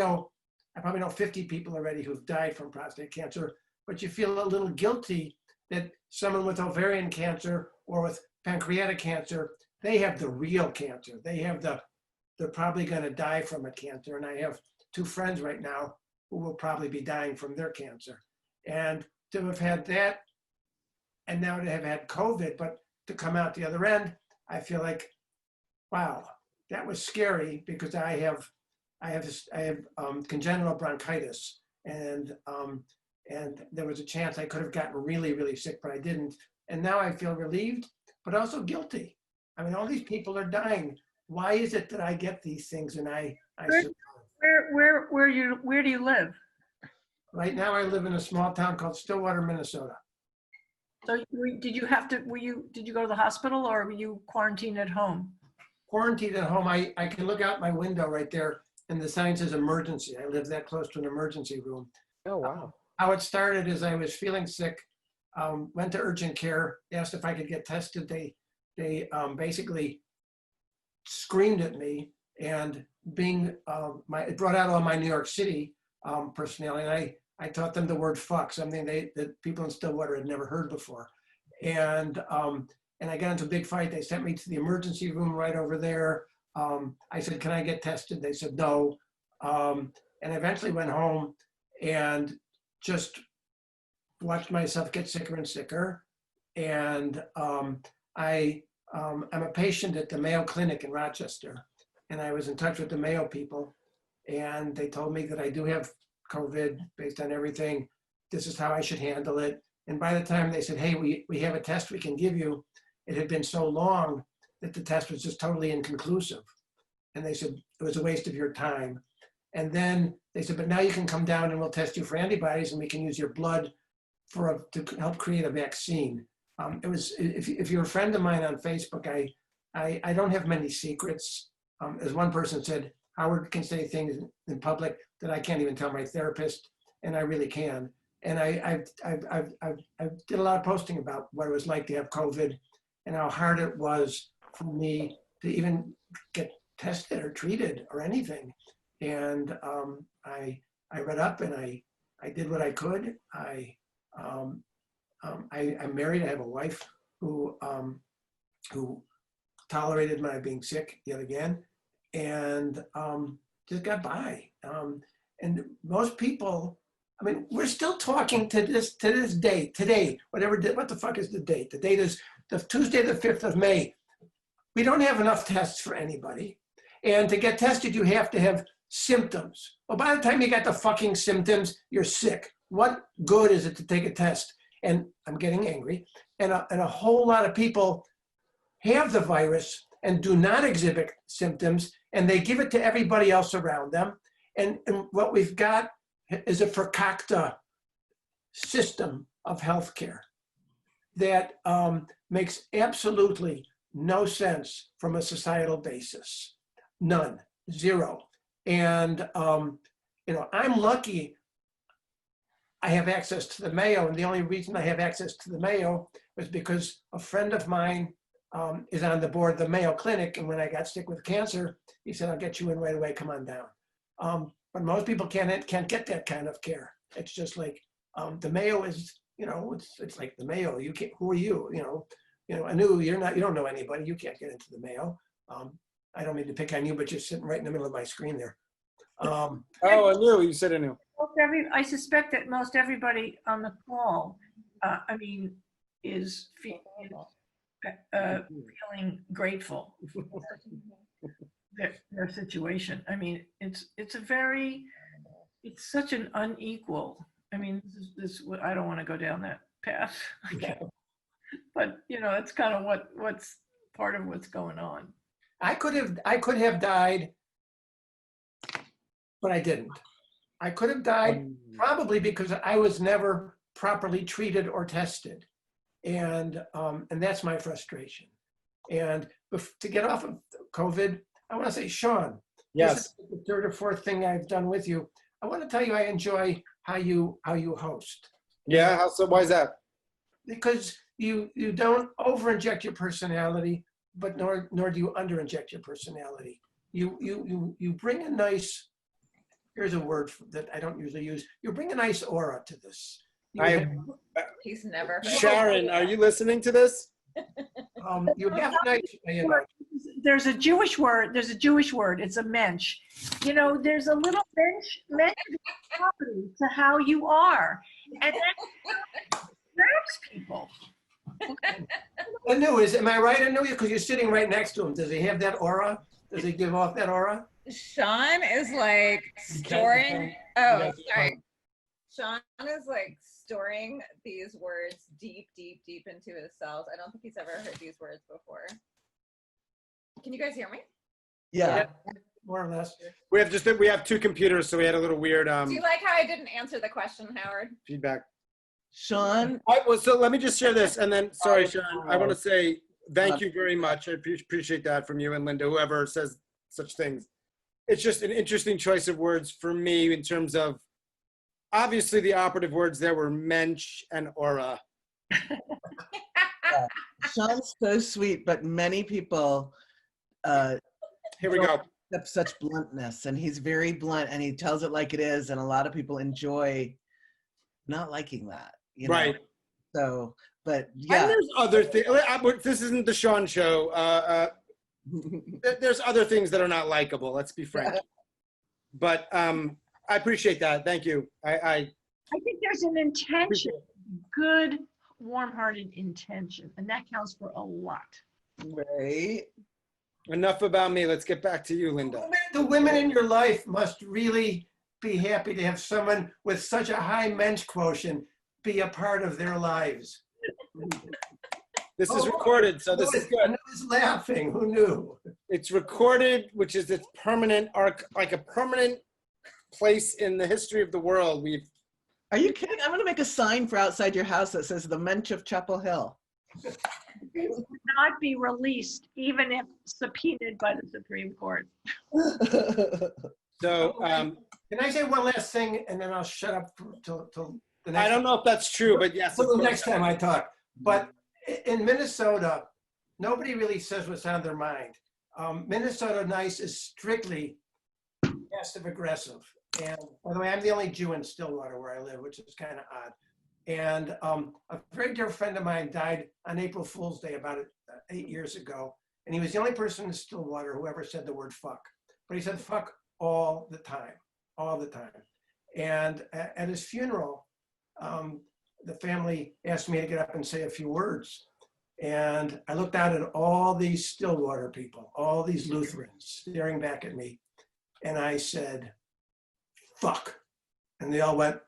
probably know 50 people already who've died from prostate cancer. But you feel a little guilty that someone with ovarian cancer or with pancreatic cancer, they have the real cancer. They're probably going to die from a cancer. And I have 2 friends right now who will probably be dying from their cancer. And to have had that, and now to have had COVID, but to come out the other end, I feel like, wow, that was scary, because I have congenital bronchitis, and there was a chance I could have gotten really, really sick, but I didn't. And now I feel relieved, but also guilty. I mean, all these people are dying. Why is it that I get these things and I survive? Where do you live? Right now I live in a small town called Stillwater, Minnesota. So did you go to the hospital, or were you quarantined at home? Quarantined at home. I can look out my window right there, and the sign says emergency. I live that close to an emergency room. Oh, wow. How it started is I was feeling sick, went to urgent care, asked if I could get tested. They basically screamed at me, and it brought out all my New York City personality. And I taught them the word fuck, something that people in Stillwater had never heard before. And I got into a big fight. They sent me to the emergency room right over there. I said, "Can I get tested?" They said no. And I eventually went home and just watched myself get sicker and sicker. And I I'm a patient at the Mayo Clinic in Rochester, and I was in touch with the Mayo people, and they told me that I do have COVID based on everything. This is how I should handle it. And by the time they said, hey, we have a test we can give you, it had been so long that the test was just totally inconclusive. And they said, it was a waste of your time. And then they said, but now you can come down and we'll test you for antibodies and we can use your blood to help create a vaccine. If you're a friend of mine on Facebook, I don't have many secrets. As one person said, Howard can say things in public that I can't even tell my therapist, and I really can. And I did a lot of posting about what it was like to have COVID and how hard it was for me to even get tested or treated or anything. And I read up and I did what I could. I'm married. I have a wife who tolerated my being sick yet again, and just got by. And most people, I mean, we're still talking to this day, today, what the fuck is the date? The date is the Tuesday, the 5th of May. We don't have enough tests for anybody. And to get tested, you have to have symptoms. Well, by the time you got the fucking symptoms, you're sick. What good is it to take a test? And I'm getting angry. And a whole lot of people have the virus and do not exhibit symptoms, and they give it to everybody else around them. And what we've got is a fakakta system of healthcare that makes absolutely no sense from a societal basis. None, zero. And I'm lucky I have access to the Mayo, and the only reason I have access to the Mayo was because a friend of mine is on the board of the Mayo Clinic, and when I got sick with cancer, he said, I'll get you in right away, come on down. But most people can't get that kind of care. It's just like, the Mayo is, it's like the Mayo, you can't, who are you? Anu, you don't know anybody, you can't get into the Mayo. I don't mean to pick on you, but you're sitting right in the middle of my screen there. Oh, Anu, you said Anu. I suspect that most everybody on the call, is feeling grateful for their situation. I mean, it's such an unequal. I mean, I don't want to go down that path. But it's kind of what's part of what's going on. I could have died, but I didn't. I could have died probably because I was never properly treated or tested. And that's my frustration. And to get off of COVID, I want to say, Sean, yes, this is the third or fourth thing I've done with you. I want to tell you I enjoy how you host. Yeah, why is that? Because you don't over-inject your personality, but nor do you under-inject your personality. You bring a nice, here's a word that I don't usually use, you bring a nice aura to this. He's never. Sharon, are you listening to this? You have nice. There's a Jewish word. It's a mensch. There's a little mensch property to how you are, and that attracts people. Anu, am I right, Anu? Because you're sitting right next to him. Does he have that aura? Does he give off that aura? Sean is like storing. Oh, sorry. Sean is like storing these words deep into his cells. I don't think he's ever heard these words before. Can you guys hear me? Yeah. More or less. We have two computers, so we had a little weird Do you like how I didn't answer the question, Howard? feedback. Sean? So let me just share this, and then, sorry, Sharon, I want to say thank you very much. I appreciate that from you and Linda, whoever says such things. It's just an interesting choice of words for me in terms of, obviously the operative words there were mensch and aura. Yeah. Sean's so sweet, but many people here we go. Have such bluntness, and he's very blunt, and he tells it like it is, and a lot of people enjoy not liking that. Right. So, but yeah. And there's other things. This isn't the Sean show. There's other things that are not likable. Let's be frank. But I appreciate that. Thank you. I think there's an intention, good, warm-hearted intention, and that counts for a lot. Right. Enough about me. Let's get back to you, Linda. The women in your life must really be happy to have someone with such a high mensch quotient be a part of their lives. This is recorded, so this is good. I was laughing. Who knew? It's recorded, which is its permanent arc, like a permanent place in the history of the world. Are you kidding? I'm gonna make a sign for outside your house that says the Mensch of Chapel Hill. It would not be released, even if subpoenaed by the Supreme Court. So, can I say one last thing, and then I'll shut up till the next. I don't know if that's true, but yes. Till the next time I talk. But in Minnesota, nobody really says what's on their mind. Minnesota Nice is strictly passive aggressive. And by the way, I'm the only Jew in Stillwater where I live, which is kind of odd. And a very dear friend of mine died on April Fool's Day about 8 years ago. And he was the only person in Stillwater who ever said the word fuck. But he said fuck all the time, all the time. And at his funeral, the family asked me to get up and say a few words. And I looked out at all these Stillwater people, all these Lutherans staring back at me. And I said, fuck. And they all went,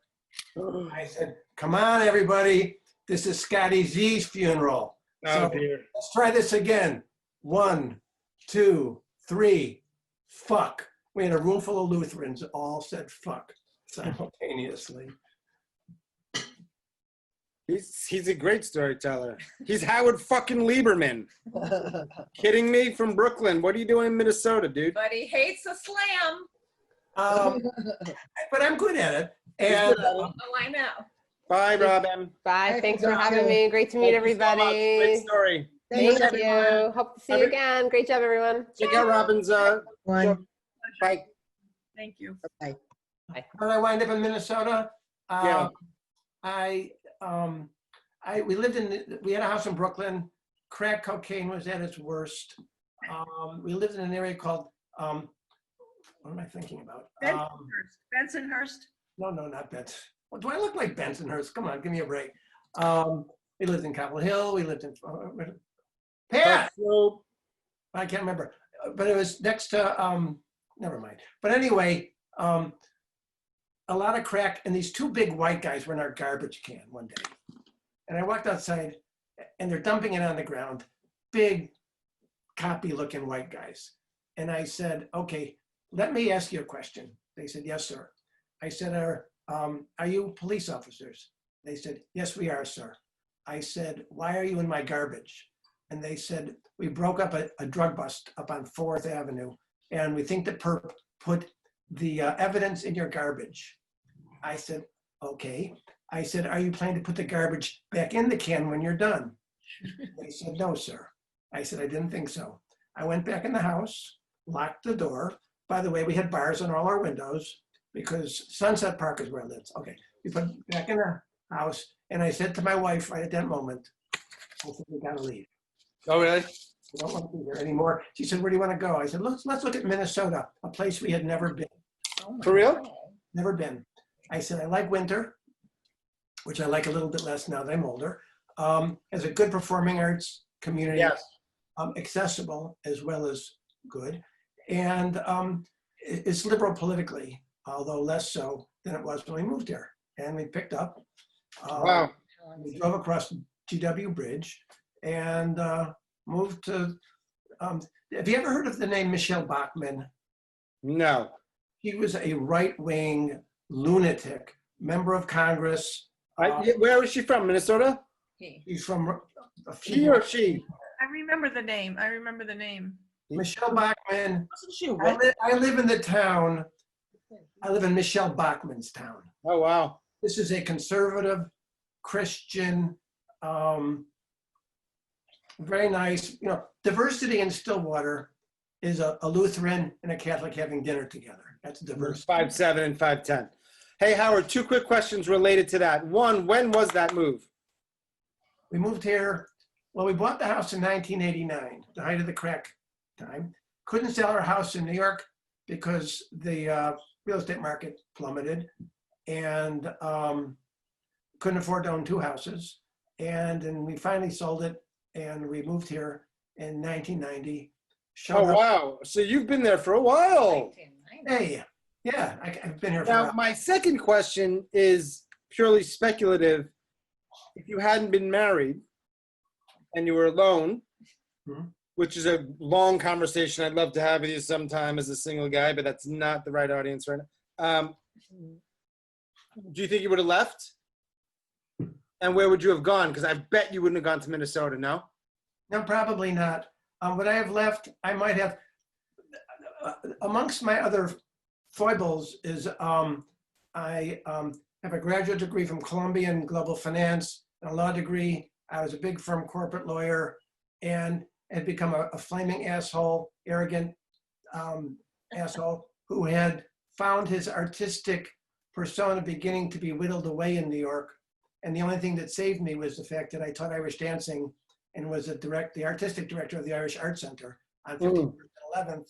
I said, come on, everybody. This is Scotty Z's funeral. Oh, dear. Let's try this again. 1, 2, 3, fuck. We had a room full of Lutherans that all said fuck simultaneously. He's a great storyteller. He's Howard fucking Lieberman. Kidding me? From Brooklyn. What are you doing in Minnesota, dude? But he hates the slam. But I'm good at it. And Oh, I know. Bye, Robin. Bye. Thanks for having me. Great to meet Thank you so much. everybody. Great story. Thank you. Hope to see you again. Great job, everyone. Check out Robin's show. Bye. Thank you. Bye. how did I wind up in Minnesota? Yeah. We had a house in Brooklyn. Crack cocaine was at its worst. We lived in an area called, what am I thinking about? Bensonhurst. No, not Benson. Well, do I look like Bensonhurst? Come on, give me a break. We lived in Capitol Hill. We lived in Pat. I can't remember, but it was next to. Never mind. But anyway, a lot of crack, and these two big white guys were in our garbage can one day, and I walked outside, and they're dumping it on the ground. Big, copy-looking white guys, and I said, "Okay, let me ask you a question." They said, "Yes, sir." I said, are you police officers? They said, "Yes, we are, sir." I said, "Why are you in my garbage?" And they said, "We broke up a drug bust up on 4th Avenue, and we think the perp put the evidence in your garbage." I said, "Okay." I said, "Are you planning to put the garbage back in the can when you're done?" They said, "No, sir." I said, "I didn't think so." I went back in the house, locked the door. By the way, we had bars on all our windows because Sunset Park is where I lived. Okay, we put it back in the house, and I said to my wife right at that moment, I said, "We gotta leave. Oh, really? We don't want to be here anymore." She said, "Where do you want to go?" I said, let's look at Minnesota, a place we had never been. For real? Never been. I said, "I like winter," which I like a little bit less now that I'm older. Has a good performing arts community. Yes. Accessible as well as good. And it's liberal politically, although less so than it was when we moved here. And we picked up. Wow. We drove across GW Bridge and moved to, have you ever heard of the name Michelle Bachmann? No. She was a right-wing lunatic, member of Congress. Where was she from? Minnesota? She's from. He or she? I remember the name. I remember the name. Michelle Bachmann. Wasn't she I live in the town. I live in Michelle Bachmann's town. Oh, wow. This is a conservative, Christian, very nice, diversity in Stillwater is a Lutheran and a Catholic having dinner together. That's diversity. 5'7" and 5'10". Hey, Howard, 2 quick questions related to that. One, when was that move? We moved here, well, we bought the house in 1989, the height of the crack time. Couldn't sell our house in New York because the real estate market plummeted, and couldn't afford to own 2 houses. And then we finally sold it, and we moved here. in 1990. Oh, wow. So you've been there for a while. Hey, yeah, I've been here for a Now, while. my second question is purely speculative. If you hadn't been married and you were alone, which is a long conversation I'd love to have with you sometime as a single guy, but that's not the right audience right now. Do you think you would have left? And where would you have gone? Because I bet you wouldn't have gone to Minnesota, no? No, probably not. Would I have left? I might have. Amongst my other foibles is I have a graduate degree from Columbia in global finance, and a law degree. I was a big firm corporate lawyer and had become a flaming asshole, arrogant asshole who had found his artistic persona beginning to be whittled away in New York. And the only thing that saved me was the fact that I taught Irish dancing and was the artistic director of the Irish Art Center on 51st and 11th.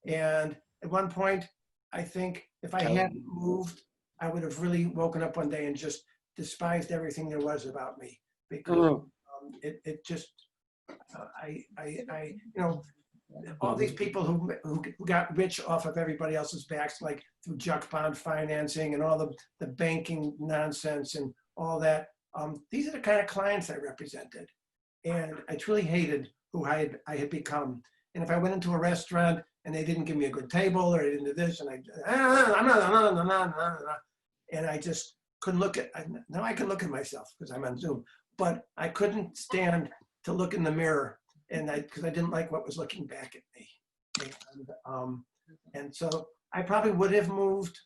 And at one point, I think if I hadn't moved, I would have really woken up one day and just despised everything there was about me, because it just, all these people who got rich off of everybody else's backs, like through junk bond financing and all the banking nonsense and all that. These are the kind of clients I represented. And I truly hated who I had become. And if I went into a restaurant and they didn't give me a good table or they didn't do this, and and I just couldn't look at, now I can look at myself because I'm on Zoom, but I couldn't stand to look in the mirror, and because I didn't like what was looking back at me. And so I probably would have moved,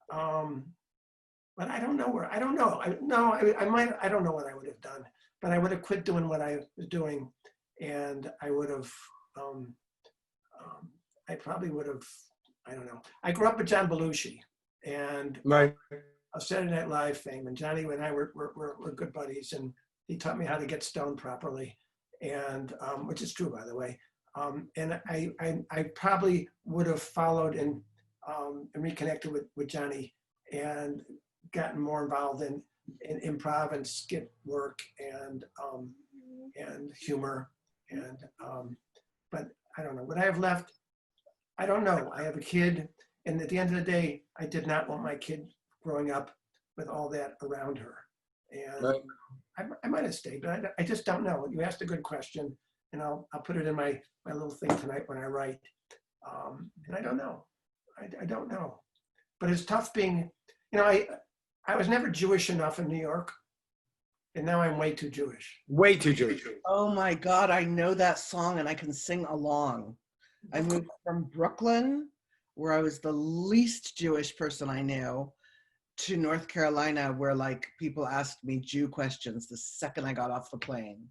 but I don't know where, I don't know. I don't know what I would have done, but I would have quit doing what I was doing, and I would have, I probably would have, I don't know. I grew up with John Belushi, and of Saturday Night Live fame, and Johnny and I were good buddies, and he taught me how to get stoned properly, and which is true, by the way. And I probably would have followed and reconnected with Johnny and gotten more involved in improv and skit work and humor, and but I don't know. Would I have left? I don't know. I have a kid, and at the end of the day, I did not want my kid growing up with all that around her. And I might have stayed, but I just don't know. You asked a good question, and I'll put it in my little thing tonight when I write. And I don't know. I don't know. But it's tough being, I was never Jewish enough in New York, and now I'm way too Jewish. Way too Jewish. Oh my God, I know that song and I can sing along. I moved from Brooklyn, where I was the least Jewish person I knew, to North Carolina, where like people asked me Jew questions the second I got off the plane.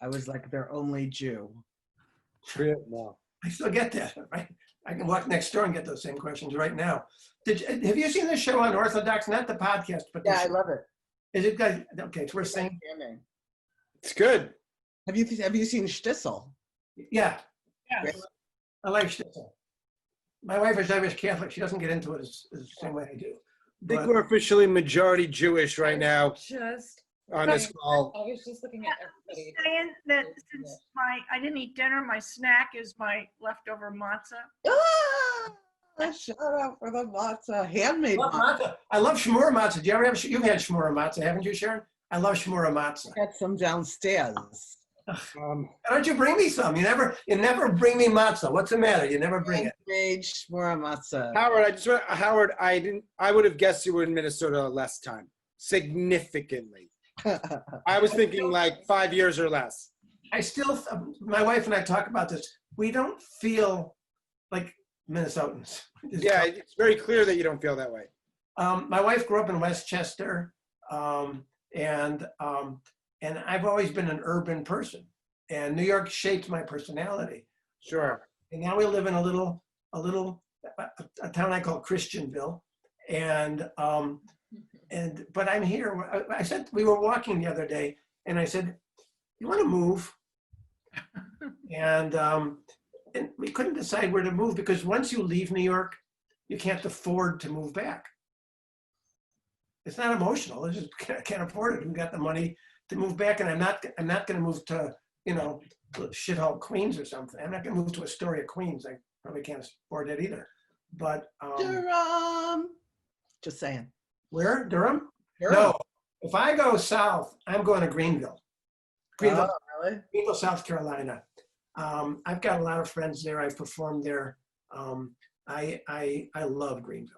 I was like their only Jew. No. I still get that, right? I can walk next door and get those same questions right now. Have you seen this show on Orthodox? Not the podcast, but yeah, I love it. Is it good? Okay, it's worth saying. It's good. Have you seen Shtisel? Yeah. I like Shtisel. My wife is Irish Catholic. She doesn't get into it the same way I do. I think we're officially majority Jewish right now Just on this call. I was just looking at everybody. Saying that since I didn't eat dinner, my snack is my leftover matzah. Shout out for the matzah, handmade matzah. I love shmura matzah. Do you ever have? You've had shmura matzah, haven't you, Sharon? I love shmura matzah. Got some downstairs. Why don't you bring me some? You never bring me matzah. What's the matter? You never bring it. Handmade shmura matzah. Howard, I would have guessed you were in Minnesota less time, significantly. I was thinking like 5 years or less. I still, my wife and I talk about this. We don't feel like Minnesotans. Yeah, it's very clear that you don't feel that way. My wife grew up in Westchester, and I've always been an urban person, and New York shaped my personality. Sure. And now we live in a town I call Christianville, but I'm here. I said, we were walking the other day, and I said, "You want to move?" and we couldn't decide where to move, because once you leave New York, you can't afford to move back. It's not emotional. I just can't afford it. We got the money to move back, and I'm not going to move to you know, shithole Queens or something. I'm not gonna move to Astoria, Queens. I probably can't afford that either. But Durham. Just saying. where? Durham? Durham. No. If I go south, I'm going to Greenville. Greenville, Oh, really? Greenville, South Carolina. I've got a lot of friends there. I've performed there. I love Greenville.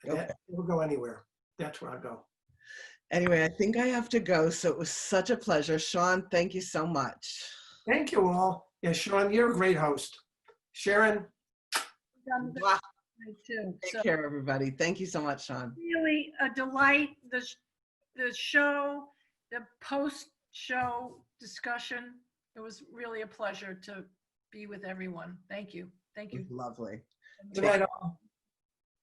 Okay. We'll go anywhere. That's where I go. Anyway, I think I have to go. So it was such a pleasure. Sean, thank you so much. Thank you all. Yeah, Sharon, you're a great host. Sharon. Wow. Too. Take So care, everybody. Thank you so much, Sean. really a delight. The show, the post-show discussion. It was really a pleasure to be with everyone. Thank you. Thank you. Lovely. Good night, all.